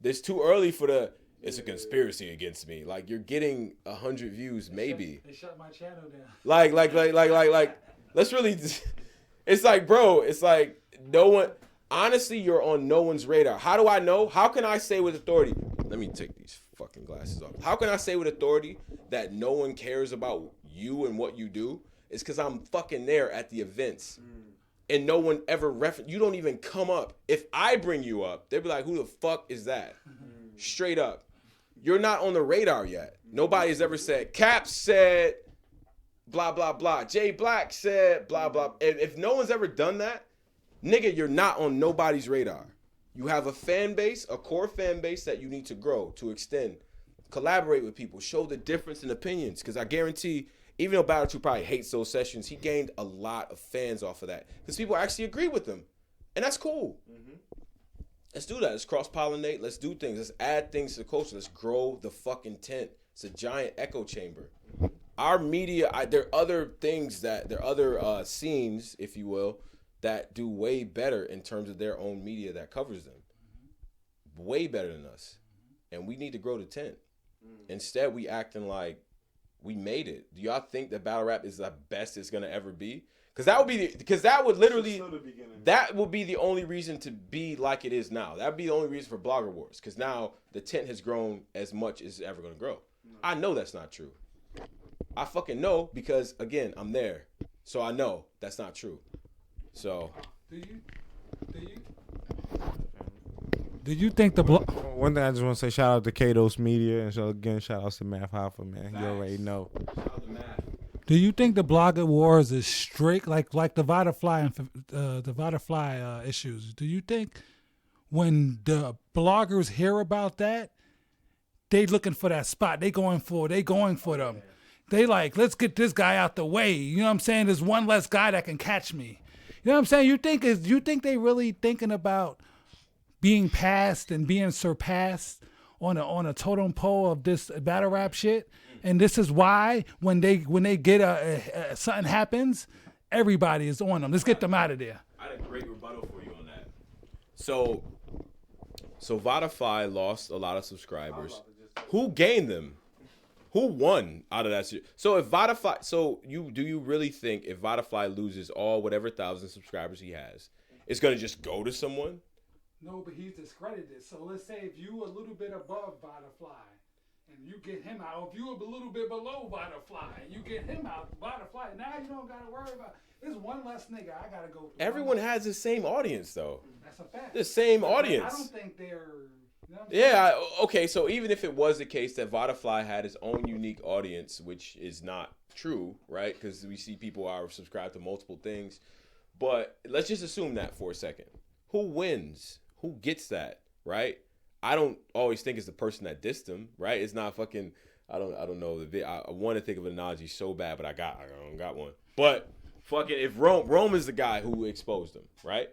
It's too early for it's a conspiracy against me. Like, you're getting 100 views maybe. They shut my channel down. Like, let's really, it's like, bro, it's like no one, honestly, you're on no one's radar. How do I know? How can I say with authority? Let me take these fucking glasses off. How can I say with authority that no one cares about you and what you do? It's because I'm fucking there at the events. And no one ever you don't even come up. If I bring you up, they'll be like, who the fuck is that? Straight up. You're not on the radar yet. Nobody has ever said, Cap said, blah, blah, blah. Jay Black said, blah, blah. If no one's ever done that, nigga, you're not on nobody's radar. You have a fan base, a core fan base that you need to grow, to extend, collaborate with people, show the difference in opinions. Because I guarantee, even though Battle True probably hates those sessions, he gained a lot of fans off of that. Because people actually agree with him. And that's cool. Let's do that. Let's cross-pollinate. Let's do things. Let's add things to the culture. Let's grow the fucking tent. It's a giant echo chamber. Our media, there are other things there are other scenes, if you will, that do way better in terms of their own media that covers them. Way better than us. And we need to grow the tent. Instead, we acting like we made it. Do y'all think that battle rap is the best it's gonna ever be? Because that would be the only reason to be like it is now. That would be the only reason for Blogger Wars. Because now the tent has grown as much as it's ever gonna grow. I know that's not true. I fucking know because again, I'm there, so I know that's not true. So. Do you think the One thing I just want to say, shout out to Kados Media, and so again, shout out to Math Hoffa, man. You already know. Shout out to Math. Do you think the Blogger Wars is strict, like the Vodafly issues? Do you think when the bloggers hear about that, they looking for that spot? They going for them. They like, let's get this guy out the way. You know what I'm saying? There's one less guy that can catch me. You know what I'm saying? You think they really thinking about being passed and being surpassed on a totem pole of this battle rap shit? And this is why when they get something happens, everybody is on them. Let's get them out of there. I had a great rebuttal for you on that. So Vodafy lost a lot of subscribers. Who gained them? Who won out of that shit? So if Vodafy, do you really think if Vodafy loses all whatever 1,000 subscribers he has, it's gonna just go to someone? No, but he's discredited. So let's say if you a little bit above Vodafly and you get him out, if you a little bit below Vodafly and you get him out, Vodafly, now you don't gotta worry about. There's one less nigga I gotta go through. Everyone has the same audience though. That's a fact. The same audience. I don't think they're. You know yeah. Okay. So even if it was the case that Vodafly had its own unique audience, which is not true, right? Because we see people are subscribed to multiple things. But let's just assume that for a second. Who wins? Who gets that? Right? I don't always think it's the person that dissed him. Right? It's not fucking. I don't know. I want to think of an analogy so bad, but I don't got one. But fucking, if Rome is the guy who exposed him, right?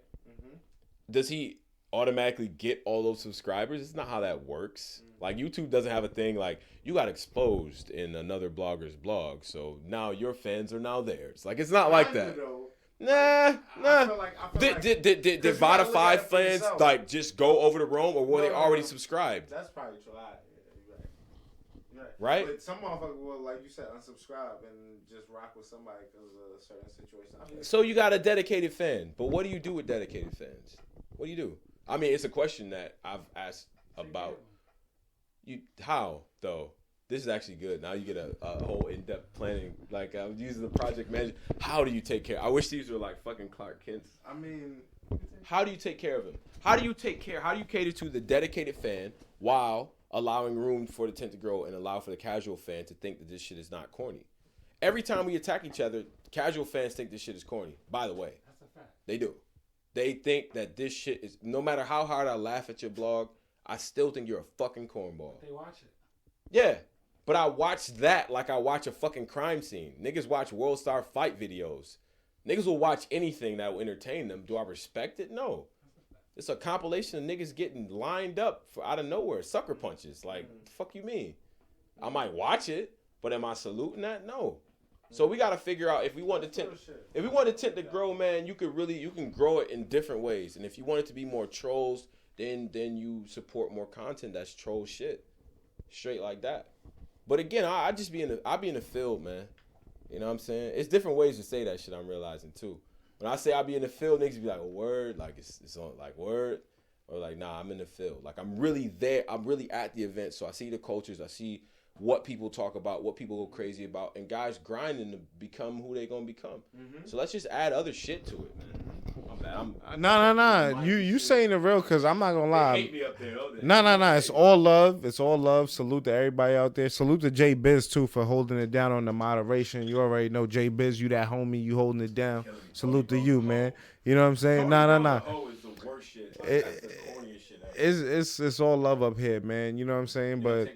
Does he automatically get all those subscribers? It's not how that works. Like, YouTube doesn't have a thing like you got exposed in another blogger's blog, so now your fans are now theirs. Like, it's not like that. Nah. Did Vodafy fans like just go over to Rome, or were they already subscribed? That's probably true. Right? But some motherfuckers will, like you said, unsubscribe and just rock with somebody because of a certain situation. So you got a dedicated fan, but what do you do with dedicated fans? What do you do? I mean, it's a question that I've asked about. How though? This is actually good. Now you get a whole in-depth planning. Like, I was using the project manager. How do you take care? I wish these were like fucking Clark Kent's. I mean, how do you take care of him? How do you cater to the dedicated fan while allowing room for the tent to grow and allow for the casual fan to think that this shit is not corny? Every time we attack each other, casual fans think this shit is corny. By the way, that's a fact. They do. They think that this shit is, no matter how hard I laugh at your blog, I still think you're a fucking cornball. They watch it. Yeah, but I watch that like I watch a fucking crime scene. Niggas watch World Star fight videos. Niggas will watch anything that will entertain them. Do I respect it? No. It's a compilation of niggas getting lined up for out of nowhere. Sucker punches. Like, the fuck you mean? I might watch it, but am I saluting that? No. So we got to figure out if we want the tent to grow, man, you can grow it in different ways. And if you want it to be more trolls, then you support more content that's troll shit, straight like that. But again, I just be in the field, man. You know what I'm saying? It's different ways to say that shit. I'm realizing too. When I say I be in the field, niggas be like, a word, like it's on like word, or like nah, I'm in the field. Like I'm really there. I'm really at the event, so I see the cultures. I see what people talk about, what people go crazy about, and guys grinding to become who they gonna become. Mm-hmm. So let's just add other shit to it, man. I'm bad. Nah. You saying it real, because I'm not gonna lie. They hate me up there, Nah. It's all love. It's all love. Salute to everybody out there. Salute to J Biz too for holding it down on the moderation. You already know J Biz. You that homie. You holding it down. Salute to you, man. You know what I'm saying? Nah. Oh, it's the worst shit. Like, that's the corniest shit ever. It's all love up here, man. You know what I'm saying? But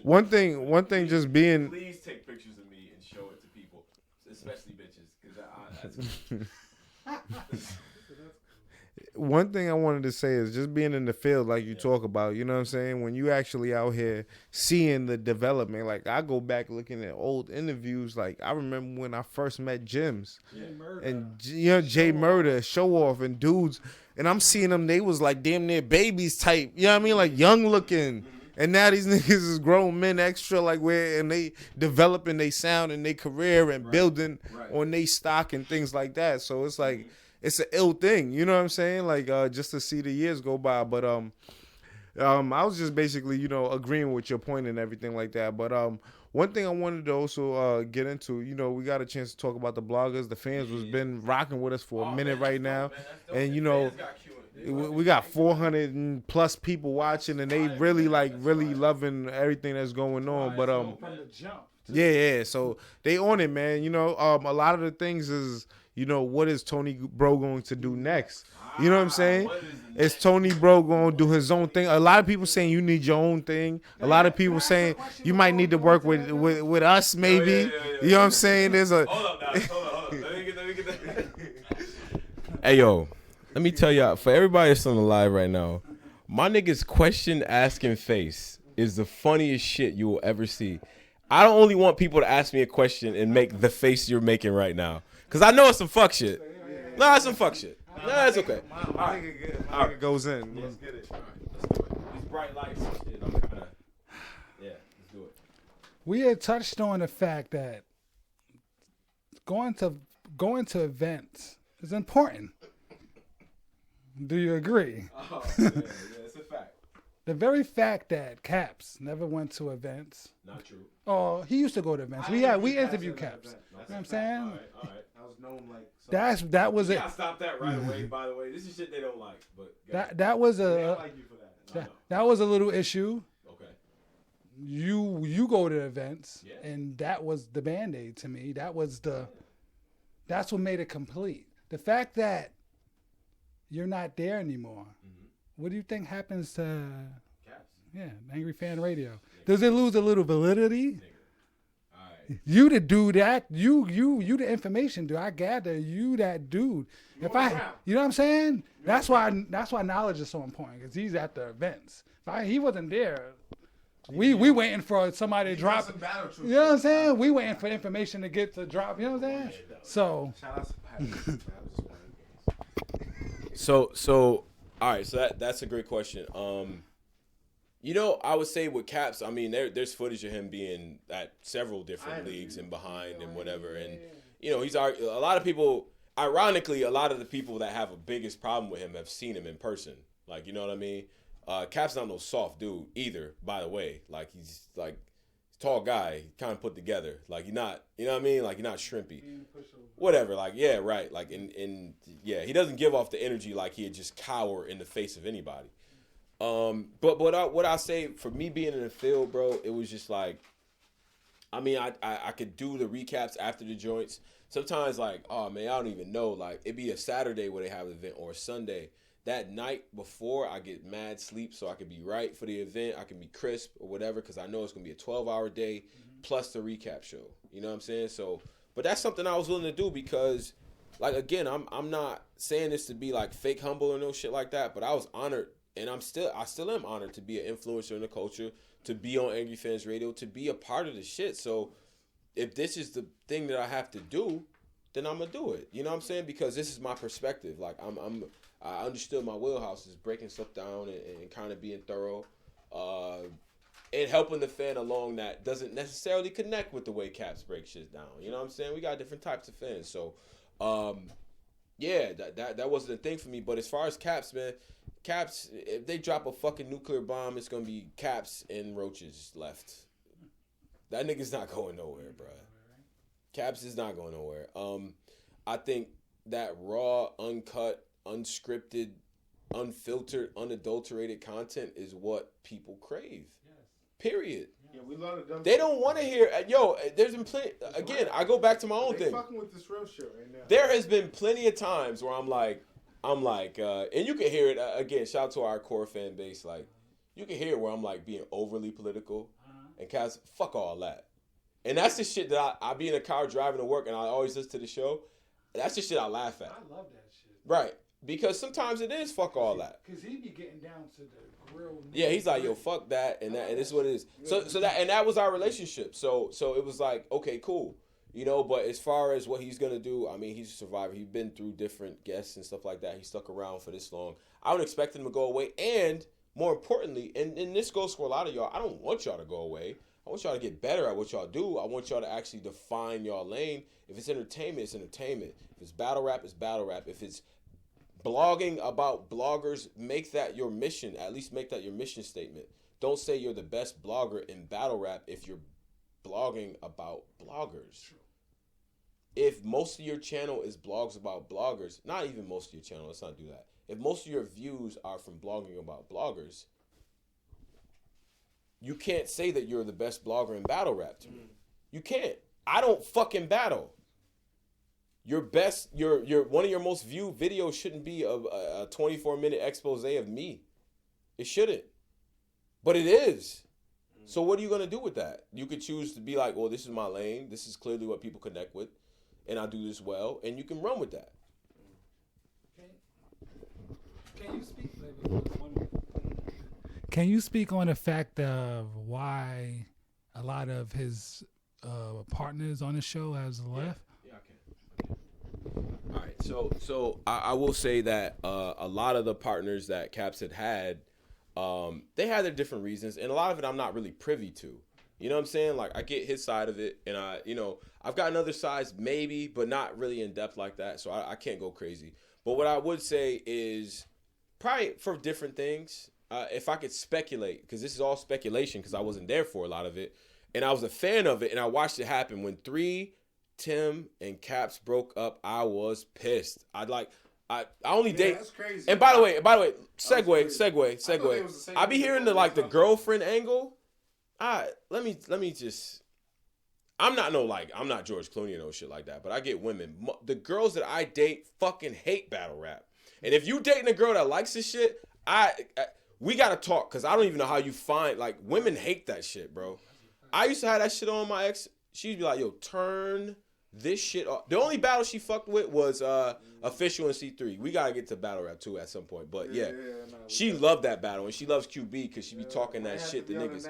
one thing, just being. Please take pictures of me and show it to people, especially bitches, because One thing I wanted to say is just being in the field, like you talk about, you know what I'm saying? When you actually out here seeing the development, like I go back looking at old interviews, like I remember when I first met Jims and Jay Murder, Show Off, and dudes, and I'm seeing them, they was like damn near babies type, you know what I mean? Like young looking. And now these niggas is grown men extra, like and they developing their sound and their career and building on their stock and things like that. So it's like, it's an ill thing, you know what I'm saying? Like just to see the years go by. But I was just basically, agreeing with your point and everything like that. But one thing I wanted to also get into, we got a chance to talk about the bloggers. The fans was been rocking with us for a minute right now, and we got 400 and plus people watching, and they really loving everything that's going on. But from the jump. Yeah. So they on it, man. A lot of the things is, what is Tony Bro going to do next? You know what I'm saying? Is Tony Bro going to do his own thing? A lot of people saying you need your own thing. A lot of people saying you might need to work with us, maybe. You know what I'm saying? There's a. Hold up. Let me get that. Hey, yo. Let me tell y'all, for everybody that's on the live right now, my nigga's question asking face is the funniest shit you will ever see. I don't only want people to ask me a question and make the face you're making right now. Because I know it's some fuck shit. No, it's some fuck shit. No, it's okay. My nigga goes in. Let's get it. All right, let's do it. These bright lights and shit, I'm kind of, let's do it. We had touched on the fact that going to events is important. Do you agree? Oh, yeah, it's a fact. The very fact that Caps never went to events. Not true. Oh, he used to go to events. We interviewed Caps. You know what I'm saying? All right. I was known like. That was it. Yeah, stop that right away. By the way, this is shit they don't like. But that was I like you for that. that was a little issue. Okay. You go to events, Yeah. and that was the Band-Aid to me. That's what made it complete. The fact that you're not there anymore. Mm-hmm. What do you think happens to Caps? Yeah, Angry Fan Radio? Does it lose a little validity? All right. You to do that, you the information dude. I gather you that dude. You know what I'm saying? That's why knowledge is so important, because he's at the events. If he wasn't there, we waiting for somebody to drop. You know what I'm saying? We waiting for information to get to drop. You know what I'm saying? So. Shout out to Pat. So all right, so that's a great question. I would say with Caps, I mean, there's footage of him being at several different leagues and behind and whatever, and he's a lot of people. Ironically, a lot of the people that have a biggest problem with him have seen him in person. Like, you know what I mean? Cap's not no soft dude either, by the way. Like, he's like tall guy, kind of put together. Like, you're not, you know what I mean? Like, you're not shrimpy. Whatever, like, yeah, right. Like, he doesn't give off the energy like he'd just cower in the face of anybody. But what I say, for me being in the field, bro, it was just like, I mean, I could do the recaps after the joints. Sometimes, like, oh, man, I don't even know. Like, it'd be a Saturday where they have an event, or a Sunday. That night before, I get mad sleep so I can be right for the event. I can be crisp or whatever, because I know it's going to be a 12-hour day plus the recap show. You know what I'm saying? So, but that's something I was willing to do because, like, again, I'm not saying this to be, like, fake humble or no shit like that, but I was honored, and I still am honored to be an influencer in the culture, to be on Angry Fans Radio, to be a part of the shit. So if this is the thing that I have to do, then I'm gonna do it. You know what I'm saying? Because this is my perspective. Like I understood my wheelhouse is breaking stuff down and kind of being thorough, and helping the fan along that doesn't necessarily connect with the way Caps break shit down. You know what I'm saying? We got different types of fans, so yeah, that wasn't a thing for me. But as far as Caps, man, Caps, if they drop a fucking nuclear bomb, it's gonna be Caps and roaches left. That nigga's not going nowhere, bro. Caps is not going nowhere. I think that raw, uncut, unscripted, unfiltered, unadulterated content is what people crave. Yes. Period. Yeah, we love it. They don't want to hear. Yo, there's been plenty. Again, I go back to my own thing. Fucking with this real shit right now. There has been plenty of times where I'm like, and you can hear it again. Shout out to our core fan base. Like, you can hear it where I'm like being overly political, and Cass, fuck all that. And that's the shit that I be in a car driving to work, and I always listen to the show. That's the shit I laugh at. I love that shit. Right. Because sometimes it is fuck all that. Because he be getting down to the grill. Yeah, he's like, yo, fuck that, and this is what it is. So that was our relationship. So it was like, okay, cool. You know, but as far as what he's going to do, I mean, he's a survivor. He's been through different guests and stuff like that. He stuck around for this long. I would expect him to go away. And more importantly, and this goes for a lot of y'all, I don't want y'all to go away. I want y'all to get better at what y'all do. I want y'all to actually define y'all lane. If it's entertainment, it's entertainment. If it's battle rap, it's battle rap. If it's blogging about bloggers, make that your mission. At least make that your mission statement. Don't say you're the best blogger in battle rap if you're blogging about bloggers. If most of your channel is blogs about bloggers, not even most of your channel, let's not do that. If most of your views are from blogging about bloggers, you can't say that you're the best blogger in battle rap to me. You can't. I don't fucking battle. Your best, your one of your most viewed videos shouldn't be a 24-minute expose of me. It shouldn't. But it is. So what are you going to do with that? You could choose to be like, well, this is my lane. This is clearly what people connect with. And I do this well. And you can run with that. Can you speak? Can you speak on the fact of why a lot of his partners on the show has left? Yeah, I can. All right, so I will say that a lot of the partners that Caps had, they had their different reasons, and a lot of it I'm not really privy to. You know what I'm saying? Like, I get his side of it, and I've got another side maybe, but not really in depth like that, so I can't go crazy. But what I would say is probably for different things. If I could speculate, because this is all speculation because I wasn't there for a lot of it, and I was a fan of it, and I watched it happen. When 3, Tim, and Caps broke up, I was pissed. I only date. That's crazy. And by the way, segue. I be hearing the girlfriend angle. Let me just. I'm not George Clooney or no shit like that, but I get women. The girls that I date fucking hate battle rap, and if you dating a girl that likes this shit, we gotta talk, because I don't even know how you find, like, women hate that shit, bro. I used to have that shit on my ex. She'd be like, yo, turn this shit off. The only battle she fucked with was Official and C3. We gotta get to battle rap too at some point. But she loved that battle, and she loves QB because she be talking that shit to niggas.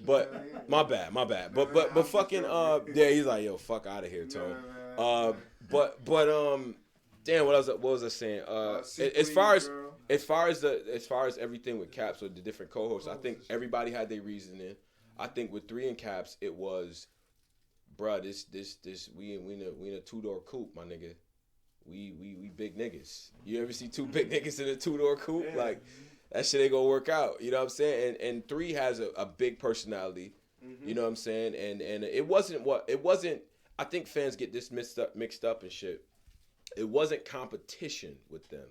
But my bad. But fucking he's like, yo, fuck out of here, Tone. Damn, what was I saying? As far as everything with Caps with the different co-hosts, I think everybody had their reasoning. I think with 3 and Caps, it was, bruh, we in a 2-door coupe, my nigga. We big niggas. You ever see 2 big niggas in a 2-door coupe? Yeah. Like, that shit ain't gonna work out. You know what I'm saying? And 3 has a big personality. Mm-hmm. You know what I'm saying? And it wasn't. I think fans get this mixed up and shit. It wasn't competition with them.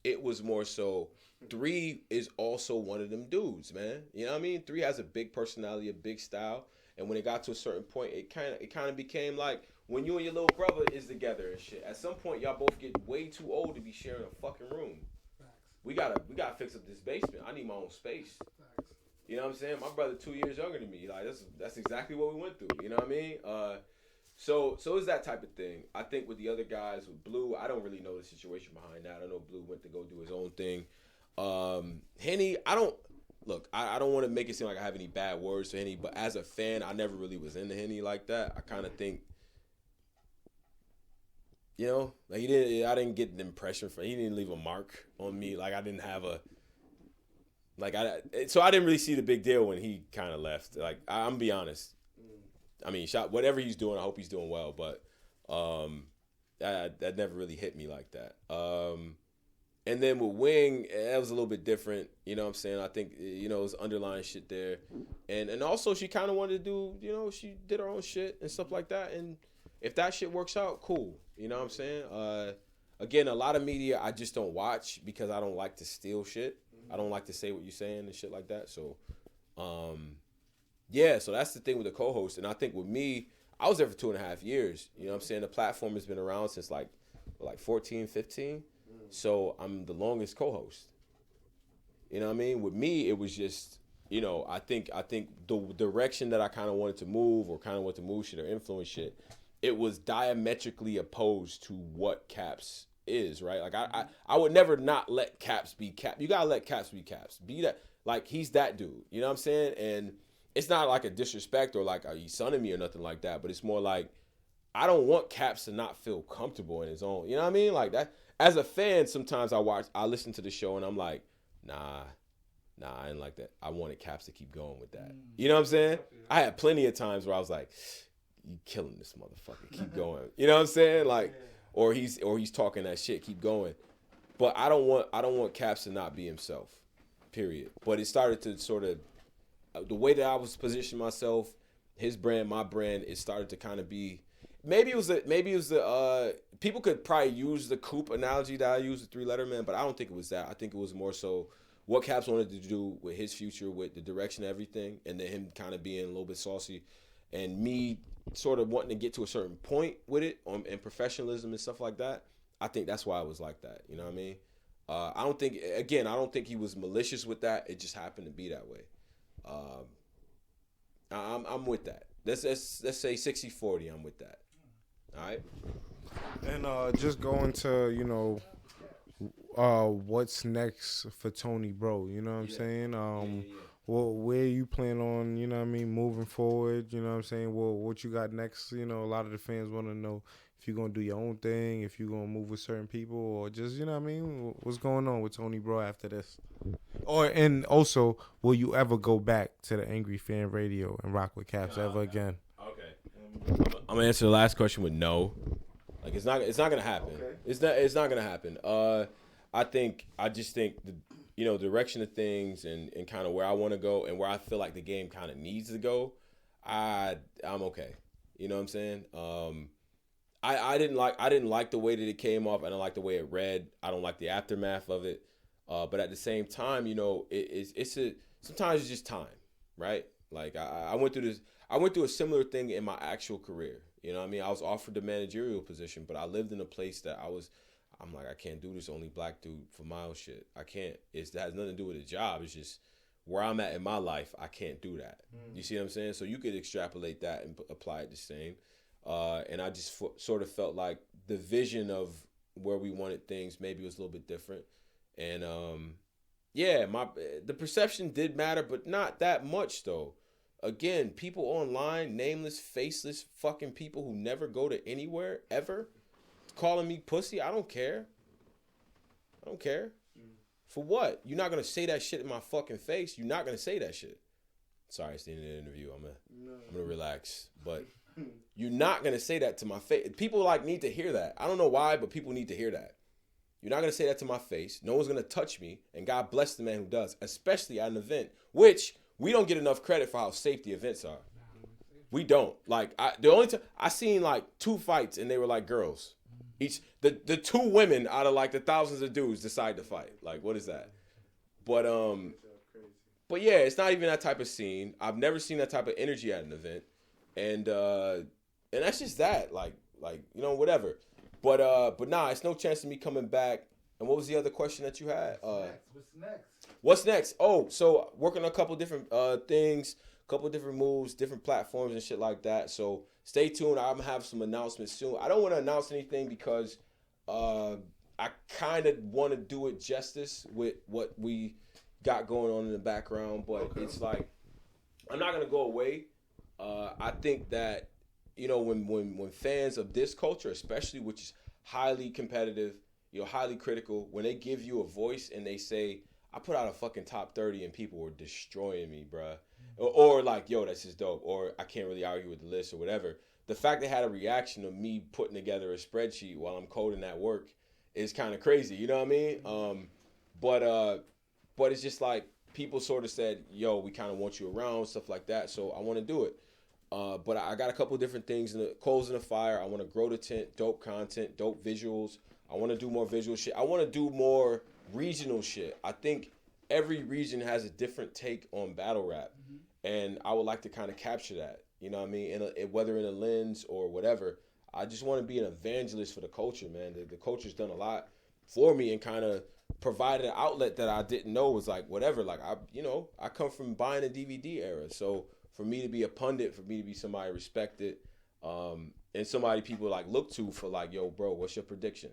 It was more so 3 is also one of them dudes, man. You know what I mean? 3 has a big personality, a big style, and when it got to a certain point, it kind of became like when you and your little brother is together and shit. At some point, y'all both get way too old to be sharing a fucking room. Facts. We gotta fix up this basement. I need my own space. Facts. You know what I'm saying? My brother 2 years younger than me. Like that's exactly what we went through. You know what I mean? So it's that type of thing. I think with the other guys, with Blue, I don't really know the situation behind that. I know Blue went to go do his own thing. Henny, look, I don't want to make it seem like I have any bad words for Henny, but as a fan, I never really was into Henny like that. I kind of think, you know, like I didn't get the impression he didn't leave a mark on me. Like I didn't have so I didn't really see the big deal when he kind of left. Like I'm gonna be honest. I mean, whatever he's doing, I hope he's doing well, but that never really hit me like that. And then with Wing, that was a little bit different. You know what I'm saying? I think, you know, it was underlying shit there. And also she kind of wanted to do, you know, she did her own shit and stuff like that. And if that shit works out, cool. You know what I'm saying? Again, a lot of media I just don't watch because I don't like to steal shit. I don't like to say what you're saying and shit like that. So, yeah, so that's the thing with the co-host. And I think with me, I was there for 2.5 years. You know what I'm saying? The platform has been around since like 14, 15. So I'm the longest co-host. You know what I mean? With me, it was just, you know, I think the direction that I kind of wanted to move shit or influence shit, it was diametrically opposed to what Caps is, right? Like I would never not let Caps be Cap. You gotta let Caps be Caps. Be that, like he's that dude. You know what I'm saying? And it's not like a disrespect or like he's sonning me or nothing like that, but it's more like I don't want Caps to not feel comfortable in his own. You know what I mean? Like that. As a fan, sometimes I listen to the show and I'm like, nah, I didn't like that. I wanted Caps to keep going with that. You know what I'm saying? I had plenty of times where I was like, you killing this motherfucker. Keep going. You know what I'm saying? Like, or he's talking that shit. Keep going. But I don't want Caps to not be himself. Period. But it started to sort of the way that I was positioning myself, his brand, my brand, it started to kind of be. Maybe it was the people could probably use the Coop analogy that I used, the 3-letter man, but I don't think it was that. I think it was more so what Caps wanted to do with his future, with the direction of everything, and then him kind of being a little bit saucy, and me sort of wanting to get to a certain point with it and professionalism and stuff like that. I think that's why I was like that. You know what I mean? I don't think he was malicious with that. It just happened to be that way. I'm with that. Let's say 60-40. I'm with that. All right. And just going to, you know, what's next for Tony Bro? You know what I'm saying? Well, where you plan on, you know what I mean, moving forward? You know what I'm saying? Well, what you got next? You know, a lot of the fans want to know if you're going to do your own thing, if you're going to move with certain people, or just, you know what I mean? What's going on with Tony Bro after this? And also, will you ever go back to the Angry Fan Radio and rock with Caps ever again? Okay. I'm gonna answer the last question with no. Like it's not gonna happen. Okay. It's not gonna happen. I just think the direction of things and kind of where I want to go and where I feel like the game kind of needs to go. I'm okay. You know what I'm saying? I didn't like the way that it came off. I don't like the way it read. I don't like the aftermath of it. But at the same time, you know, sometimes it's just time, right? Like I went through a similar thing in my actual career. You know what I mean? I was offered the managerial position, but I lived in a place that I'm like, I can't do this only black dude for mile shit. I can't. That has nothing to do with the job. It's just where I'm at in my life. I can't do that. You see what I'm saying? So you could extrapolate that and apply it the same. And I just sort of felt like the vision of where we wanted things maybe was a little bit different. And the perception did matter, but not that much though. Again, people online, nameless, faceless fucking people who never go to anywhere ever, calling me pussy. I don't care. For what? You're not gonna say that shit in my fucking face. You're not gonna say that shit. Sorry, it's the end of the interview. I'm gonna relax, but you're not gonna say that to my face. People need to hear that. I don't know why, but people need to hear that. You're not gonna say that to my face. No one's gonna touch me, and God bless the man who does, especially at an event, which we don't get enough credit for how safe the events are. We don't. Like the only time I seen 2 fights and they were like girls. Each the 2 women out of the thousands of dudes decide to fight. Like what is that? But yeah, it's not even that type of scene. I've never seen that type of energy at an event, and that's just that. Like whatever. But nah, it's no chance of me coming back. And what was the other question that you had? What's next? Oh, so working on a couple different things, couple different moves, different platforms and shit like that. So stay tuned. I'm gonna have some announcements soon. I don't want to announce anything because I kind of want to do it justice with what we, got going on in the background, but it's like I'm not gonna go away. I think that when fans of this culture, especially which is highly competitive, highly critical, when they give you a voice and they say, I put out a fucking top 30 and people were destroying me, bruh. Or like, yo, that's just dope. Or I can't really argue with the list or whatever. The fact they had a reaction of me putting together a spreadsheet while I'm coding that work is kind of crazy. You know what I mean? But it's just like people sort of said, yo, we kind of want you around, stuff like that. So I want to do it. But I got a couple of different things coals in the fire. I want to grow the tent, dope content, dope visuals. I want to do more visual shit. I want to do more regional shit. I think every region has a different take on battle rap. And I would like to kind of capture that, you know what I mean? Whether in a lens or whatever. I just want to be an evangelist for the culture, man. The culture's done a lot for me and kind of provided an outlet that I didn't know was like whatever. Like I come from buying a DVD era. So for me to be a pundit, for me to be somebody respected, and somebody people like look to for like, yo, bro, what's your prediction?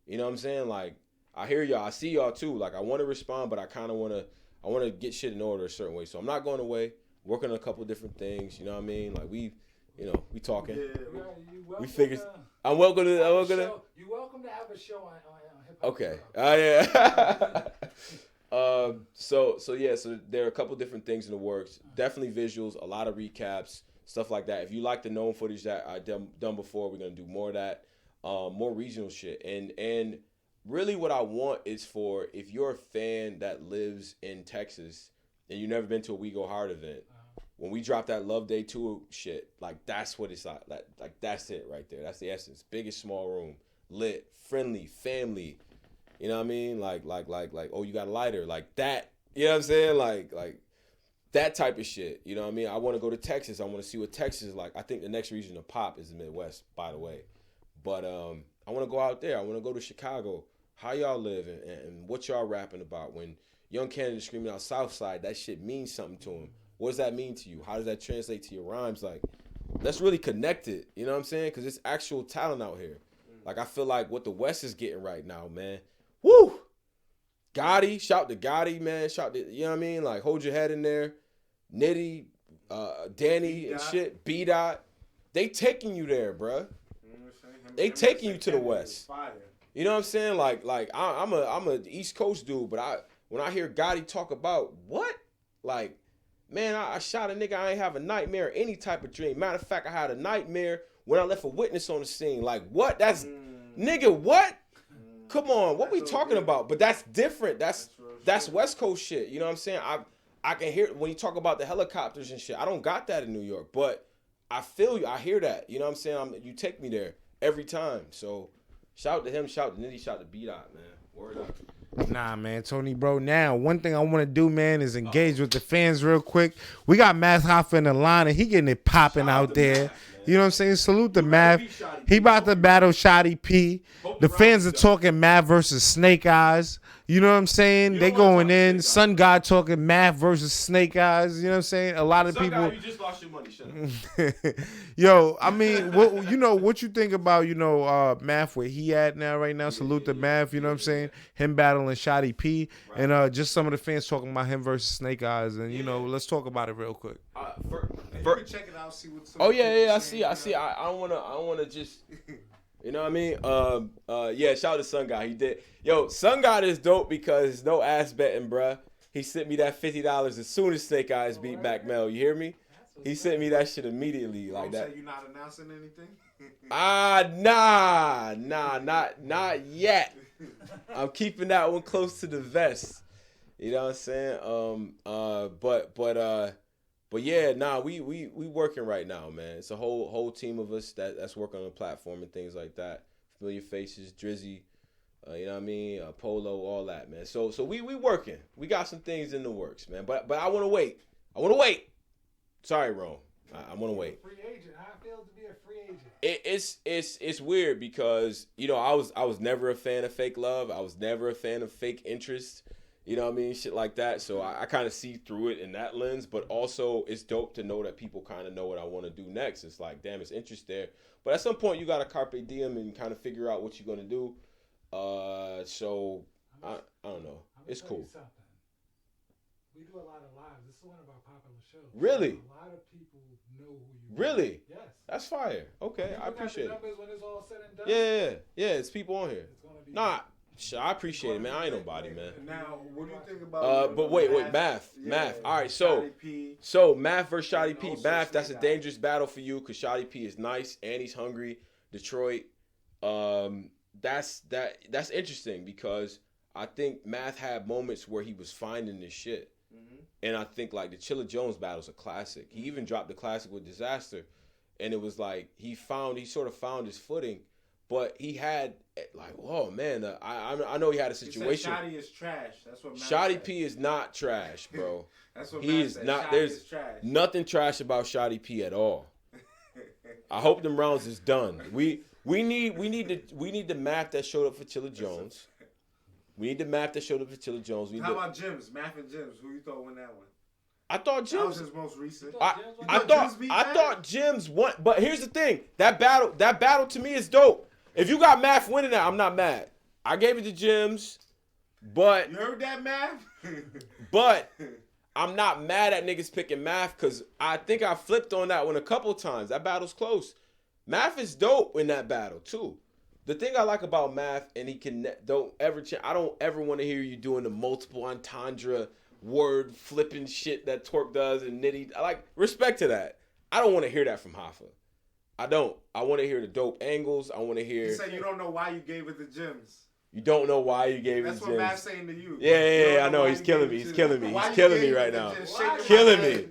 You know what I'm saying? Like, I hear y'all, I see y'all too. Like, I want to respond, but I kind of want to get shit in order a certain way. So I'm not going away. Working on a couple different things. You know what I mean? Like we talking. Yeah, we figured. I'm welcome to. You're welcome to have a show on hip hop. Okay. Yeah. So there are a couple different things in the works. Definitely visuals, a lot of recaps, stuff like that. If you like the known footage that I done before, we're gonna do more of that. More regional shit. And really what I want is for, if you're a fan that lives in Texas and you've never been to a We Go Hard event, when we drop that Love Day 2 shit, like that's what it's like. Like that's it right there. That's the essence. Biggest small room, lit, friendly, family. You know what I mean? Like, oh, you got a lighter, like that. You know what I'm saying? Like that type of shit. You know what I mean? I want to go to Texas. I want to see what Texas is like. I think the next region to pop is the Midwest, by the way. But I want to go out there. I want to go to Chicago. How y'all live and what y'all rapping about? When Young Canada's screaming out Southside, that shit means something to him. What does that mean to you? How does that translate to your rhymes? Like, let's really connect it. You know what I'm saying? Because it's actual talent out here. Like, I feel like what the West is getting right now, man. Woo! Gotti, shout to Gotti, man. Shout to, you know what I mean? Like, hold your head in there. Nitty, Danny and shit, B-Dot. They taking you there, bruh. They taking you to the West. You know what I'm saying? Like I'm a East Coast dude, but when I hear Gotti talk about what? Like, man, I shot a nigga, I ain't have a nightmare or any type of dream. Matter of fact, I had a nightmare when I left a witness on the scene. Like, what? That's nigga, what? Come on, what we talking about? But that's different. That's West Coast shit. You know what I'm saying? I can hear when you talk about the helicopters and shit. I don't got that in New York, but I feel you. I hear that. You know what I'm saying? You take me there every time. So shout to him, shout to Nitty, shout to B-Dot, man. Word up. Nah, man, Tony, bro. Now, one thing I want to do, man, is engage with the fans real quick. We got Math Hoffa in the line, and he getting it popping out there. Math, you know what I'm saying? Salute the Math. He about to battle Shotty P. The fans are talking Math versus Snake Eyes. You know what I'm saying? They going in. Sun God talking Math versus Snake Eyes. You know what I'm saying? A lot of Sun people. God, you just lost your money. Shut up. Yo, I mean, what you think about, Math where he at now, right now? Salute to Math, you know what I'm saying? Him battling Shotty P. Right. And just some of the fans talking about him versus Snake Eyes. And, let's talk about it real quick. You can check it out, see what's I see. I don't wanna just you know what I mean? Shout out to Sun God. He did. Yo, Sun God is dope because no ass betting, bruh. He sent me that $50 as soon as Snake Eyes beat Mac Mel. You hear me? He sent me that shit immediately like that. So you not announcing anything? Not yet. I'm keeping that one close to the vest. You know what I'm saying? But yeah, we working right now, man. It's a whole team of us that's working on the platform and things like that. Familiar faces, Drizzy, you know what I mean? Polo, all that, man. So we working. We got some things in the works, man. But I want to wait. Sorry, Rome. I want to wait. Free agent. How it feels to be a free agent? It's weird because I was never a fan of fake love. I was never a fan of fake interest. You know what I mean? Shit like that. So I kind of see through it in that lens. But also, it's dope to know that people kind of know what I want to do next. It's like, damn, it's interest there. But at some point, you got to carpe diem and kind of figure out what you're going to do. So I don't know. It's cool. We do a lot of lives. This is one of our popular shows. Really? A lot of people know who you are. Really? Yes. That's fire. Okay, I appreciate it. Numbers when it's all said and done. Yeah. It's people on here. It's gonna be Nah, I appreciate it, man. I ain't nobody, man. Now, what do you think about? But wait, math. All right, so math versus Shotty P. Math, that's a dangerous battle for you because Shotty P is nice and he's hungry. Detroit. That's interesting because I think Math had moments where he was finding this shit. And I think like the Chilla Jones battle's a classic. He even dropped the classic with Disaster. And it was like he sort of found his footing. But he had like, oh man, I know he had a situation. Shotty is trash. That's what Matt Shotty said. P is not trash, bro. That's what He's Matt said. not. Shotty There's is trash. nothing trash about Shotty P at all. I hope them rounds is done. We need the map that showed up for Chilla Jones. We need the map that showed up for Chilla Jones. How about Jims? Math and Jims. Who you thought won that one? I thought Jims. That was his most recent. I thought Jims won, but here's the thing: that battle to me is dope. If you got Math winning that, I'm not mad. I gave it to Jims, but you heard that, Math? But I'm not mad at niggas picking Math because I think I flipped on that one a couple times. That battle's close. Math is dope in that battle too. The thing I like about Math, and I don't ever want to hear you doing the multiple entendre word flipping shit that Twerk does and Nitty. I like respect to that. I don't want to hear that from Hoffa. I don't. I want to hear the dope angles. I want to hear. You said you don't know why you gave it to Jims. You don't know why you gave it to Jims. That's what Matt's saying to you. Yeah, I know. He's killing me. He's killing me. He's killing me right now. Killing me.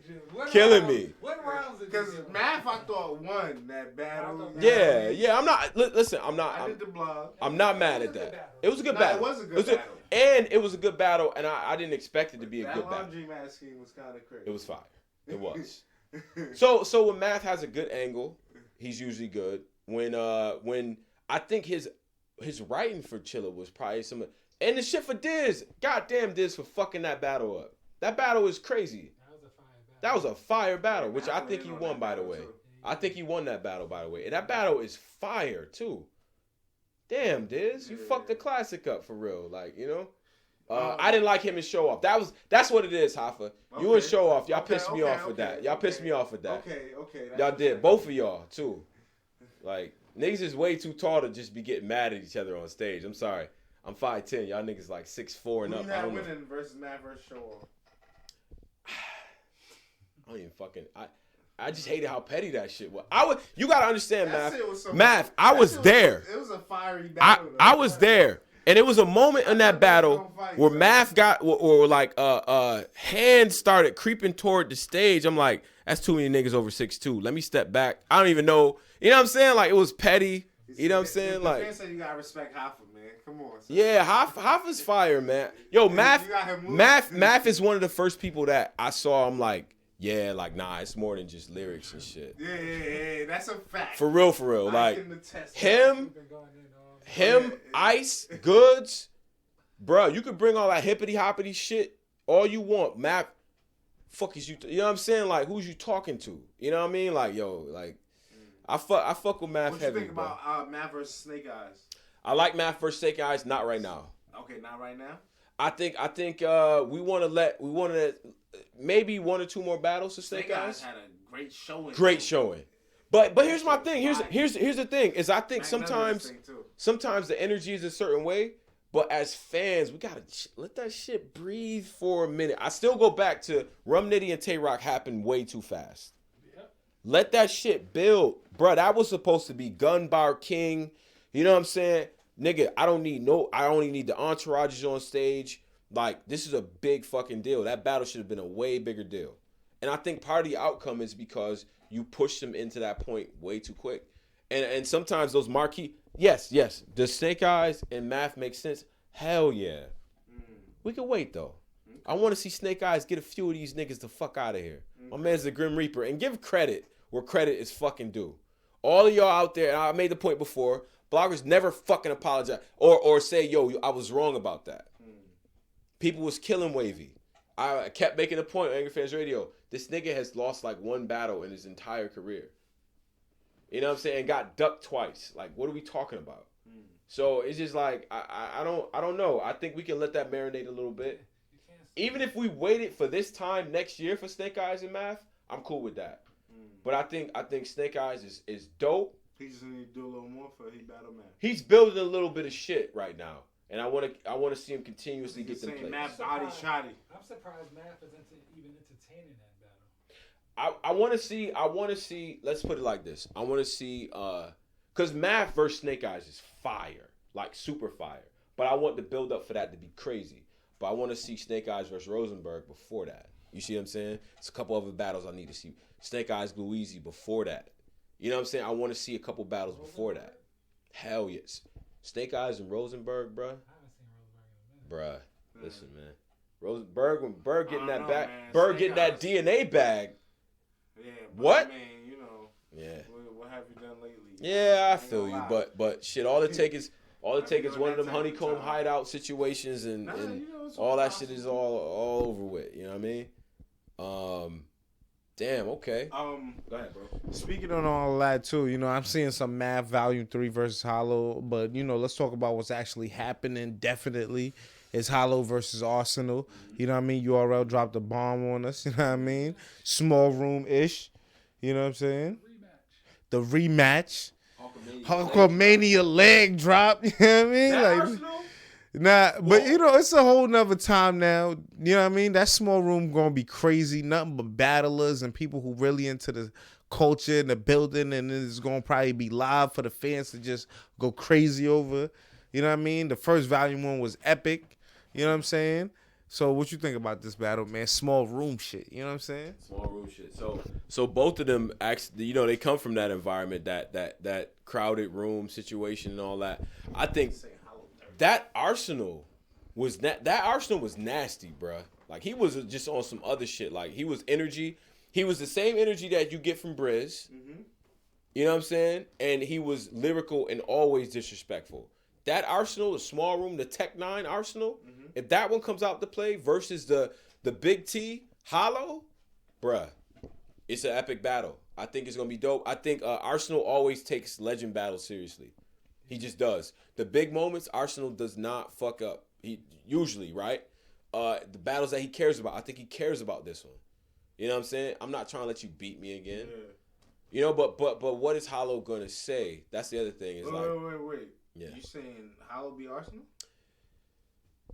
Killing me. What rounds did Because Math, I thought, won that battle. Yeah. I'm not. Listen, I'm not. I did the blog. I'm not mad at that. It was a good battle. It was a good battle. And it was a good battle, and I didn't expect it to be a good battle. That laundry mat scheme was kind of crazy. It was fire. It was. So when Math has a good angle, he's usually good. When I think his writing for Chilla was probably some, and the shit for Diz, goddamn Diz for fucking that battle up. That battle is crazy. That was a fire battle, which I think he won, by the way. I think he won that battle, by the way. And that battle is fire too. Damn, Diz, you fucked the classic up for real, like, you know. I didn't like him and Show Off. That's what it is, Hoffa. You and Show Off, y'all pissed me off with that. Y'all pissed me off with that. Okay. Y'all did, both of y'all too. Like, niggas is way too tall to just be getting mad at each other on stage. I'm sorry. I'm 5'10". Y'all niggas like 6'4" and up. Who you have winning versus Matt versus Show Off? I don't even fucking. I just hated how petty that shit was. You gotta understand, Math. I was there. It was a fiery battle. I was there, and it was a moment in that battle where Math got or like hands started creeping toward the stage. I'm like, that's too many niggas over 6'2". Let me step back. I don't even know. You know what I'm saying? Like, it was petty. You know what I'm saying? Like, fans said you gotta respect Hoffa, man. Come on. Son. Yeah, Hoffa's fire, man. Yo, Math is one of the first people that I saw. I'm like, yeah, like, nah, it's more than just lyrics and shit. Yeah, that's a fact. For real. Like, him, Ice, Goods, bro, you could bring all that hippity hoppity shit all you want. Math, fuck is you, you know what I'm saying? Like, who's you talking to? You know what I mean? Like, yo, like, I fuck with Math heavy. What you think about Math versus Snake Eyes? I like Math versus Snake Eyes, not right now. Okay, not right now? I think we want to maybe one or two more battles to Snake Eyes. Had a great showing. Great showing. But here's my thing. Here's the thing is I think sometimes the energy is a certain way, but as fans we gotta let that shit breathe for a minute. I still go back to Rum Nitty and Tay Rock happened way too fast. Yep. Let that shit build, bro. That was supposed to be Gun Bar King. You know what I'm saying? Nigga, I only need the entourages on stage. Like, this is a big fucking deal. That battle should have been a way bigger deal. And I think part of the outcome is because you push them into that point way too quick. And sometimes those marquee, yes. Does Snake Eyes and Math make sense? Hell yeah. We can wait, though. I want to see Snake Eyes get a few of these niggas the fuck out of here. My man's the Grim Reaper. And give credit where credit is fucking due. All of y'all out there, and I made the point before, bloggers never fucking apologize or say, yo, I was wrong about that. People was killing Wavy. I kept making a point on Angry Fans Radio. This nigga has lost like one battle in his entire career. You know what I'm saying? Got ducked twice. Like, what are we talking about? So it's just like I don't know. I think we can let that marinate a little bit. even if we waited for this time next year for Snake Eyes and Math, I'm cool with that. But I think Snake Eyes is dope. He just need to do a little more for he battle Math. He's building a little bit of shit right now, and I want to see him continuously get them plays. Math body shotty. I'm surprised Math is even entertaining that battle. I want to see. Let's put it like this. I want to see because Math versus Snake Eyes is fire, like super fire. But I want the build up for that to be crazy. But I want to see Snake Eyes versus Rosenberg before that. You see what I'm saying? It's a couple other battles I need to see. Snake Eyes Gluezy before that. You know what I'm saying? I want to see a couple battles before that. Hell yes. Snake Eyes and Rosenberg, bruh. I haven't seen Rosenberg in a minute. Bruh, listen, man. Rosenberg, when Berg getting that bag, man. Berg Snake getting that Eyes. DNA bag. Yeah. What? I mean, you know. Yeah. What have you done lately? Yeah, I ain't feel gonna you. lie. But shit, all it take is one of them that type of honeycomb time. hideout situations and Nah, you know, it's all that possible. shit is all over with. You know what I mean? Damn. Okay. Go ahead, bro. Speaking on all that too, you know, I'm seeing some Math Volume 3 versus Hollow, but you know, let's talk about what's actually happening. Definitely is Hollow versus Arsenal. You know what I mean? URL dropped a bomb on us, you know what I mean? Small room-ish. You know what I'm saying? The rematch. Hulkamania leg drop. You know what I mean? That Like, Arsenal? nah, but you know, it's a whole nother time now. You know what I mean? That small room gonna be crazy. Nothing but battlers and people who really into the culture and the building, and it's gonna probably be live for the fans to just go crazy over. You know what I mean? The first volume 1 was epic. You know what I'm saying? So what you think about this battle, man? Small room shit. You know what I'm saying? Small room shit. So both of them actually, you know, they come from that environment, that crowded room situation and all that. I think that Arsenal was nasty, bruh. Like he was just on some other shit. Like he was energy. He was the same energy that you get from Briz. Mm-hmm. You know what I'm saying? And he was lyrical and always disrespectful. That Arsenal, the small room, the Tech 9 Arsenal, if that one comes out to play versus the Big T Hollow, bruh, it's an epic battle. I think it's going to be dope. I think Arsenal always takes legend battles seriously. He just does. The big moments, Arsenal does not fuck up. He usually, right? The battles that he cares about, I think he cares about this one. You know what I'm saying? I'm not trying to let you beat me again. Yeah. You know, but what is Hollow going to say? That's the other thing. Is Wait. Yeah. You saying Hollow be Arsenal?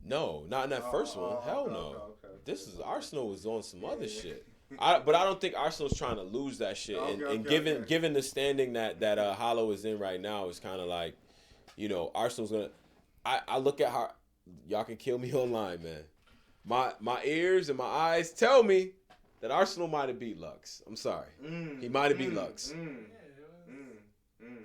No, not in that first one. Hell no. Okay. This is Arsenal was on some other shit. But I don't think Arsenal's trying to lose that shit. Given the standing that Hollow is in right now, it's kind of like, you know, Arsenal's gonna. I look at how y'all can kill me online, man. My ears and my eyes tell me that Arsenal might have beat Lux. I'm sorry, he might have beat Lux.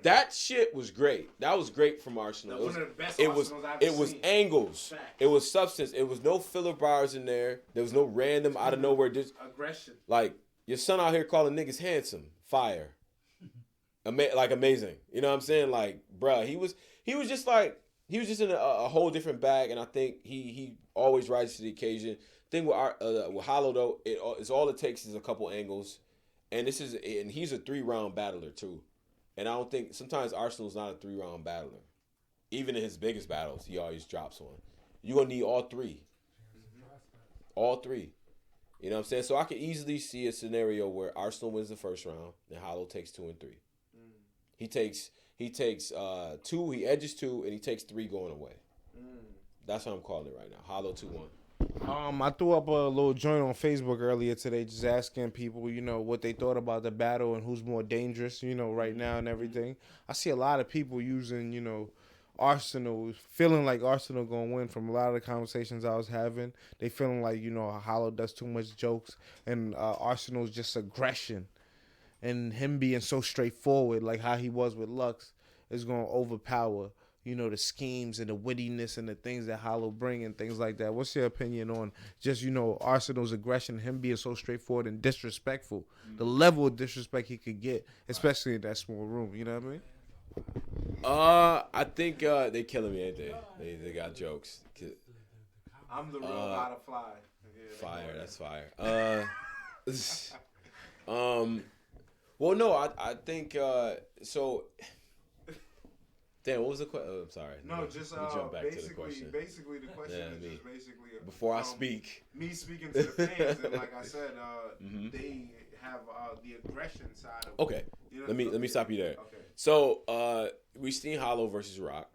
That shit was great. That was great from Arsenal. One of the best it Arsenals I've was seen. angles. Facts. It was substance. It was no filler bars in there. There was no random out of nowhere. Just Aggression. like your son out here calling niggas handsome, fire, amazing. You know what I'm saying? Like, bruh, he was just in a whole different bag, and I think he always rises to the occasion. Thing with Hollow though, it's all it takes is a couple angles, and he's a 3-round battler too. And I don't think sometimes Arsenal's not a 3-round battler. Even in his biggest battles, he always drops one. You're gonna need all three. All three. You know what I'm saying? So I could easily see a scenario where Arsenal wins the first round and Hollow takes 2 and 3. He takes 2, he edges 2, and he takes 3 going away. That's what I'm calling it right now. Hollow 2-1. I threw up a little joint on Facebook earlier today, just asking people, you know, what they thought about the battle and who's more dangerous, you know, right now and everything. I see a lot of people using, you know, Arsenal, feeling like Arsenal gonna win from a lot of the conversations I was having. They feeling like, you know, Hollow does too much jokes and Arsenal's just aggression. And him being so straightforward, like how he was with Lux, is gonna overpower, you know, the schemes and the wittiness and the things that Hollow bring and things like that. What's your opinion on just, you know, Arsenal's aggression, him being so straightforward and disrespectful, the level of disrespect he could get, especially in that small room, you know what I mean? I think they killing me, ain't they? They got jokes. I'm the real butterfly. Fire, that's fire. Well, no, I think so. Damn, what was the question? Oh, I'm sorry. No, just Let me jump back to the question. basically the question is just basically before I speak, me speaking to the fans, and like I said, they have the aggression side of okay. You know, Let me stop you there. Okay. So we seen Hollow versus Rock.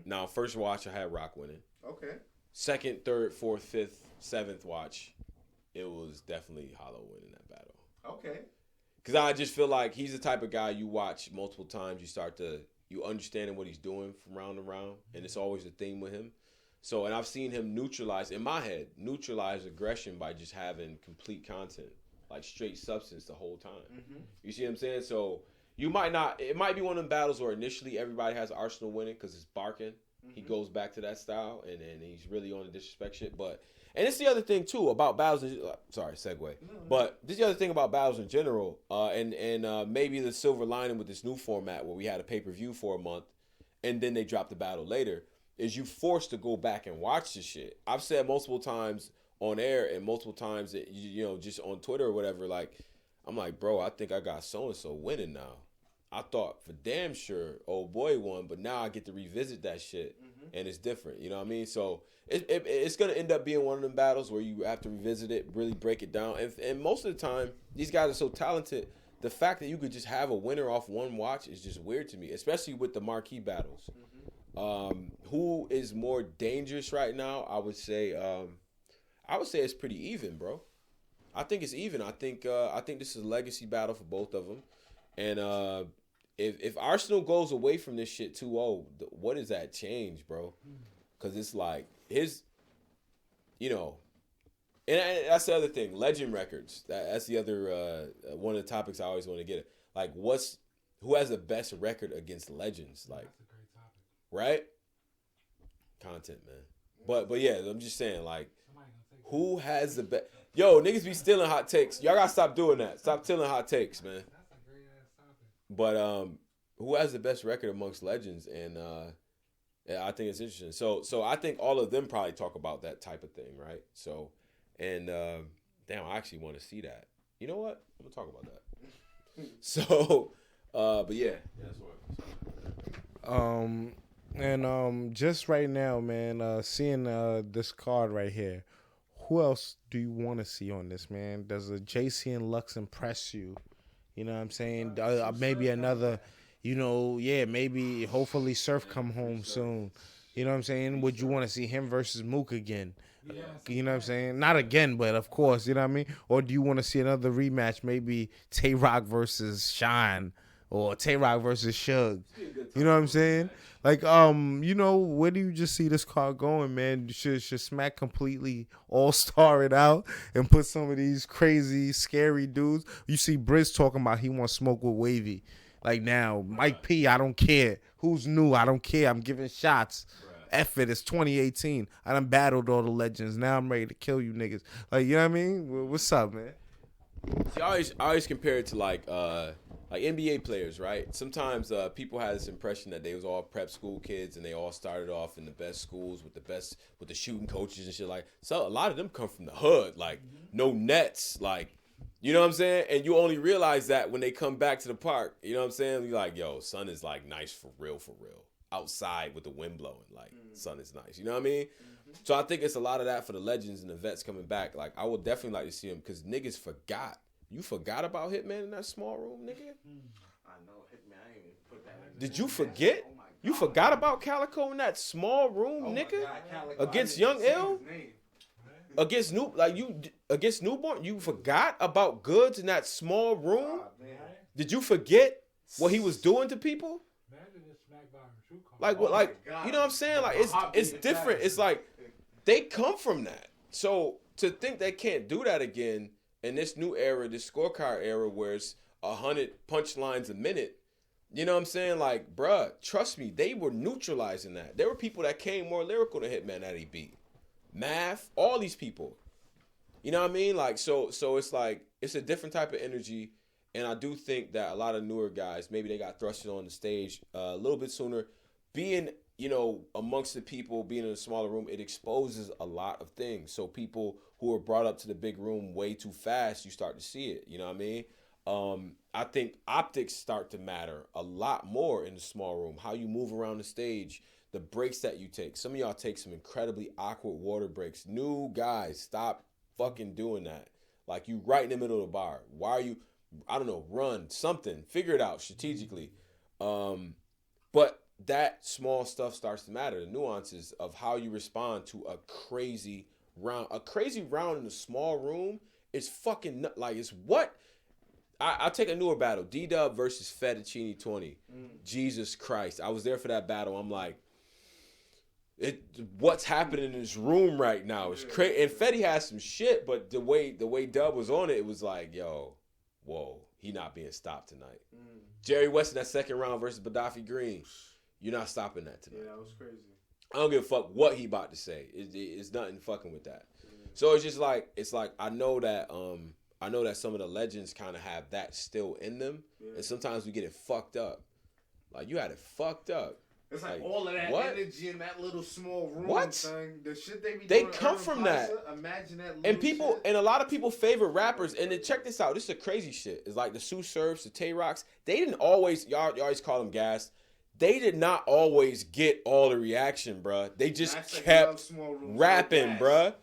Now, first watch I had Rock winning. Okay. Second, third, fourth, fifth, seventh watch, it was definitely Hollow winning that battle. Okay. Because I just feel like he's the type of guy you watch multiple times, you understanding what he's doing from round to round, and it's always a theme with him. So, and I've seen him neutralize aggression by just having complete content, like straight substance the whole time. You see what I'm saying? So it might be one of them battles where initially everybody has Arsenal winning because it's barking. He goes back to that style, and he's really on the disrespect shit. And it's the other thing too about battles. Sorry, segue. But this is the other thing about battles in general, and maybe the silver lining with this new format where we had a pay-per-view for a month, and then they dropped the battle later, is you forced to go back and watch this shit. I've said multiple times on air and multiple times that, just on Twitter or whatever. Like, I'm like, bro, I think I got so and so winning now. I thought for damn sure old boy won, but now I get to revisit that shit, and it's different. You know what I mean? So it's going to end up being one of them battles where you have to revisit it, really break it down. And most of the time, these guys are so talented, the fact that you could just have a winner off one watch is just weird to me, especially with the marquee battles. Who is more dangerous right now? I would say it's pretty even, bro. I think it's even. I think this is a legacy battle for both of them. And if Arsenal goes away from this shit 2-0, what does that change, bro? Because it's like and that's the other thing. Legend records. That's the other one of the topics I always want to get at. Like, who has the best record against legends? Like, That's a great topic. right? Content, man. But yeah, I'm just saying, like, who has the best? Yo, niggas be stealing hot takes. Y'all gotta stop doing that. Stop stealing hot takes, man. That's a great ass topic. But who has the best record amongst legends? And I think it's interesting. So I think all of them probably talk about that type of thing, right? So, and damn, I actually want to see that. You know what? I'm gonna talk about that. So, but yeah, that's what. And just right now, man, seeing this card right here, who else do you want to see on this, man? Does a JC and Lux impress you? You know what I'm saying? Maybe another, maybe hopefully Surf come home soon. You know what I'm saying? Would you want to see him versus Mook again? You know what I'm saying? Not again, but of course, you know what I mean? Or do you want to see another rematch, maybe Tay-Rock versus Shine or Tay-Rock versus Suge? You know what I'm saying? Like, where do you just see this card going, man? Should Smack completely all-star it out and put some of these crazy, scary dudes? You see Briz talking about he wants smoke with Wavy. Like, now, Mike P, I don't care. Who's new? I don't care. I'm giving shots. F it, it's 2018. I done battled all the legends. Now I'm ready to kill you niggas. Like, you know what I mean? What's up, man? See, I always compare it to like NBA players, right? Sometimes people have this impression that they was all prep school kids and they all started off in the best schools with the shooting coaches and shit. Like, so a lot of them come from the hood, like no nets, like, you know what I'm saying? And you only realize that when they come back to the park. You know what I'm saying? You're like, yo, son is like nice for real. Outside with the wind blowing, like sun is nice. You know what I mean? So I think it's a lot of that for the legends and the vets coming back. Like, I would definitely like to see them because niggas forgot. You forgot about Hitman in that small room, nigga? I know Hitman. I ain't even put that in. Did you forget? Oh my God. You forgot about Calico in that small room, nigga? Against Young Ill? Against Newborn? You forgot about Goods in that small room? Did you forget what he was doing to people? Like what? Like, you know what I'm saying? Like, it's different. It's like they come from that. So to think they can't do that again in this new era, this scorecard era, where it's 100 punchlines a minute. You know what I'm saying? Like, bruh, trust me, they were neutralizing that. There were people that came more lyrical than Hitman that he beat. Math, all these people. You know what I mean? Like, so it's like it's a different type of energy. And I do think that a lot of newer guys, maybe they got thrusted on the stage a little bit sooner. Being, amongst the people, being in a smaller room, it exposes a lot of things. So people who are brought up to the big room way too fast, you start to see it. You know what I mean? I think optics start to matter a lot more in the small room. How you move around the stage, the breaks that you take. Some of y'all take some incredibly awkward water breaks. New guys, stop fucking doing that. Like, you right in the middle of the bar. Why are you, I don't know, run, something. Figure it out strategically. But that small stuff starts to matter. The nuances of how you respond to a crazy round. A crazy round in a small room is fucking, like, it's what? I'll take a newer battle. D-Dub versus Fettuccine 20. Jesus Christ. I was there for that battle. I'm like, what's happening in this room right now is crazy. And Fetty has some shit, but the way Dub was on it, it was like, yo, whoa, he not being stopped tonight. Jerry West in that second round versus Gaddafi Green. You're not stopping that tonight. Yeah, that was crazy. I don't give a fuck what he about to say. It's nothing fucking with that. So it's just like, I know that some of the legends kind of have that still in them, and sometimes we get it fucked up. Like, you had it fucked up. It's like all of that energy in that little small room. What? Thing, the shit they be They doing come from that. Imagine that. And people, shit. and a lot of people favorite rappers. And then check this out. This is a crazy shit. It's like the Sue Surfs, the Tay Rocks. They didn't always. Y'all always call them gas. They did not always get all the reaction, bruh. They just kept rapping, bruh.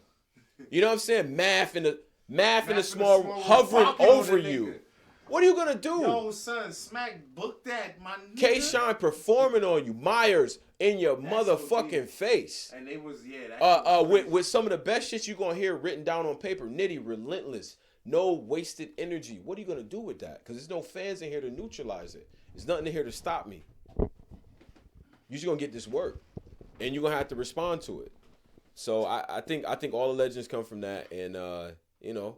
You know what I'm saying? Math in the small room, hovering over you. What are you gonna do? Yo, son, Smack, book that, my nigga. K-Shine performing on you. Myers in your motherfucking face. And they was, with some of the best shit you gonna hear written down on paper. Nitty, relentless. No wasted energy. What are you gonna do with that? Because there's no fans in here to neutralize it. There's nothing in here to stop me. You're just gonna get this work. And you're gonna have to respond to it. So I think all the legends come from that, and you know,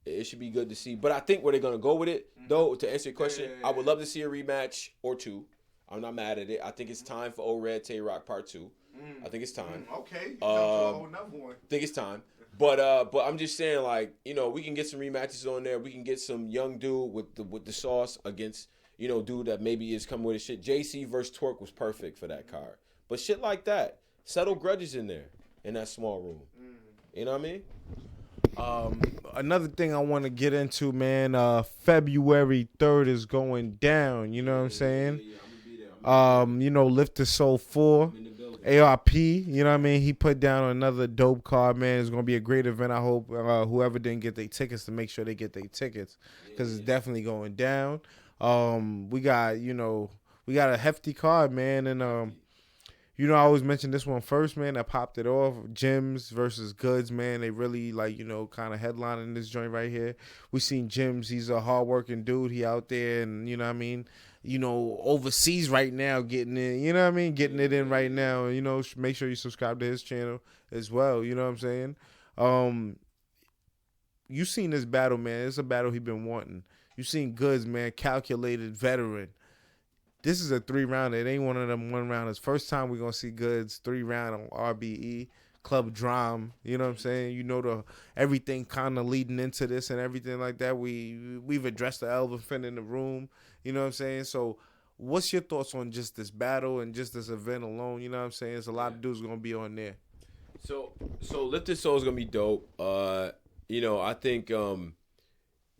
it should be good to see. But I think where they're gonna go with it, though, to answer your question, I would love to see a rematch or two. I'm not mad at it. I think it's time for Old Red Tay Rock Part 2. I think it's time. Okay. Another one. I think it's time. But I'm just saying, like, you know, we can get some rematches on there. We can get some young dude with the sauce against, you know, dude that maybe is coming with his shit. JC versus Twerk was perfect for that card. But shit like that, settle grudges in there in that small room. You know what I mean? Another thing I want to get into, man, February 3rd is going down, you know what I'm saying? You know, Lift the Soul 4, ARP, you know what I mean? He put down another dope card, man. It's going to be a great event. I hope whoever didn't get their tickets to make sure they get their tickets, because it's definitely going down. We got a hefty card, man, and you know, I always mention this one first, man. I popped it off. Jims versus Goods, man. They really, like, you know, kind of headlining this joint right here. We seen Jims. He's a hardworking dude. He out there and, you know what I mean, you know, overseas right now getting in, you know what I mean, getting it in right now. You know, make sure you subscribe to his channel as well. You know what I'm saying? You seen this battle, man. It's a battle he been wanting. You seen Goods, man. Calculated veteran. This is a 3-rounder. It ain't one of them 1-rounders. First time we're going to see Goods 3-round on RBE, Club Drum. You know what I'm saying? You know, everything kind of leading into this and everything like that. We've addressed the elephant in the room. You know what I'm saying? So what's your thoughts on just this battle and just this event alone? You know what I'm saying? There's a lot of dudes going to be on there. So Lifted Soul is going to be dope. You know, I think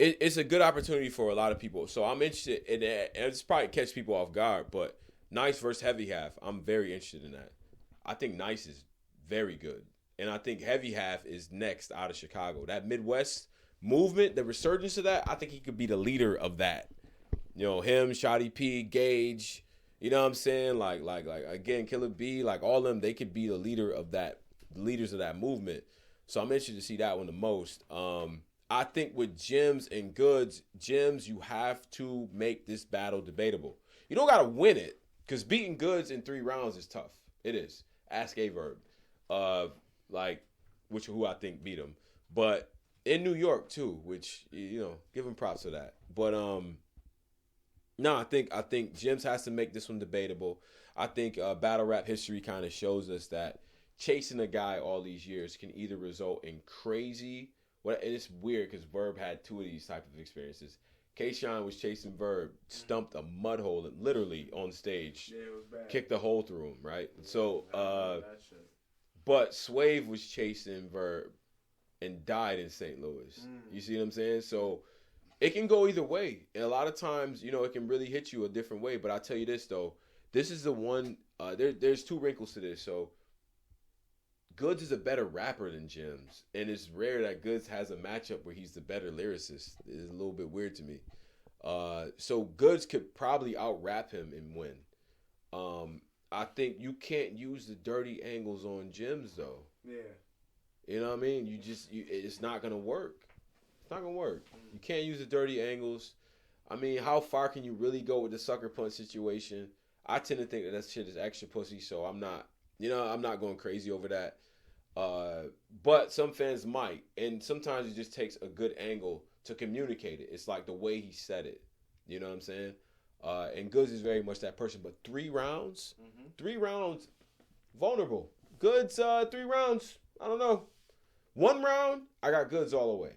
it's a good opportunity for a lot of people. So I'm interested in that. And it's probably catch people off guard, but Nice versus Heavy Half, I'm very interested in that. I think Nice is very good. And I think Heavy Half is next out of Chicago. That Midwest movement, the resurgence of that, I think he could be the leader of that. You know, him, Shotty P, Gage, you know what I'm saying? Like again, Killer B, like all of them, they could be the leaders of that movement. So I'm interested to see that one the most. I think with Jims and Goods, Jims, you have to make this battle debatable. You don't got to win it, because beating Goods in 3 rounds is tough. It is. Ask A-Verb, who I think beat him. But in New York, too, which, you know, give him props for that. But, no, I think Jims has to make this one debatable. I think battle rap history kind of shows us that chasing a guy all these years can either result in crazy. And it's weird because Verb had 2 of these type of experiences. K-Shine was chasing Verb, stumped a mud hole literally on stage. Yeah, it was bad. Kicked the hole through him, right? So, but Swave was chasing Verb and died in St. Louis. You see what I'm saying? So It can go either way. And a lot of times, you know, it can really hit you a different way. But I tell you this, though. This is the one, there's 2 wrinkles to this. So, Goods is a better rapper than Jims. And it's rare that Goods has a matchup where he's the better lyricist. It's a little bit weird to me. So, Goods could probably out-rap him and win. I think you can't use the dirty angles on Jims, though. Yeah. You know what I mean? It's not going to work. It's not going to work. You can't use the dirty angles. I mean, how far can you really go with the sucker punch situation? I tend to think that shit is extra pussy, so I'm not going crazy over that. But some fans might, and sometimes it just takes a good angle to communicate it. It's like the way he said it. You know what I'm saying? And Goods is very much that person. But 3 rounds, 3 rounds, vulnerable. Goods, 3 rounds, I don't know. 1 round, I got Goods all the way.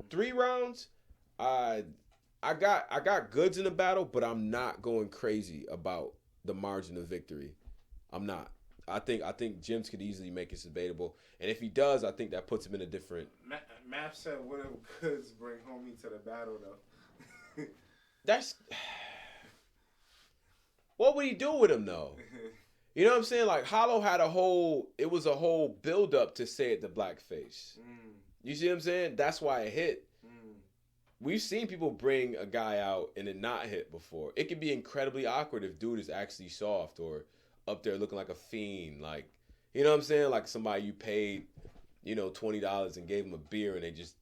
3 rounds, I got Goods in the battle, but I'm not going crazy about the margin of victory. I'm not. I think Jims could easily make it debatable, and if he does, I think that puts him in a different. Math said, "What if Goods bring homie to the battle, though?" That's what would he do with him, though? You know what I'm saying? Like Hollow had a whole build up to say it to blackface. You see what I'm saying? That's why it hit. We've seen people bring a guy out and it not hit before. It can be incredibly awkward if dude is actually soft or up there looking like a fiend. Like, you know what I'm saying? Like somebody you paid, you know, $20 and gave them a beer and they just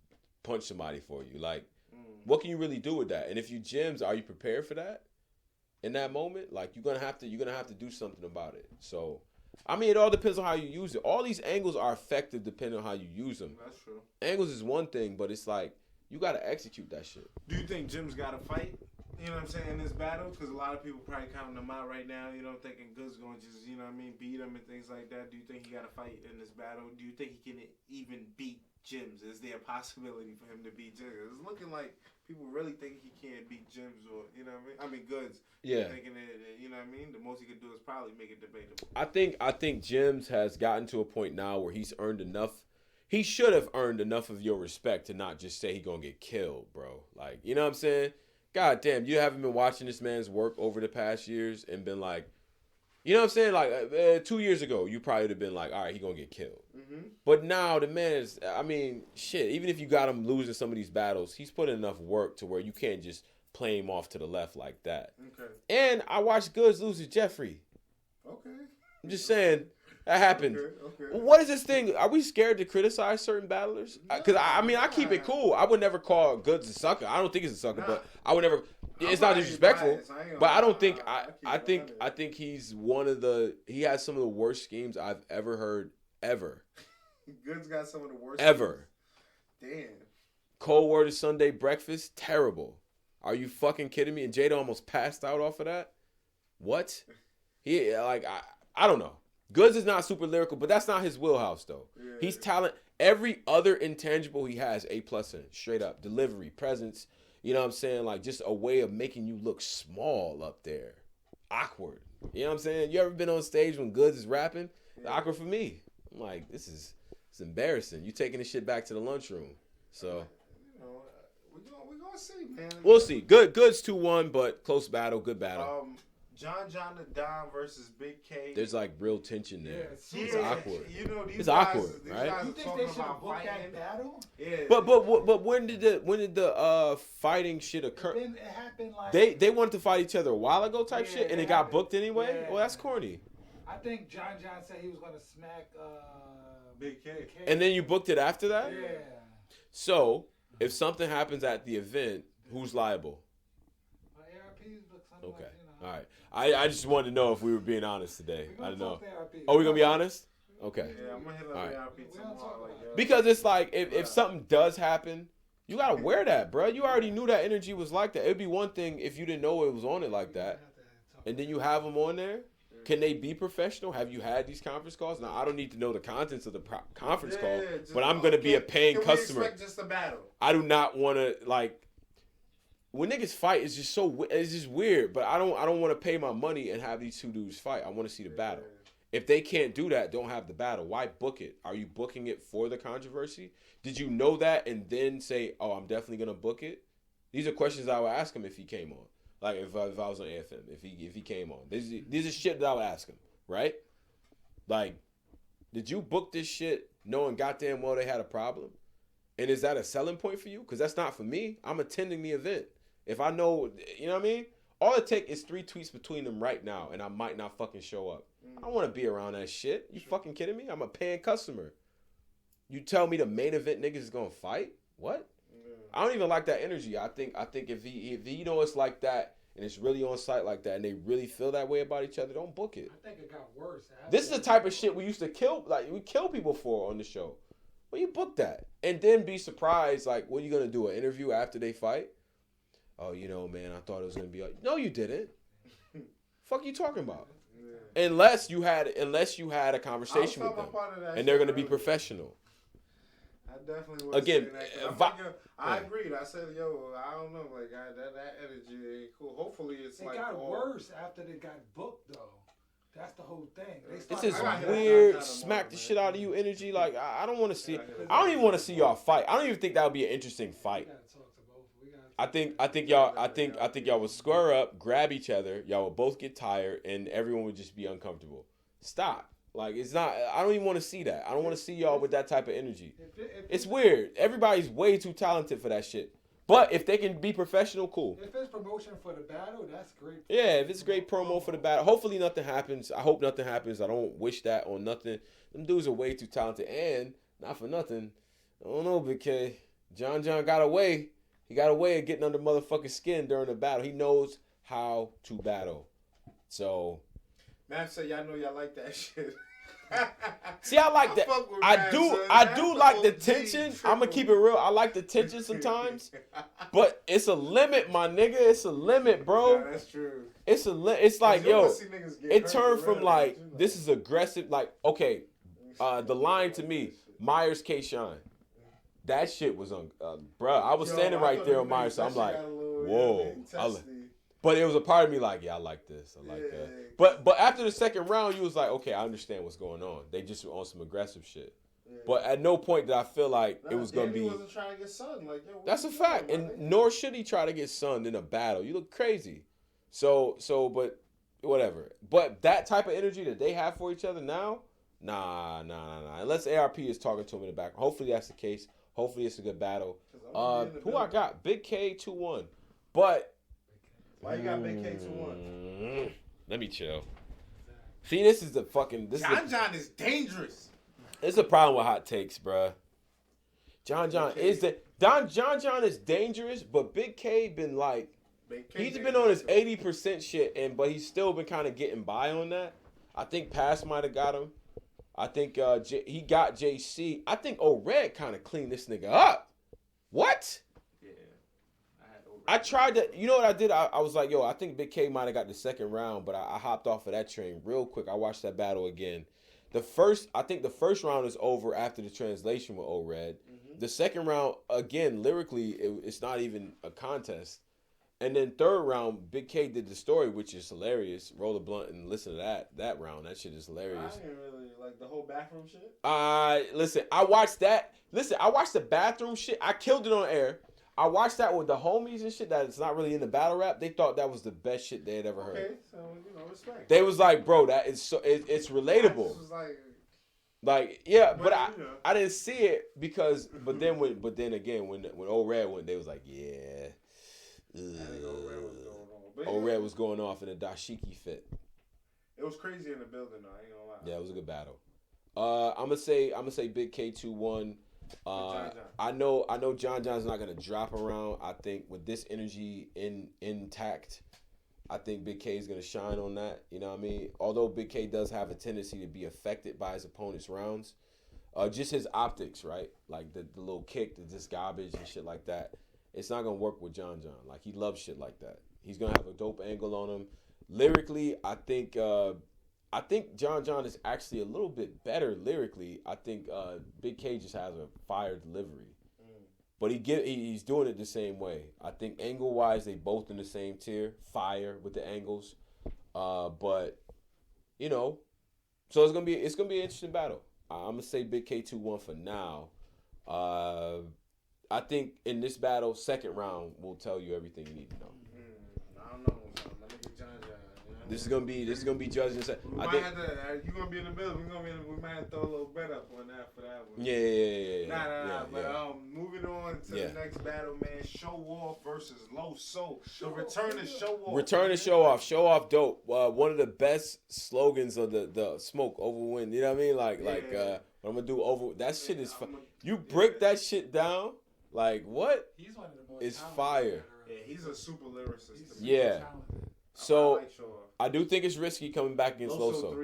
punched somebody for you. Like, what can you really do with that? And if you Jims, are you prepared for that? In that moment? Like, you're gonna have to do something about it. So, I mean, it all depends on how you use it. All these angles are effective depending on how you use them. That's true. Angles is one thing, but it's like, you got to execute that shit. Do you think Jim's got to fight? You know what I'm saying, in this battle? Because a lot of people probably counting him out right now, you know, thinking Good's going to just, you know what I mean, beat him and things like that. Do you think he got to fight in this battle? Do you think he can even beat Jims? Is there a possibility for him to beat Jims? It's looking like people really think he can't beat Jims or, you know what I mean? Goods. Yeah. Thinking that, you know what I mean? The most he could do is probably make it debatable. I think Jims has gotten to a point now where he's earned enough. He should have earned enough of your respect to not just say he gonna get killed, bro. Like, you know what I'm saying? God damn, you haven't been watching this man's work over the past years and been like, you know what I'm saying? Like, 2 years ago, you probably would have been like, all right, he gonna get killed. But now the man is, I mean, shit, even if you got him losing some of these battles, he's put in enough work to where you can't just play him off to the left like that. Okay. And I watched Goods lose to Jeffrey. Okay. I'm just saying. That happened. Okay. What is this thing? Are we scared to criticize certain battlers? Because I mean, I keep it cool. I would never call Goods a sucker. I don't think he's a sucker, but I would never. It's not disrespectful, but I don't think. I think he's one of the. He has some of the worst schemes I've ever heard ever. Goods got some of the worst ever. Schemes. Damn. Cold Word is Sunday breakfast. Terrible. Are you fucking kidding me? And Jada almost passed out off of that. What? He like I don't know. Goods is not super lyrical, but that's not his wheelhouse, though. Yeah. He's talent. Every other intangible he has, A+ in. Straight up. Delivery, presence. You know what I'm saying? Like, just a way of making you look small up there. Awkward. You know what I'm saying? You ever been on stage when Goods is rapping? It's awkward for me. I'm like, it's embarrassing. You taking this shit back to the lunchroom. So. You know, we're going to see, man. We'll see. Goods 2-1, but close battle. Good battle. John the Don versus Big K. There's like real tension there. Yeah, it's awkward. You know, it's awkward, right? You think they should have booked that battle? Yeah. But when did the fighting shit occur? It happened like they wanted to fight each other a while ago type shit, and it got booked anyway. Yeah. Well, that's corny. I think John said he was gonna smack Big K. And then you booked it after that. Yeah. So if something happens at the event, who's liable? ARPs look something okay. Like, All right. I just wanted to know if we were being honest today. I don't know. Oh, we gonna be honest? Okay. Yeah, I'm gonna hit up ARP tomorrow. Because it's like if something does happen, you gotta wear that, bro. You already knew that energy was like that. It'd be one thing if you didn't know it was on it like that, and then you have them on there. Can they be professional? Have you had these conference calls? Now I don't need to know the contents of the conference call, but I'm gonna be a paying customer. Expect just a battle? I do not want to like. When niggas fight, it's just weird. But I don't want to pay my money and have these two dudes fight. I want to see the battle. If they can't do that, don't have the battle. Why book it? Are you booking it for the controversy? Did you know that and then say, "Oh, I'm definitely gonna book it"? These are questions I would ask him if he came on. Like if I was on AFM, if he came on. These are shit that I would ask him, right? Like, did you book this shit knowing goddamn well they had a problem? And is that a selling point for you? Because that's not for me. I'm attending the event. If I know, you know what I mean? All it takes is 3 tweets between them right now, and I might not fucking show up. I don't want to be around that shit. You fucking kidding me? I'm a paying customer. You tell me the main event niggas is gonna fight? What? I don't even like that energy. I think if he know it's like that and it's really on site like that and they really feel that way about each other, don't book it. I think it got worse. This is the type of shit we used to kill, like we kill people for on the show. Well, you book that and then be surprised. Like, what are you gonna do? An interview after they fight? Oh, you know, man, I thought it was gonna be. No, you didn't. Fuck you talking about? Yeah. Unless you had a conversation with them and they're gonna be professional. I definitely would again. I agreed. I said, yo, I don't know, like that energy ain't cool. Hopefully, it got worse after they got booked, though. That's the whole thing. It's this weird smack the shit out of you energy. Like I don't want to see. I don't even want to see y'all fight. I don't even think that would be an interesting fight. I think y'all would square up, grab each other. Y'all would both get tired, and everyone would just be uncomfortable. Stop. Like, it's not, I don't even want to see that. I don't want to see y'all with that type of energy. It's weird. Everybody's way too talented for that shit. But if they can be professional, cool. If it's promotion for the battle, that's great. Yeah, if it's great promo for the battle. Hopefully nothing happens. I hope nothing happens. I don't wish that on nothing. Them dudes are way too talented. And, not for nothing, I don't know, because John got away. He got away of getting under motherfucking skin during the battle. He knows how to battle. So. Man, say y'all know y'all like that shit. See, I like that. I do like the tension. I'm gonna keep it real. I like the tension sometimes, but it's a limit, my nigga. It's a limit, bro. Yeah, that's true. It's it's like, yo, it turned from like this is aggressive. Like, okay, the line to me, Myers K. Shine. That shit was on, bro. I was standing right there on Myers, so I'm like, whoa. But it was a part of me like, yeah, I like this. I like that. But after the second round, you was like, okay, I understand what's going on. They just were on some aggressive shit. Yeah. But at no point did I feel like it was going to be. He wasn't trying to get sunned. Like, yo, that's a fact. And nor should he try to get sunned in a battle. You look crazy. So, but whatever. But that type of energy that they have for each other now, nah. Unless ARP is talking to him in the back. Hopefully that's the case. Hopefully it's a good battle. Who I got? Big K 2-1. But. Why you got Big K 2-1? Let me chill. See, this is the fucking. John is dangerous. It's a problem with hot takes, bruh. John is John is dangerous, but Big K been like. He's been on his 80% shit, but he's still been kind of getting by on that. I think Pass might have got him. I think he got JC. I think O-Red kind of cleaned this nigga up. What? I tried to, you know what I did? I was like, yo, I think Big K might have got the second round, but I hopped off of that train real quick. I watched that battle again. I think the first round is over after the translation with O-Red. Mm-hmm. The second round, again, lyrically, it's not even a contest. And then third round, Big K did the story, which is hilarious. Roll the blunt and listen to that round. That shit is hilarious. I didn't really like the whole bathroom shit. Listen, I watched that. Listen, I watched the bathroom shit. I killed it on air. I watched that with the homies and shit that it's not really in the battle rap. They thought that was the best shit they had ever heard. Okay, so, respect. They was like, bro, that is so, it's relatable. Like, yeah, but I didn't see it because, but then again, when O-Red went, they was like, yeah. O-Red was going off in a dashiki fit. It was crazy in the building, though. I ain't gonna lie. Yeah, it was a good battle. I'm gonna say Big K 2-1. I know John's not gonna drop around. I think with this energy intact, I think Big K is gonna shine on that. You know what I mean? Although Big K does have a tendency to be affected by his opponent's rounds, just his optics, right? Like the little kick, just garbage and shit like that. It's not gonna work with John. Like, he loves shit like that. He's gonna have a dope angle on him. Lyrically, I think John is actually a little bit better lyrically. I think Big K just has a fire delivery, but he's doing it the same way. I think angle wise, they both in the same tier, fire with the angles. But you know, so it's gonna be an interesting battle. I'm gonna say Big K 2-1 for now. I think in this battle, second round will tell you everything you need to know. I don't know. My nigga John. This is gonna be judging. We might have to. You gonna be in the middle. We might have to throw a little bet up on that for that one. Yeah. Nah. But moving on to the next battle, man. Show Off versus Low Soul. The return of Show Off. Return to Show Off. Show Off dope. One of the best slogans of the smoke over win. You know what I mean? Like what I'm gonna do over. That shit is fun. You break that shit down. Like what? He's one of the most is fire. Yeah, he's a super lyricist. Yeah. So I do think it's risky coming back against Loso.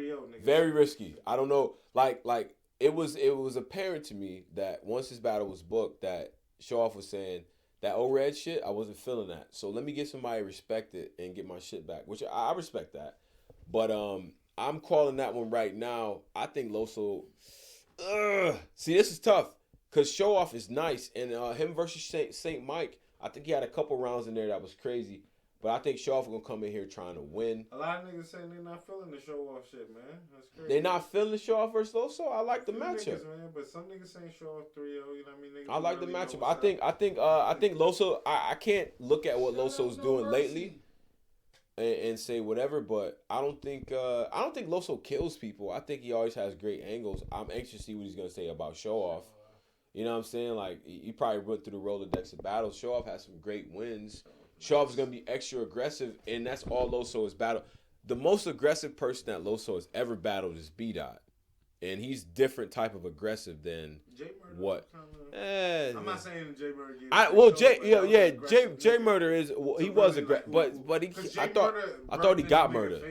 Very risky. I don't know. Like it was apparent to me that once this battle was booked, that Show Off was saying that O-Red shit, I wasn't feeling that. So let me get somebody respected and get my shit back, which I respect that. But I'm calling that one right now. I think Loso. See, this is tough because Show Off is nice, and him versus Saint Mike, I think he had a couple rounds in there that was crazy. But I think Show Off gonna come in here trying to win. A lot of niggas saying they're not feeling the Show Off shit, man. That's crazy. They not feeling the Show Off versus Loso. I like the matchup, niggas, man. But some niggas saying Show Off 3-0. You know what I mean? Niggas I like the really matchup. know I think Loso. I can't look at what Loso's doing lately and say whatever. But I don't think Loso kills people. I think he always has great angles. I'm anxious to see what he's gonna say about Show Off. You know what I'm saying? Like he probably went through the Rolodex of battles. Show Off has some great wins. Show Off is going to be extra aggressive, and that's all Loso has battled. The most aggressive person that Loso has ever battled is B-Dot, and he's different type of aggressive than what? I'm not saying J Murder. J Murder is he was aggressive, but I thought he got murdered.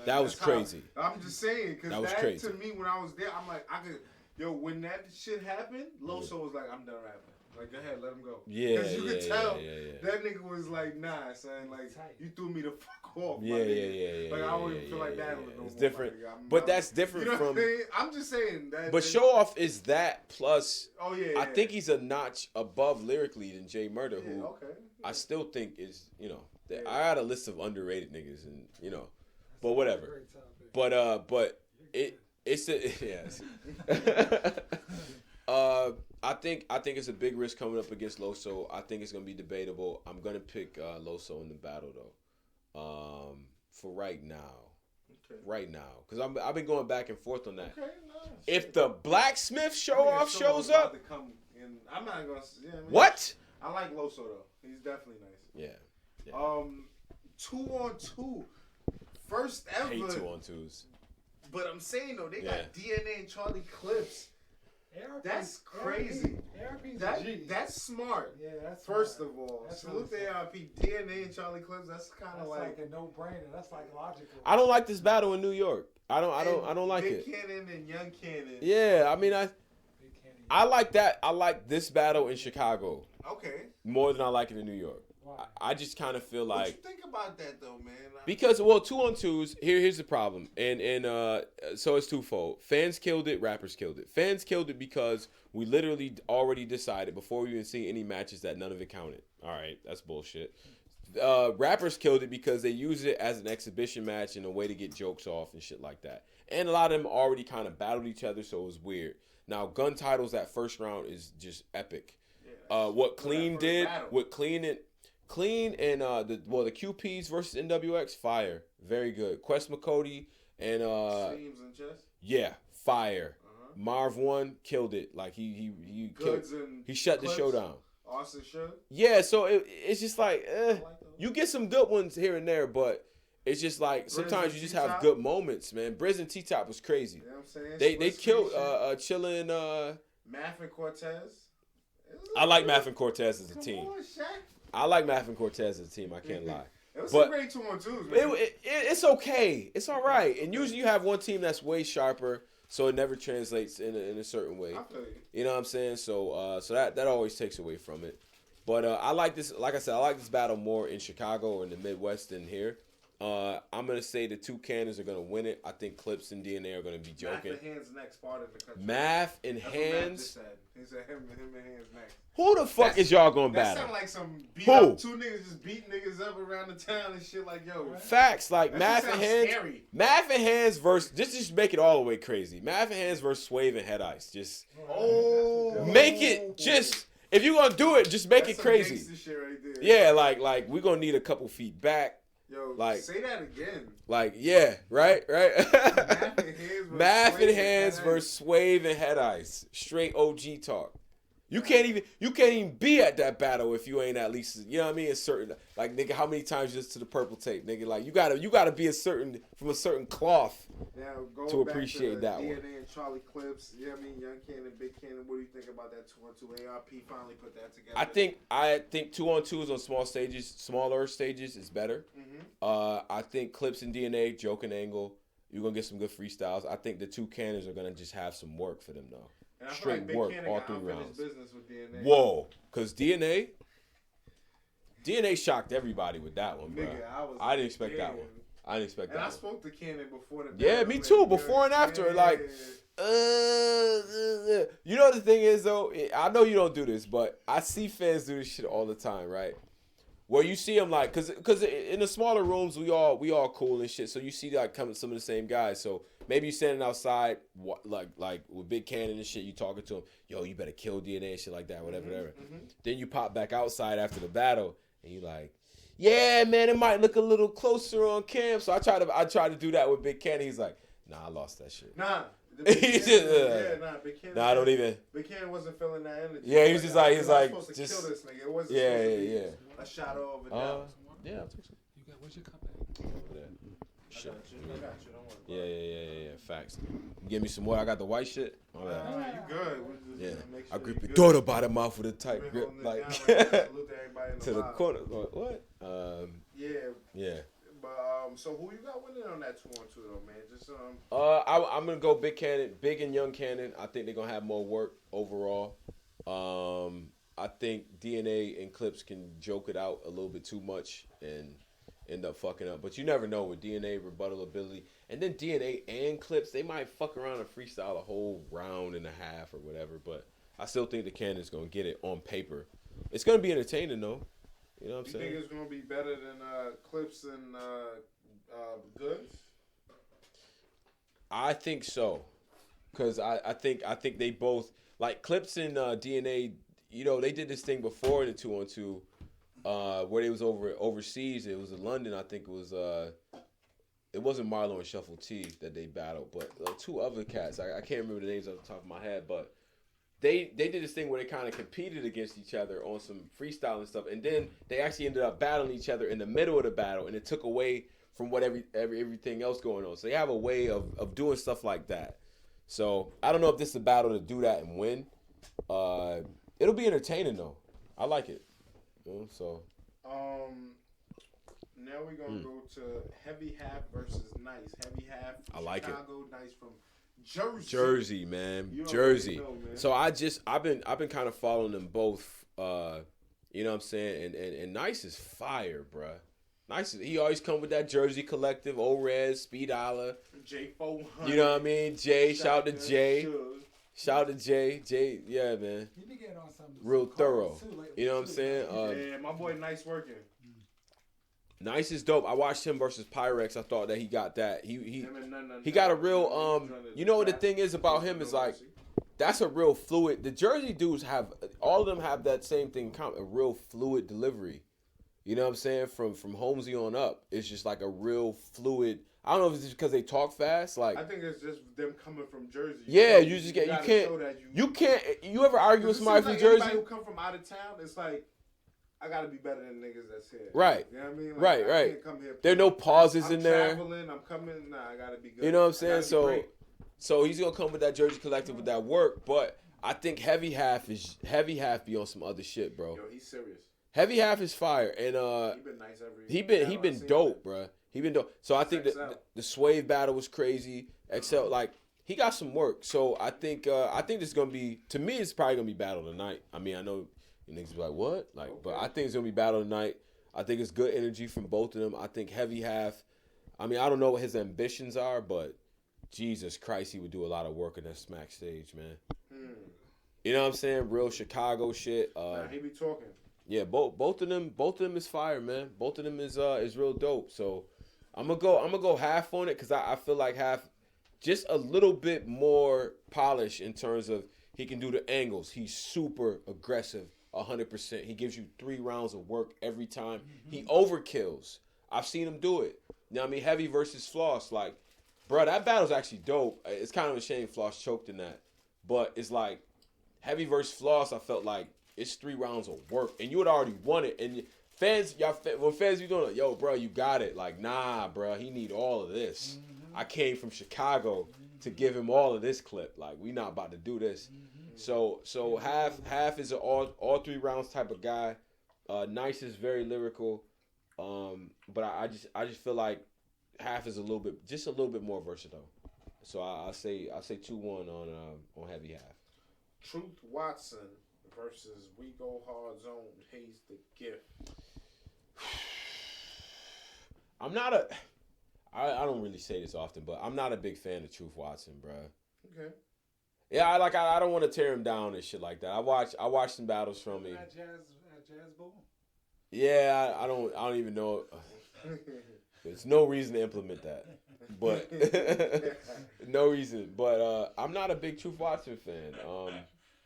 That was crazy. I'm just saying because that was crazy to me when I was there. I'm like when that shit happened, Loso was like, I'm done rapping. Like, go ahead, let him go. Yeah, because you could tell that nigga was like, nah, son. Like, you threw me the fuck off. Yeah. Like, I don't even feel like that. It's different, but that's different you know from. What I'm just saying that. But Show Off is that plus. Oh yeah. I think he's a notch above lyrically than J Murder, who I still think is I got a list of underrated niggas, and but whatever. But it's yes. I think it's a big risk coming up against Loso. I think it's gonna be debatable. I'm gonna pick Loso in the battle though. For right now. Okay. Right now, because I've been going back and forth on that. Okay, nice. If the Blacksmith Show Off shows up, I'm not gonna. What? I like Loso though. He's definitely nice. Yeah. 2-on-2, first ever. I hate 2-on-2s. But I'm saying though, they got DNA and Charlie Clips. That's crazy. That's smart. Yeah, that's first smart. of all. That's Salute the ARP. DNA and Charlie Clips. That's kind of like a no-brainer. That's like logical. I don't like this battle in New York. I don't like Big it. Big Cannon and Young Cannon. Yeah, I mean I like that. I like this battle in Chicago. Okay. More than I like it in New York. Why? I just kind of feel like. What you think about that though, man? Because 2-on-2s. Here's the problem, and so it's twofold. Fans killed it. Rappers killed it. Fans killed it because we literally already decided before we even see any matches that none of it counted. All right, that's bullshit. Rappers killed it because they use it as an exhibition match and a way to get jokes off and shit like that. And a lot of them already kind of battled each other, so it was weird. Now, gun titles, that first round is just epic. Yeah, what Clean did, what Clean and the QPs versus NWX, fire, very good. Quest McCody and Seams and Chess? Yeah, fire. Marv 1 killed it. Like he killed. He shut the show down. Austin should. Yeah, so it's just like you get some good ones here and there, but it's just like sometimes you just have good moments, man. Briz and T-Top was crazy. You know what I'm saying? They killed Chillin'. Math and Cortez. I like Math and Cortez as a team. On, Shaq. I like Math and Cortez as a team. I can't lie. It was some great 2-on-2s, man. It's okay. It's all right. And usually you have one team that's way sharper, so it never translates in a certain way. I feel you. You know what I'm saying? So that always takes away from it. But I like this. Like I said, I like this battle more in Chicago or in the Midwest than here. I'm gonna say the two cannons are gonna win it. I think Clips and DNA are gonna be joking. Math and Hands next part of the country. Math and Hands. He said him and Hands next. Who the fuck is y'all gonna battle? That sound like some beat up, two niggas just beating niggas up around the town and shit like yo. Facts like Math and Hands. Scary. Math and Hands versus just make it all the way crazy. Math and Hands versus Swave and Head Ice. Just make it just. if you're gonna do it, just make it crazy. That's some gangsta shit right there. Yeah, like we're gonna need a couple feet back. Yo, like say that again. Like, yeah, right. Math and hands versus Swave and Head Ice. Straight OG talk. You can't even be at that battle if you ain't at least, you know what I mean, a certain, like, nigga, how many times you listen to the Purple Tape, nigga? Like, you gotta be from a certain cloth to appreciate that one. DNA and Charlie Clips, you know what I mean, Young Cannon, Big Cannon. What do you think about that 2-on-2? ARP finally put that together. I think 2-on-2s on smaller stages is better. I think Clips and DNA, Joke and Angle, you're gonna get some good freestyles. I think the two cannons are gonna just have some work for them though. And I straight feel like work Big all Cannon 3 got rounds. business with DNA. Whoa, because DNA shocked everybody with that one, bro. Nigga, I didn't expect that one. I didn't expect and that I one. spoke to Cannon before the Yeah, battle. me too. Before and after, like, you know the thing is though, I know you don't do this, but I see fans do this shit all the time, right? Where you see them like, cause in the smaller rooms we all cool and shit. So you see like coming some of the same guys. So maybe you standing outside, like with Big Cannon and shit. You talking to him, yo, you better kill DNA and shit like that, whatever. Then you pop back outside after the battle and you like, yeah, man, it might look a little closer on cam. So I try to do that with Big Cannon. He's like, nah, I lost that shit. Nah. Big Cannon. Nah, I don't even. Big Cannon wasn't feeling that energy. Yeah, he was just like, I'm supposed to just kill this nigga. It wasn't yeah, supposed to be yeah. a shadow of a doubt. Yeah, I'll take some. Where's your cup at? Over there. Shit. I got you. Don't worry. Yeah. Facts. Give me some more. I got the white shit. All right. You good. Yeah. Make sure I grip you your good. daughter by the mouth with a tight Been grip, holding it like down right now. Salute to everybody in to the bottom. corner. What? Yeah. But so who you got winning on that 2-on-2 though, man? Just I'm gonna go Big Cannon, Big and Young Cannon. I think they're gonna have more work overall. I think DNA and Clips can joke it out a little bit too much and end up fucking up. But you never know with DNA rebuttal ability. And then DNA and Clips, they might fuck around and freestyle a whole round and a half or whatever. But I still think the Cannon's gonna get it on paper. It's gonna be entertaining though. You know what I'm saying? You think it's gonna be better than Clips and Goods? I think so, cause I think they both like Clips and DNA. You know, they did this thing before in the 2-on-2, where they was overseas. It was in London. I think it was. It wasn't Marlo and Shuffle T that they battled, but 2 other cats. I can't remember the names off the top of my head, but they did this thing where they kind of competed against each other on some freestyle and stuff, and then they actually ended up battling each other in the middle of the battle, and it took away from what everything else going on. So they have a way of doing stuff like that. So I don't know if this is a battle to do that and win. It'll be entertaining though. I like it. You know, so. Now we're gonna go to Heavy Half versus Nice. Heavy Half. I like Chicago, it. Nice from Jersey. Jersey, man. You Jersey. know, man. So I've been kind of following them both. You know what I'm saying? And Nice is fire, bruh. Nice. He always come with that Jersey collective, O-Res, Speed Dollar. J400. You know what I mean? Jay, shout out to Jay. Sure. Shout out to Jay. Jay, yeah, man. He be getting on some Real cards thorough. too lately, You know what I'm too. saying? Yeah, my boy Nice working. Nice is dope. I watched him versus Pyrex. I thought that he got that. He Him and none, he got a real you know what the thing is about him is like that's a real fluid. The Jersey dudes have all of them have that same thing in common, a real fluid delivery. You know what I'm saying? From Holmesy on up, it's just like a real fluid. I don't know if it's just because they talk fast. Like I think it's just them coming from Jersey. yeah, you just get you can't. You ever argue with somebody from Jersey? Anybody who come from out of town, it's like I gotta be better than niggas that's here. Right. You know what I mean? Like, Right. I can't come here. There are no pauses I'm in there. traveling. I'm coming. Nah, I gotta be good. You know what I'm I saying? gotta be So, great. so he's gonna come with that Jersey collective with that work. But I think Heavy Half be on some other shit, bro. Yo, he's serious. Heavy Half is fire, and He been nice every. he battle I've been seen. dope, bro. He been dope. So I think XL. the Swave battle was crazy. XL like he got some work. So I think this is gonna be, to me, it's probably gonna be battle tonight. I mean, I know you niggas be like what, like, but I think it's gonna be battle tonight. I think it's good energy from both of them. I think Heavy Half. I mean, I don't know what his ambitions are, but Jesus Christ, he would do a lot of work in that smack stage, man. You know what I'm saying? Real Chicago shit. Nah, he be talking. Yeah, both of them is fire, man. Both of them is real dope. So I'm gonna go half on it because I feel like half just a little bit more polish in terms of he can do the angles. He's super aggressive 100%. He gives you 3 rounds of work every time. He overkills. I've seen him do it. You know what I mean? Heavy versus Floss. Like, bro, that battle's actually dope. It's kind of a shame Floss choked in that. But it's like, Heavy versus Floss, I felt like it's 3 rounds of work. And you had already won it. And fans, when fans be doing it, yo, bro, you got it. Like, nah, bro, he need all of this. I came from Chicago to give him all of this clip. Like, we not about to do this. So half is an all 3 rounds type of guy. Nice is very lyrical. But I just feel like half is a little bit more versatile. So I say 2-1 on Heavy half. Truth Watson versus We Go Hard Zone Hayes the Gift. I don't really say this often, but I'm not a big fan of Truth Watson, bro. Okay. Yeah, I don't want to tear him down and shit like that. I watched some battles from him. At Jazz Bowl? Yeah, I don't even know. There's no reason to implement that, but no reason. But I'm not a big Truth Watson fan.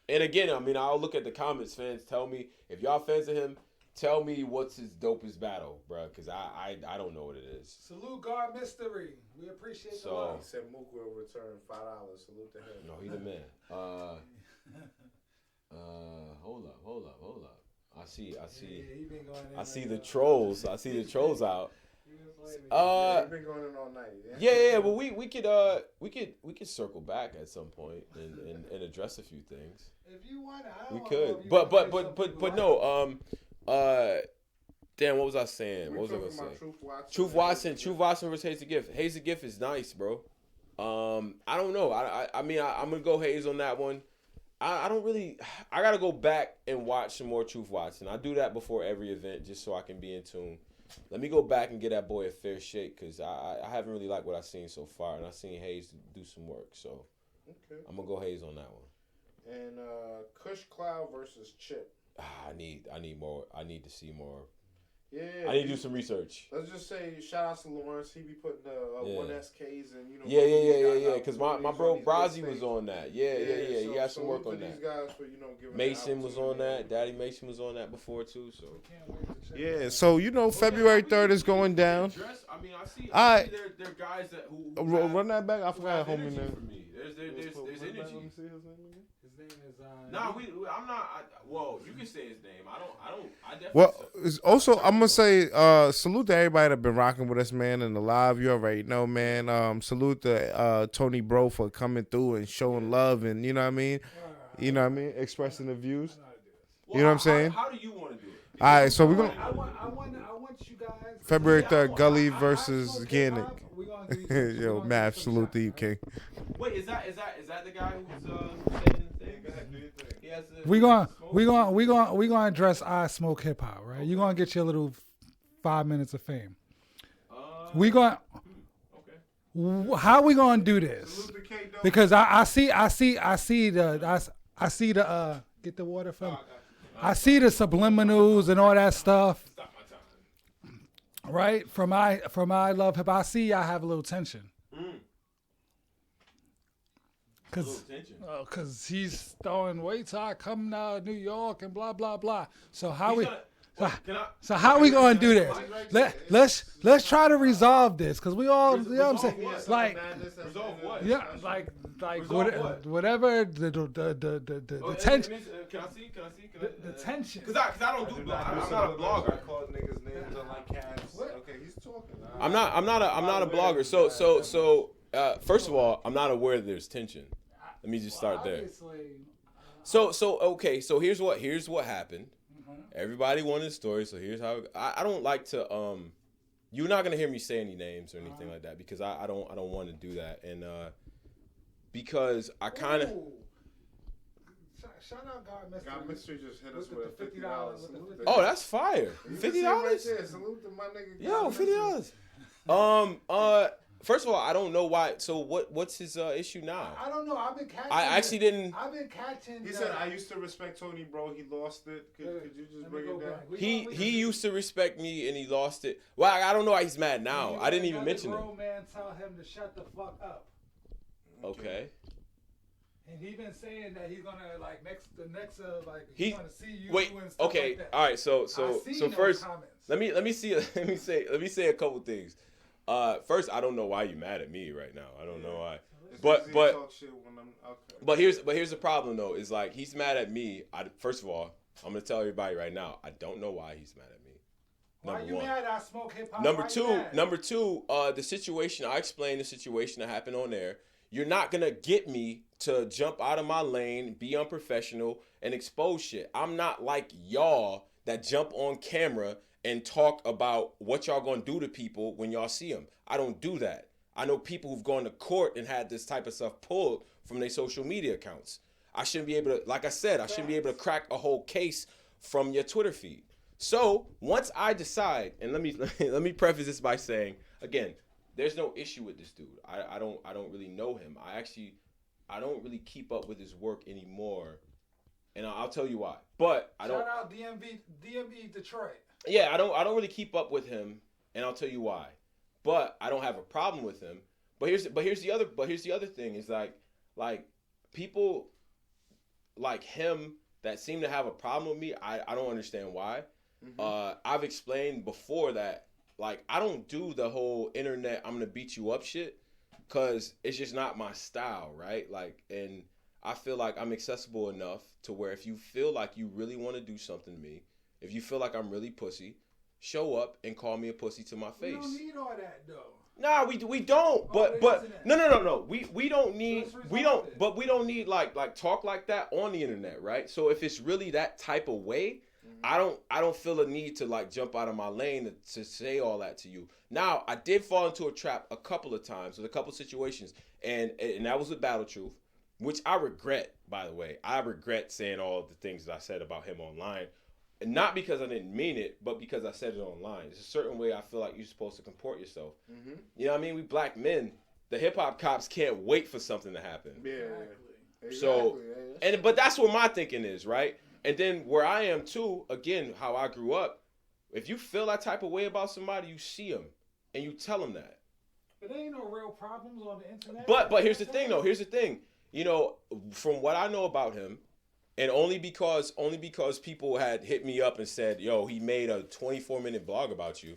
And again, I mean, I'll look at the comments. Fans, tell me if y'all fans of him. Tell me what's his dopest battle, bro, because I don't know what it is. Salute Guard Mystery. We appreciate the love. He said Mook will return $5. Salute to him. No, he the man. Hold up. I see the trolls. I see the trolls out. He's been going in all night. Yeah. Well, we could circle back at some point and address a few things. If you want, we could. But no. Damn, what was I saying? What was I gonna say? Truth Watson versus Hayes the Gift. Hayes the Gift is nice, bro. I don't know. I mean, I'm gonna go Hayes on that one. I don't really. I gotta go back and watch some more Truth Watson. I do that before every event just so I can be in tune. Let me go back and get that boy a fair shake because I haven't really liked what I've seen so far, and I've seen Hayes do some work. So I'm gonna go Hayes on that one. And Kush Cloud versus Chip. I need more. I need to see more. Yeah. I need to do some research. Let's just say shout out to Lawrence. He be putting the 1SKs and Yeah. Because my bro Brazzi was on that. Yeah. So, he had some work on that. These guys for giving Mason was on that. Daddy Mason was on that before too. So yeah. So February 3rd is going down. I mean, I see there guys that who run that back. I forgot homie name. There's energy. Let me see his name. His name is. I'm not. Well, you can say his name. I definitely. Well, also I'm gonna say salute to everybody that been rocking with us, man, in the live. You already know, man. Salute to Tony Bro for coming through and showing love, and you know what I mean. You know what I mean, expressing the views. You know what I'm saying? How do you want to do it? All right, so we're gonna. I want you guys. February 3rd, Gully versus Gannick. Yo, Mav, salute to you, King. Wait, is that the guy who's saying the thing? We gonna address I Smoke Hip Hop, right? You gonna get your little 5 minutes of fame. We gonna. Okay. How we gonna do this? Because I see the get the water from. I see the subliminals and all that stuff. Right? From I Love Hip Hop. I see I have a little tension. Cause he's throwing weights out, coming out of New York and blah blah blah. So how we gonna do this? Let's try to resolve this, cause we all, you know what I'm saying? Like, resolve what? Yeah, like whatever the tension. Can I see? The tension. Cause I don't do blog. I'm not a blogger. I call niggas names on like cats. Okay, he's talking. I'm not a blogger. So first of all, I'm not aware that there's tension. Let me just start there. So okay. So here's what happened. Everybody wanted a story. So here's how. I don't like to. You're not gonna hear me say any names or anything like that because I don't want to do that, and because I kind of. Shout out God Mystery just hit us with $50. Oh, that's fire! $50. Salute to my nigga. Yo, $50. First of all, I don't know why. So what's his issue now? I don't know. I've been catching. I actually didn't. I've been catching. He said, "I used to respect Tony, bro. He lost it. Could you just bring it down?" He used to respect me and he lost it. Well, I don't know why he's mad now. I didn't even mention it. Grown man, tell him to shut the fuck up. Okay. And he been saying that he's gonna like the next He he's gonna see you wait. and stuff Okay. like that. All right. So I seen those first, comments. let me say a couple things. First, I don't know why you mad at me right now. I don't know why. It's But easy to but talk shit when I'm okay. but here's the problem though. Is like he's mad at me. First of all, I'm gonna tell everybody right now. I don't know why he's mad at me. Why you mad I smoke hip hop? Number two, the situation, I explained the situation that happened on there. You're not going to get me to jump out of my lane, be unprofessional, and expose shit. I'm not like y'all that jump on camera and talk about what y'all going to do to people when y'all see them. I don't do that. I know people who've gone to court and had this type of stuff pulled from their social media accounts. I shouldn't be able to, like I said, I shouldn't be able to crack a whole case from your Twitter feed. So once I decide, and let me preface this by saying, again, there's no issue with this dude. I don't really know him. I don't really keep up with his work anymore, and I'll tell you why. But I don't. Shout out DMV Detroit. Yeah, I don't really keep up with him, and I'll tell you why. But I don't have a problem with him. But here's the other thing is like people like him that seem to have a problem with me. I don't understand why. Mm-hmm. I've explained before that like I don't do the whole internet I'm gonna beat you up shit because it's just not my style, right? Like, and I feel like I'm accessible enough to where if you feel like you really want to do something to me, if you feel like I'm really pussy, show up and call me a pussy to my face. We don't need all that though. Nah, we don't. But no. We don't need we don't need like talk like that on the internet, right? So if it's really that type of way, I don't feel a need to like jump out of my lane to say all that to you. Now, I did fall into a trap a couple of times with a couple of situations, and that was with Battle Truth, which I regret, by the way. I regret saying all of the things that I said about him online. And not because I didn't mean it, but because I said it online. There's a certain way I feel like you're supposed to comport yourself. Mm-hmm. You know what I mean? We black men, the hip hop cops can't wait for something to happen. Yeah. Exactly. So, but that's where my thinking is, right? And then where I am too, again, how I grew up, if you feel that type of way about somebody, you see them and you tell them that. But there ain't no real problems on the internet. But here's the thing, though. Here's the thing. You know, from what I know about him, and only because people had hit me up and said, yo, he made a 24-minute blog about you.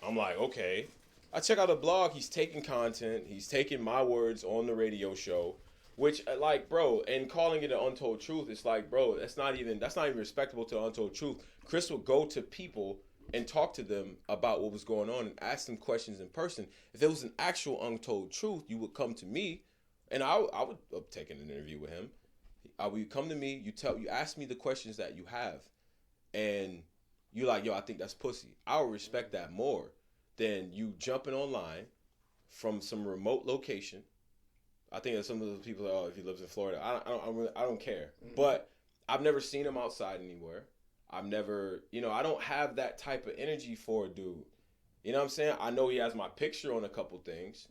I'm like, okay. I check out the blog. He's taking content. He's taking my words on the radio show, which, like, bro, and calling it an untold truth, it's like, bro, that's not even respectable to untold truth. Chris would go to people and talk to them about what was going on and ask them questions in person. If it was an actual untold truth, you would come to me, and I would have taken an interview with him. You come to me, you ask me the questions that you have, and you're like, yo, I think that's pussy. I would respect that more than you jumping online from some remote location. I think that some of the people, oh, if he lives in Florida, I don't care. Mm-hmm. But I've never seen him outside anywhere. I've never, I don't have that type of energy for a dude. You know what I'm saying? I know he has my picture on a couple things,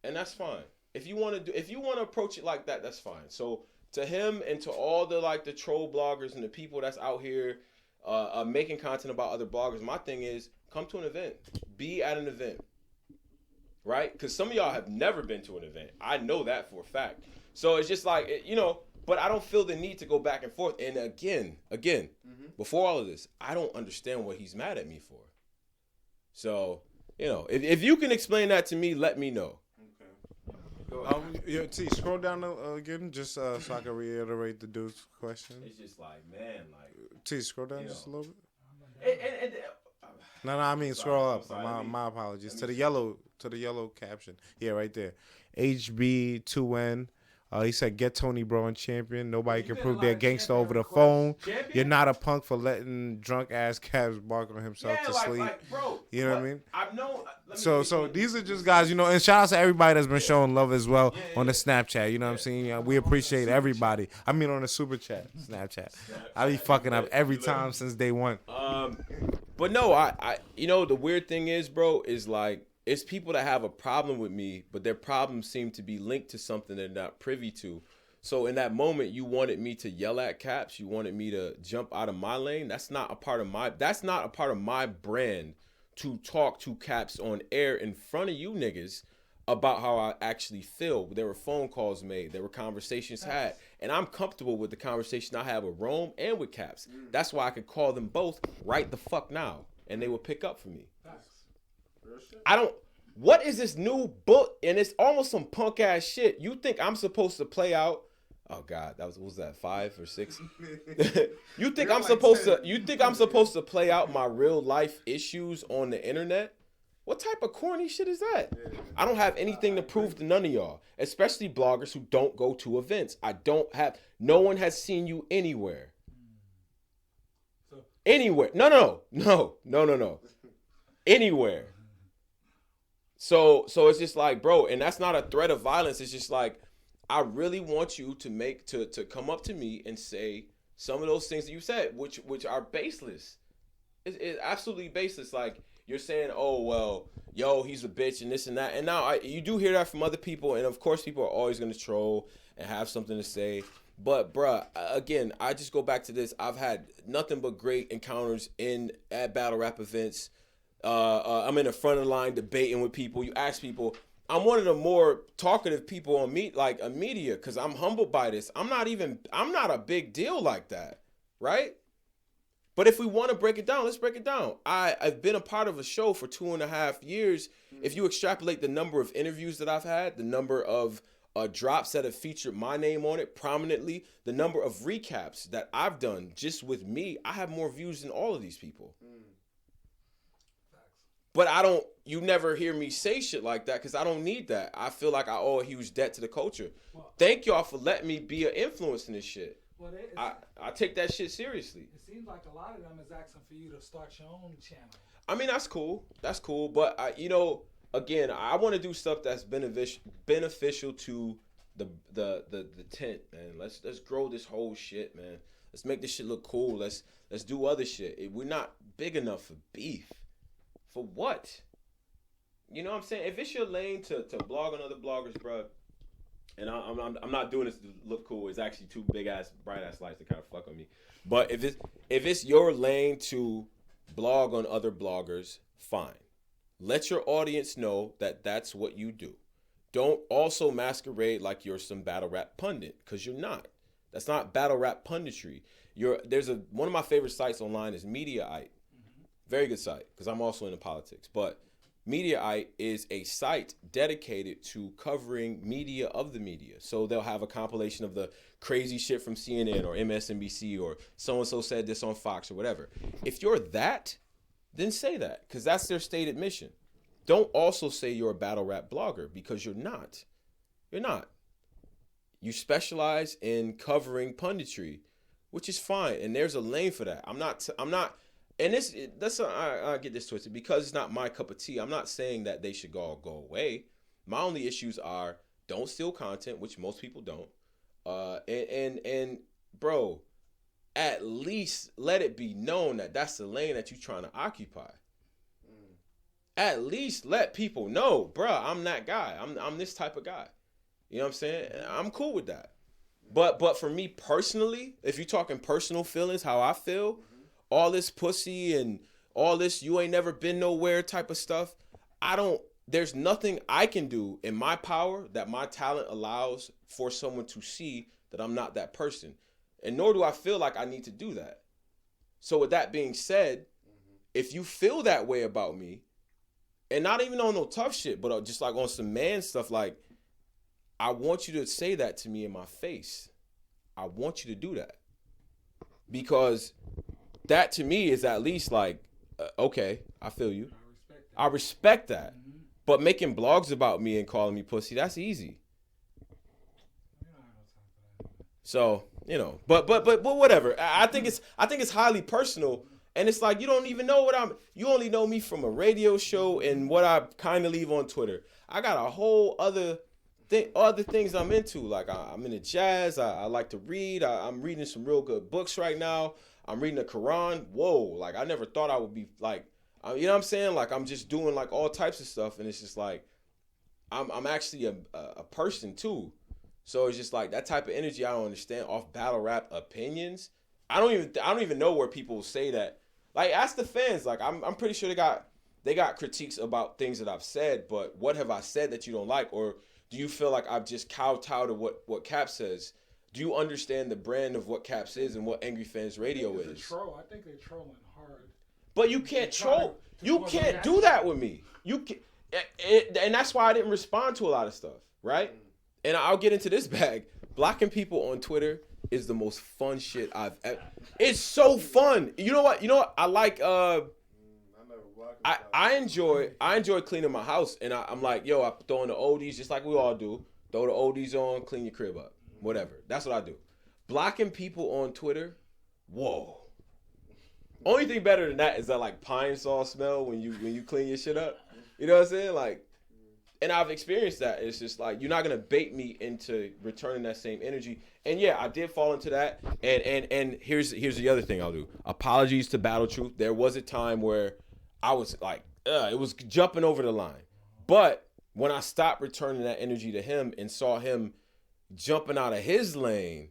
and that's fine. If you want to approach it like that, that's fine. So to him and to all the troll bloggers and the people that's out here making content about other bloggers, my thing is come to an event, be at an event, right? Because some of y'all have never been to an event. I know that for a fact. So it's just like, but I don't feel the need to go back and forth. And again, before all of this, I don't understand what he's mad at me for. So, if you can explain that to me, let me know. T, scroll down again, just so I can reiterate the dude's question. It's just like, man, like. T, scroll down just a little bit. No, I mean scroll up. My apologies to the yellow caption. Yeah, right there. HB2N. He said, "Get Tony Bro and champion. Nobody can prove they're gangster over the phone. Champion? You're not a punk for letting drunk ass cabs bark on himself to sleep. Bro, you know what I mean? I've known. So these are just guys, and shout out to everybody that's been showing love as well on the Snapchat. You know what I'm saying? We appreciate everybody. I mean, on the super chat, Snapchat. I be fucking up every time since day one. But no, I the weird thing is, bro, is like. It's people that have a problem with me, but their problems seem to be linked to something they're not privy to. So in that moment, you wanted me to yell at Caps. You wanted me to jump out of my lane. That's not a part of my brand to talk to Caps on air in front of you niggas about how I actually feel. There were phone calls made. There were conversations had. And I'm comfortable with the conversation I have with Rome and with Caps. That's why I could call them both right the fuck now. And they will pick up for me. What is this new book? And it's almost some punk ass shit. You think I'm supposed to play out? Oh God, what was that, 5 or 6? You think I'm supposed to play out my real life issues on the internet? What type of corny shit is that? I don't have anything to prove to none of y'all, especially bloggers who don't go to events. No one has seen you anywhere. Anywhere. No. Anywhere. So it's just like, bro, and that's not a threat of violence. It's just like, I really want you to come up to me and say some of those things that you said, which are baseless. It's absolutely baseless. Like, you're saying, oh, well, yo, he's a bitch and this and that. And now you do hear that from other people. And, of course, people are always going to troll and have something to say. But, bruh, again, I just go back to this. I've had nothing but great encounters at battle rap events. I'm in the front of the line debating with people. You ask people. I'm one of the more talkative people on media because I'm humbled by this. I'm not a big deal like that, right? But if we want to break it down, let's break it down. I've been a part of a show for 2.5 years. If you extrapolate the number of interviews that I've had, the number of drops that have featured my name on it prominently, the number of recaps that I've done just with me, I have more views than all of these people. But you never hear me say shit like that because I don't need that. I feel like I owe a huge debt to the culture. Thank y'all for letting me be an influence in this shit. Well, I take that shit seriously. It seems like a lot of them is asking for you to start your own channel. I mean, that's cool. But, again, I want to do stuff that's beneficial to the tent, man. Let's grow this whole shit, man. Let's make this shit look cool. Let's do other shit. We're not big enough for beef. For what? You know what I'm saying? If it's your lane to blog on other bloggers, bro, and I'm not doing this to look cool. It's actually two big ass, bright ass lights that kind of fuck on me. But if it's your lane to blog on other bloggers, fine. Let your audience know that that's what you do. Don't also masquerade like you're some battle rap pundit, because you're not. That's not battle rap punditry. One of my favorite sites online is Mediaite. Very good site, because I'm also into politics. But Mediaite is a site dedicated to covering media of the media. So they'll have a compilation of the crazy shit from CNN or MSNBC or so-and-so said this on Fox or whatever. If you're that, then say that, because that's their stated mission. Don't also say you're a battle rap blogger, because you're not. You're not. You specialize in covering punditry, which is fine, and there's a lane for that. I'm not. And I get this twisted, because it's not my cup of tea. I'm not saying that they should all go away. My only issues are, don't steal content, which most people don't. And bro, at least let it be known that that's the lane that you're trying to occupy. At least let people know, bro, I'm that guy. I'm this type of guy. You know what I'm saying? I'm cool with that. But for me personally, if you're talking personal feelings, how I feel, all this pussy and all this you ain't never been nowhere type of stuff, there's nothing I can do in my power that my talent allows for someone to see that I'm not that person. And nor do I feel like I need to do that. So with that being said, if you feel that way about me, and not even on no tough shit, but just like on some man stuff, like, I want you to say that to me in my face. I want you to do that. Because that to me is at least like, okay, I feel you. I respect that. But making blogs about me and calling me pussy, that's easy. So, but whatever. I think it's highly personal, and it's like you don't even know you only know me from a radio show and what I kind of leave on Twitter. I got a whole other things I'm into. Like I'm into jazz. I like to read. I'm reading some real good books right now. I'm reading the Quran. Whoa, like I never thought I would be like, you know what I'm saying? Like I'm just doing like all types of stuff, and it's just like I'm actually a person too. So it's just like that type of energy I don't understand off battle rap opinions. I don't even know where people say that. Like ask the fans. Like I'm pretty sure they got they got critiques about things that I've said, but what have I said that you don't like? Or do you feel like I've just kowtowed to what Cap says? Do you understand the brand of what Caps is and what Angry Fans Radio is? I think they're trolling hard. But you can't troll. You can't do that with me. You can, and that's why I didn't respond to a lot of stuff, right? And I'll get into this bag. Blocking people on Twitter is the most fun shit I've ever. It's so fun. You know what? I like. I enjoy cleaning my house, and I'm like, yo, I throw in the oldies just like we all do. Throw the oldies on, clean your crib up, whatever. That's what I do. Blocking people on Twitter, whoa. Only thing better than that is that like pine saw smell when you clean your shit up. You know what I'm saying? Like, and I've experienced that. It's just like you're not gonna bait me into returning that same energy. And yeah, I did fall into that. And here's the other thing I'll do. Apologies to Battle Truth. There was a time where I was like, it was jumping over the line. But when I stopped returning that energy to him and saw him jumping out of his lane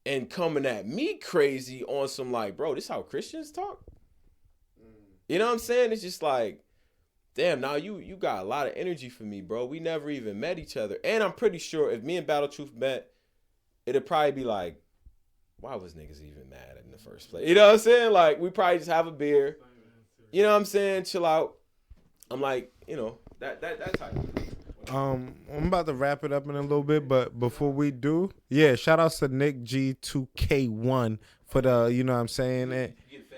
and coming at me crazy on some like, bro, this how Christians talk? You know what I'm saying? It's just like, damn, now you got a lot of energy for me, bro. We never even met each other. And I'm pretty sure if me and Battle Truth met, it'd probably be like, why was niggas even mad in the first place? You know what I'm saying? Like, we probably just have a beer. You know what I'm saying? Chill out. I'm like, that type of thing. I'm about to wrap it up in a little bit, but before we do, yeah, shout outs to Nick G2K1 for the, you know what I'm saying? And you get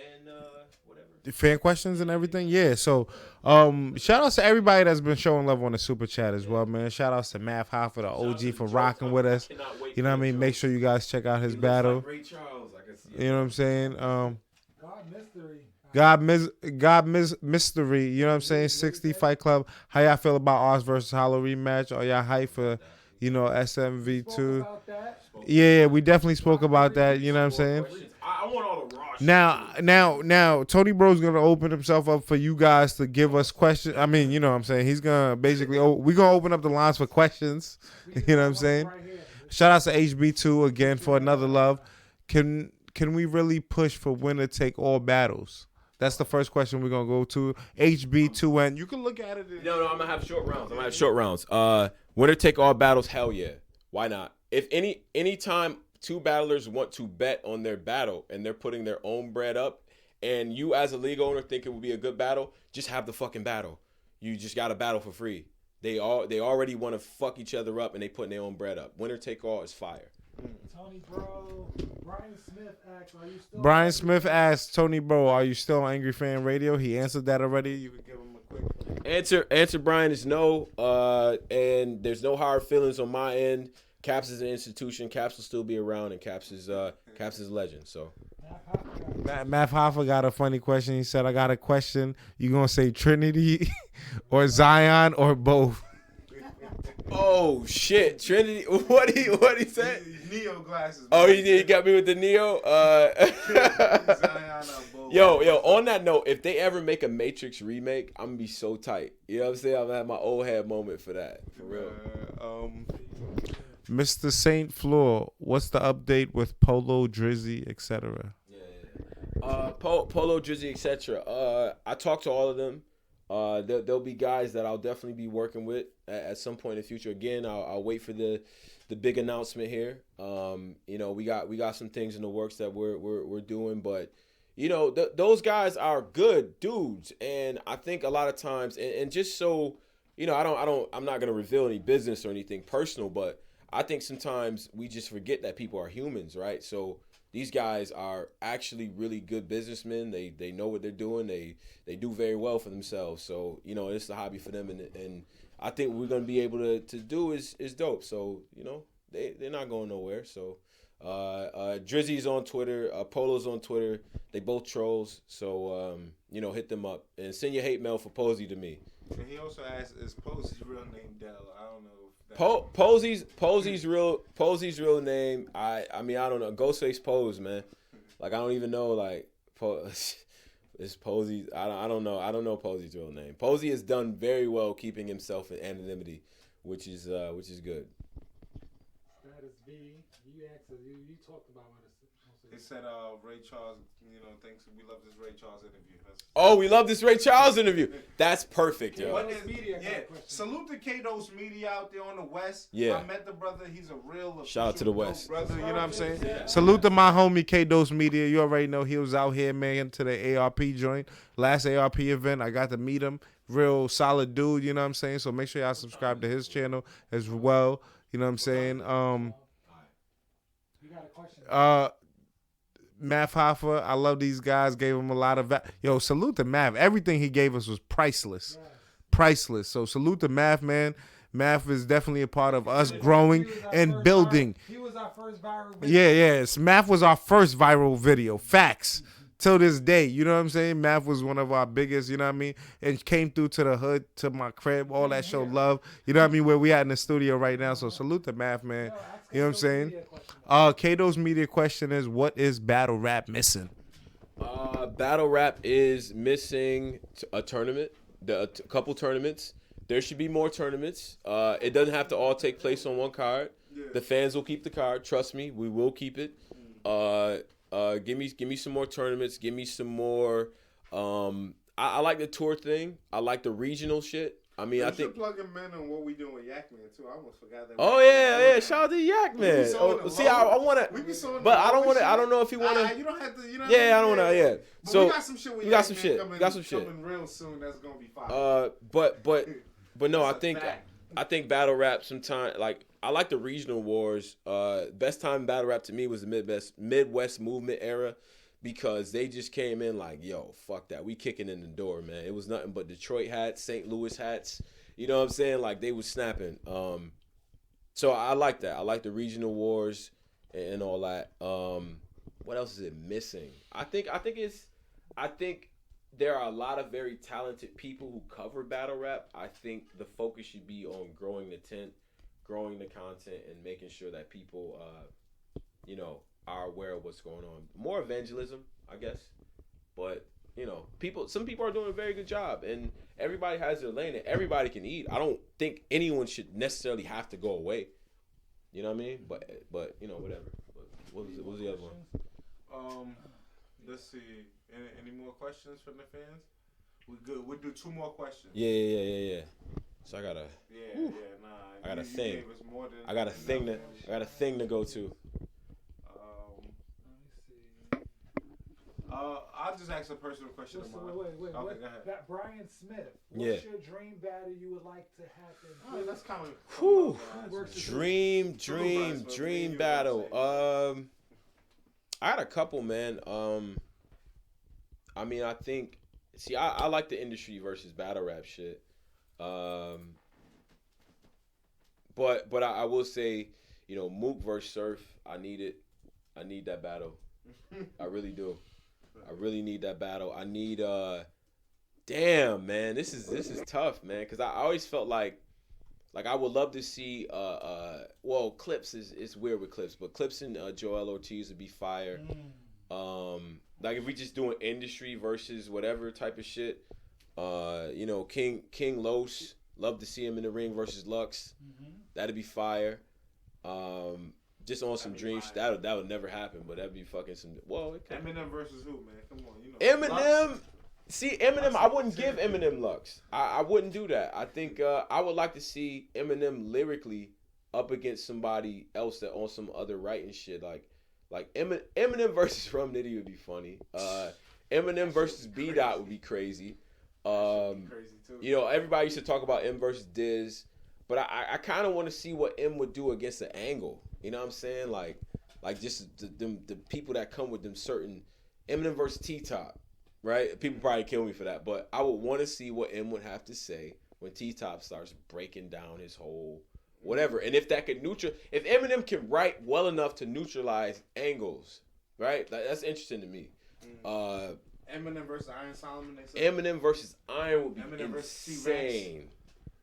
whatever. fan questions and everything. Yeah. So, shout outs to everybody that's been showing love on the super chat as well, man. Shout outs to Math Hoffa, the OG, for rocking with us. You know what I mean? Make sure you guys check out his battle. Like Ray Charles, I can see you know what I'm saying? God Mystery, you know what I'm saying? 60 Fight Club. How y'all feel about Oz versus Hollow rematch? Are y'all hype for, SMV2? Yeah, we definitely spoke about that. You know what I'm saying? I want all the raw Now, Tony Bro's gonna open himself up for you guys to give us questions. I mean, you know what I'm saying? He's gonna basically, we're gonna open up the lines for questions. You know what I'm saying? Shout out to HB2 again for another love. Can we really push for winner take all battles? That's the first question we're going to go to. HB2, and you can look at it. No, I'm going to have short rounds. Winner take all battles, hell yeah. Why not? If any time two battlers want to bet on their battle and they're putting their own bread up, and you as a league owner think it would be a good battle, just have the fucking battle. You just got a battle for free. They already want to fuck each other up, and they putting their own bread up. Winner take all is fire. Tony Bro, Brian Smith asked Tony Bro, are you still on Angry Fan Radio? He answered that already. You can give him a quick answer. Brian is no, and there's no hard feelings on my end. Caps is an institution. Caps will still be around, and Caps is a legend. So, Math Hoffa got a funny question. He said, "I got a question. You gonna say Trinity or Zion or both?" Oh shit, Trinity. What he said? Neo glasses. Oh, he got me with the Neo. Yo, on that note, if they ever make a Matrix remake, I'm gonna be so tight. You know what I'm saying? I'm gonna have my old head moment for that. For real. Mr. Saint Floor, what's the update with Polo, Drizzy, etc.? Yeah. Polo, Drizzy, etc. I talked to all of them. There'll be guys that I'll definitely be working with at some point in the future. Again, I'll wait for the big announcement here. We got some things in the works that we're doing, but those guys are good dudes, and I think a lot of times, and just so I'm not gonna reveal any business or anything personal, but I think sometimes we just forget that people are humans, right? So these guys are actually really good businessmen. They know what they're doing. They do very well for themselves. So, it's a hobby for them. And I think what we're going to be able to do is dope. So, they're not going nowhere. So, Drizzy's on Twitter. Polo's on Twitter. They both trolls. So, hit them up. And send your hate mail for Posey to me. And he also asked, is Posey's real name Dell? I don't know. Posey's real name. I mean I don't know. Ghostface Pose, man. Like I don't even know. Like it's Posey. I don't know. I don't know Posey's real name. Posey has done very well keeping himself in anonymity, which is good. Status V. You talked about what They said Ray Charles, thinks we love this Ray Charles interview. Oh, we love this Ray Charles interview. That's perfect, yo. Salute to K-Dose Media out there on the West. Yeah. I met the brother. He's a real shout out to the West. brother. You know what I'm saying? Yeah. Salute to my homie K-Dose Media. You already know he was out here, man, to the ARP joint. Last ARP event, I got to meet him. Real solid dude, you know what I'm saying? So make sure y'all subscribe to his channel as well. You know what I'm saying? You got a question? Math Hoffa, I love these guys. Gave him a lot of salute to Math. Everything he gave us was priceless. Yes. Priceless. So salute to Math, man. Math is definitely a part of us growing and building. He was our first viral video. Yes. Math was our first viral video. Facts. Till this day, you know what I'm saying? Math was one of our biggest, you know what I mean? And came through to the hood, to my crib, all that show love. You know what I mean? Where we at in the studio right now. So salute to Math, man. You know what I'm saying? Kato's media question is, what is battle rap missing? Battle rap is missing a tournament, a couple tournaments. There should be more tournaments. It doesn't have to all take place on one card. Yeah. The fans will keep the card. Trust me, we will keep it. Give me some more tournaments. Give me some more. I like the tour thing. I like the regional shit. I mean, I think plugging men on what we doing with Yak Man too. I almost forgot that. Oh yeah. Shout out to Yak Man. See, I want to, but I don't want to. I don't know if you want to. You don't have to. You know. Yeah, I don't want to. Yeah. But So we got some shit. We got some shit. Coming real soon. That's gonna be fire. But no, I think battle rap sometimes, like, I like the regional wars. Best time battle rap to me was the Midwest movement era, because they just came in like, yo, fuck that. We kicking in the door, man. It was nothing but Detroit hats, St. Louis hats. You know what I'm saying? Like, they was snapping. So I like that. I like the regional wars and all that. What else is it missing? I think there are a lot of very talented people who cover battle rap. I think the focus should be on growing the tent, growing the content, and making sure that people, are aware of what's going on. More evangelism, I guess. But, some people are doing a very good job, and everybody has their lane, and everybody can eat. I don't think anyone should necessarily have to go away. You know what I mean? But whatever. What was the other one? Let's see. Any more questions from the fans? We good. We'll do 2 more questions. Yeah. So I gotta. Nah. I got a thing. I got a thing to go to. Let me see. I'll just ask a personal question. Wait. Okay, go ahead. That Brian Smith. What's your dream battle you would like to happen? That's kind of. Dream battle. I got a couple, man. I mean, I think. See, I like the industry versus battle rap shit. But I will say, Mook versus Surf, I need it. I need that battle. I really do. I really need that battle. I need damn, man, this is tough, man, because I always felt like I would love to see Clips is weird with Clips, but Clips and Joel Ortiz would be fire. Like, if we just doing industry versus whatever type of shit, King Los, love to see him in the ring versus Lux. That'd be fire. Just on some dreams. That would never happen, but that'd be fucking some. Well, Eminem versus who, man? Come on, Eminem. Lux? See, Eminem. I wouldn't give Eminem Lux. I wouldn't do that. I think I would like to see Eminem lyrically up against somebody else that on some other writing shit. Like Eminem versus Rum Nitty would be funny. Eminem versus B Dot would be crazy. Everybody used to talk about M versus Diz, but I kind of want to see what M would do against the Angle. You know what I'm saying? Like just the people that come with them certain. Eminem versus T-Top, right? People probably kill me for that, but I would want to see what M would have to say when T-Top starts breaking down his whole whatever. And if that could if Eminem can write well enough to neutralize angles, right? That's interesting to me. Eminem versus Iron Solomon. Eminem versus Iron would be Eminem insane.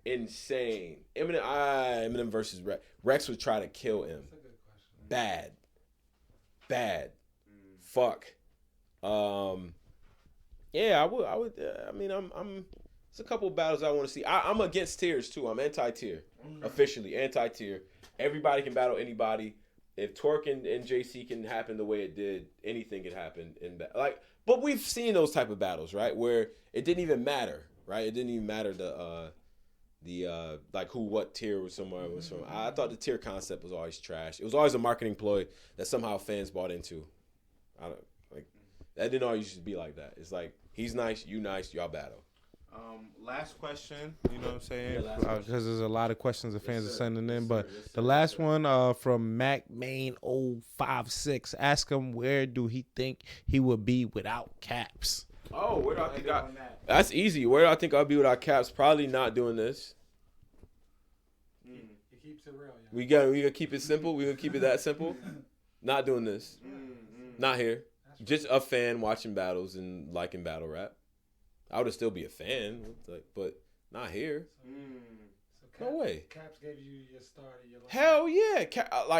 Insane. Eminem versus Rex. Rex would try to kill him. That's a good question. Bad. Fuck. Yeah, I would. I mean, I'm. It's a couple battles I want to see. I'm against tiers too. I'm anti-tier. Officially anti-tier. Everybody can battle anybody. if Twerk and JC can happen the way it did, anything can happen but we've seen those type of battles, right? Where it didn't even matter, right? It didn't even matter the like what tier was somewhere was from. I thought the tier concept was always trash. It was always a marketing ploy that somehow fans bought into. That didn't always used to be like that. It's like, he's nice, you nice, y'all battle. Last question, you know what I'm saying? Yeah, Because there's a lot of questions the fans are sending in. But Yes, the sir. last one from MacMain056, ask him where do he think he would be without Caps? Oh, where do I think that's easy. Where do I think I'll be without Caps? Probably not doing this. He keeps it real. Yeah. We gotta keep it simple. We gonna keep it that simple. Not doing this. Not here. Just a fan watching battles and liking battle rap. I would still be a fan, but not here. No way. Caps gave you your start of your life. Hell yeah.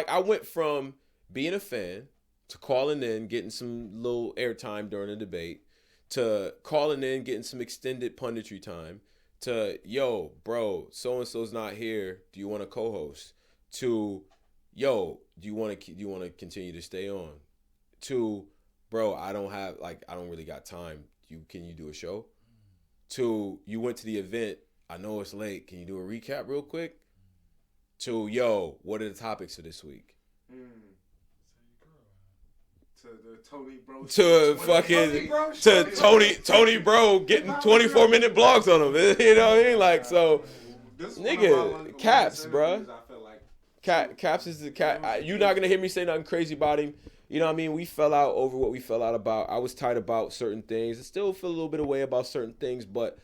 I went from being a fan to calling in, getting some little airtime during a debate, to calling in, getting some extended punditry time, to, yo, bro, so-and-so's not here. Do you want to co-host? To, yo, do you want to continue to stay on? To, bro, I don't really got time. Can you do a show? To, you went to the event. I know it's late. Can you do a recap real quick? To, yo, what are the topics for this week? To the Tony Bro. To fucking Tony Bro getting 24-minute blogs on him. You know what I mean? Like, so, nigga, Caps, bro. Caps is the cat. You're not gonna hear me say nothing crazy about him. You know what I mean? We fell out over what we fell out about. I was tight about certain things. I still feel a little bit away about certain things, but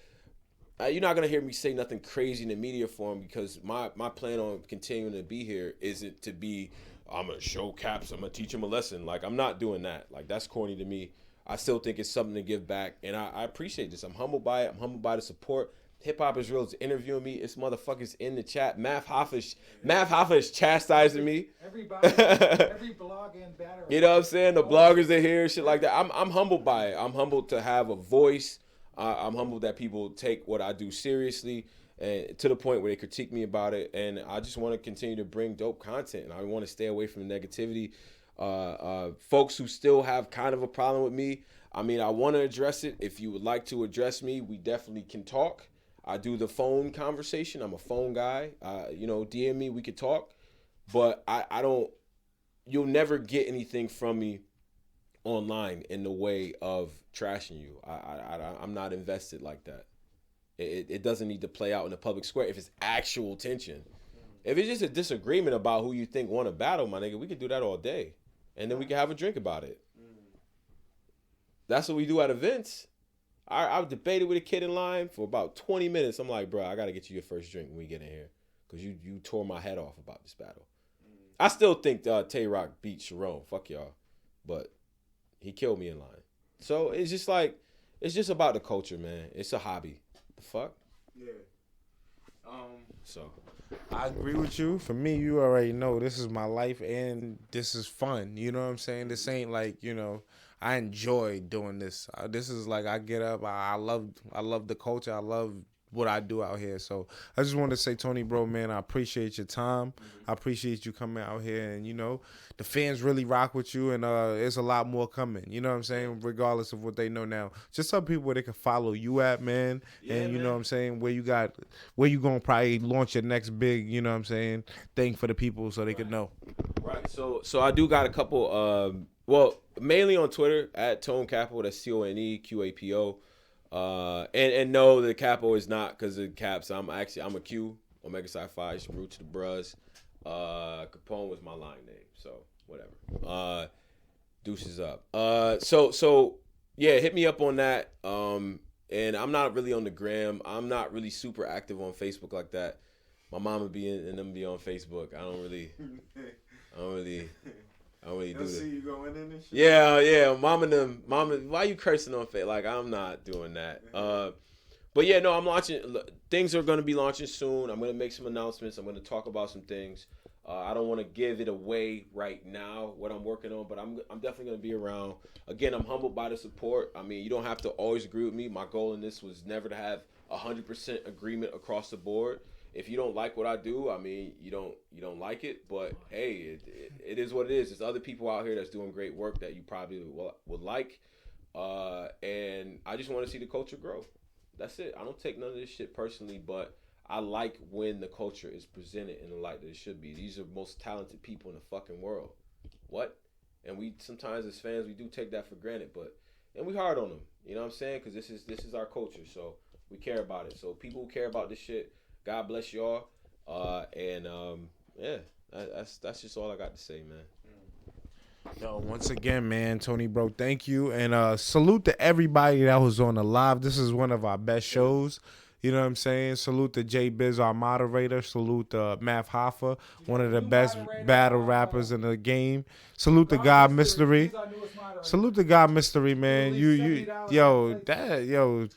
you're not going to hear me say nothing crazy in the media form, because my plan on continuing to be here isn't to be, I'm going to show Caps, I'm going to teach him a lesson. Like, I'm not doing that. Like, that's corny to me. I still think it's something to give back, and I appreciate this. I'm humbled by it. I'm humbled by the support. Hip Hop is Real is interviewing me. It's motherfuckers in the chat. Math Hoffa is chastising me. Every blog and battery. You know what I'm saying? The bloggers are here, shit like that. I'm humbled by it. I'm humbled to have a voice. I'm humbled that people take what I do seriously, and to the point where they critique me about it. And I just want to continue to bring dope content, and I want to stay away from the negativity. Folks who still have kind of a problem with me, I mean, I want to address it. If you would like to address me, we definitely can talk. I do the phone conversation. I'm a phone guy. DM me, we could talk. But I don't, you'll never get anything from me online in the way of trashing you. I'm not invested like that. It doesn't need to play out in the public square if it's actual tension. If it's just a disagreement about who you think won a battle, my nigga, we could do that all day. And then we can have a drink about it. That's what we do at events. I've debated with a kid in line for about 20 minutes. I'm like, bro, I got to get you your first drink when we get in here, because you tore my head off about this battle. I still think Tay Rock beat Sharon. Fuck y'all. But he killed me in line. So it's just like, it's just about the culture, man. It's a hobby. The fuck? Yeah. So I agree with you. For me, you already know this is my life and this is fun. You know what I'm saying? This ain't like, I enjoy doing this. This is like, I get up. I love the culture. I love what I do out here. So I just want to say, Tony, bro, man, I appreciate your time. I appreciate you coming out here, and the fans really rock with you, and there's a lot more coming. You know what I'm saying? Regardless of what they know now, just some people where they can follow you at, man. Yeah, and you man. know what I'm saying, where you gonna probably launch your next big, you know what I'm saying, thing for the people so they could know. right. So I do got a couple. Well, mainly on Twitter at Tone Capo. That's CONEQAPO. And no, the capo is not because of Caps. I'm a Q, Omega Psi Phi, root to the Bruz. Capone was my line name, so whatever. Deuces up. So yeah, hit me up on that. And I'm not really on the gram. I'm not really super active on Facebook like that. My mama be in them be on Facebook. I don't really do See that. you going in and shit. Yeah, mama, why you cursing on Facebook? Like, I'm not doing that. But yeah, no, I'm launching. Things are going to be launching soon. I'm going to make some announcements. I'm going to talk about some things. I don't want to give it away right now, what I'm working on, but I'm definitely going to be around. Again, I'm humbled by the support. I mean, you don't have to always agree with me. My goal in this was never to have 100% agreement across the board. if you don't like what I do, I mean, you don't like it. But hey, it is what it is. There's other people out here that's doing great work that you probably would like. And I just want to see the culture grow. That's it. I don't take none of this shit personally, but I like when the culture is presented in the light that it should be. These are the most talented people in the fucking world. What? And we sometimes as fans, we do take that for granted, and we hard on them. You know what I'm saying? Because this is our culture, so we care about it. So people who care about this shit, God bless y'all. Yeah, that's just all I got to say, man. Yo, once again, man, Tony, bro, thank you. And salute to everybody that was on the live. This is one of our best shows. You know what I'm saying? Salute to J Biz, our moderator. Salute to Math Hoffa, one of the best battle rappers in the game. Salute to God Mystery. Salute to God Mystery, man.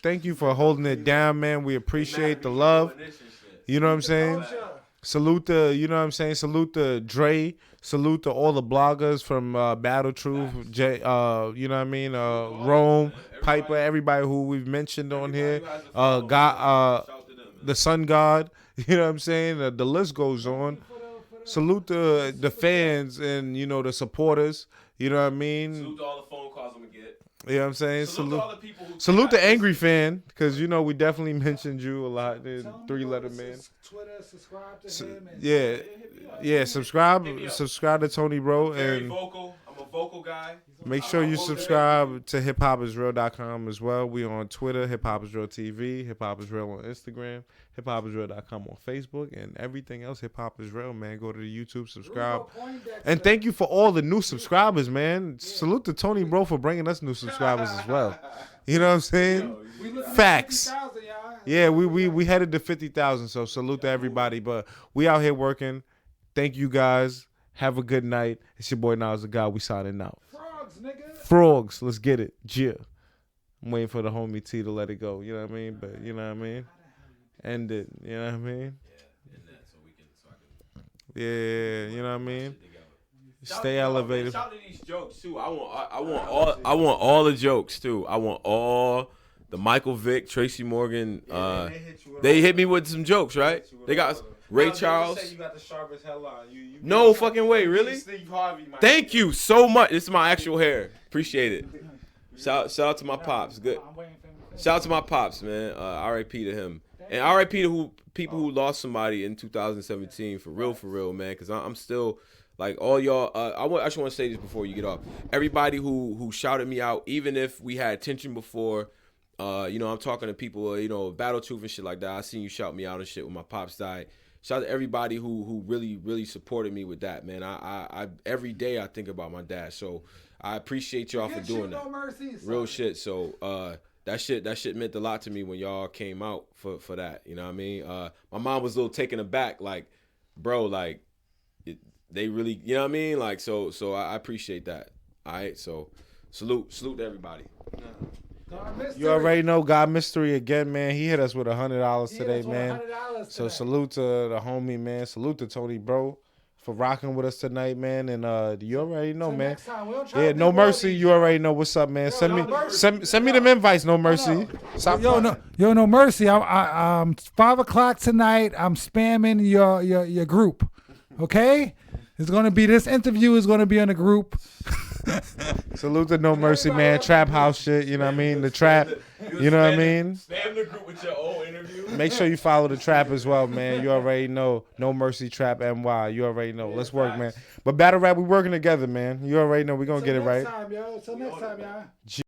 Thank you for holding it down, man. We appreciate the love. You know what I'm saying? Salute to, you know what I'm saying? Salute to Dre. Salute to all the bloggers from Battle Truth, you know what I mean? Rome, Piper, everybody who we've mentioned on here. God, the Sun God, you know what I'm saying? The list goes on. Salute to the fans and, you know, the supporters, you know what I mean? Salute to all the phone calls I'm going to get. You know what I'm saying? Salute to all the people who salute the Angry Fan, because, you know, we definitely mentioned you a lot. The 3-letter man. Twitter, subscribe to him. And yeah, subscribe to Tony, bro. Very And vocal. I'm a vocal guy. make sure you subscribe to hiphopisreal.com as well. We on Twitter, hiphopisreal TV, hiphopisreal on Instagram, hiphopisreal.com on Facebook, and everything else Hip Hop is Real, man. Go to the YouTube, subscribe. And thank you for all the new subscribers, man. Salute to Tony, bro, for bringing us new subscribers as well. You know what I'm saying? Facts. Yeah, we headed to 50,000, so salute to everybody. But we out here working. Thank you, guys. Have a good night. It's your boy Nas the God. We signing out. Frogs, nigga. Frogs. Let's get it. Yeah. I'm waiting for the homie T to let it go. You know what I mean? But you know what I mean? End it. You know what I mean? Yeah, you know what I mean? Stay elevated. Shout to these jokes too. I want all the jokes too. I want all the Michael Vick, Tracy Morgan. They hit me with some jokes, right? They got Ray Charles. Say you got the sharpest hairline. You no fucking way, really? Steve Harvey, Thank you so much. This is my actual hair. Appreciate it. Shout out to my pops. Good. Shout out to my pops, man. R.I.P. to him. And R.I.P. to people who lost somebody in 2017 for real, man. Because I'm still like all y'all. I just want to say this before you get off. Everybody who shouted me out, even if we had tension before. You know, I'm talking to people, you know, Battle Truth and shit like that. I seen you shout me out and shit when my pops died. Shout out to everybody who really supported me with that, man. I every day I think about my dad, so I appreciate y'all for doing that. Real shit. So that shit meant a lot to me when y'all came out for that. You know what I mean? My mom was a little taken aback, like, bro, like they really, you know what I mean? Like, so I appreciate that. All right, so salute to everybody. You already know God Mystery again, man. He hit us with $100 today, man. So salute to the homie, man. Salute to Tony, bro, for rocking with us tonight, man. And you already know, man. Yeah, No Mercy. You already know what's up, man. Send me them invites, No Mercy. No Mercy. I'm 5 o'clock tonight. I'm spamming your group. Okay. It's gonna be this interview is gonna be in a group. Salute to No Mercy, man. Trap house shit, you know what I mean? The trap, you know what I mean? Spam the group with your old interview. Make sure you follow the trap as well, man. You already know. No Mercy Trap NY. You already know. Let's work, man. But Battle Rap, we working together, man. You already know. We gonna get it right. Till next time, y'all.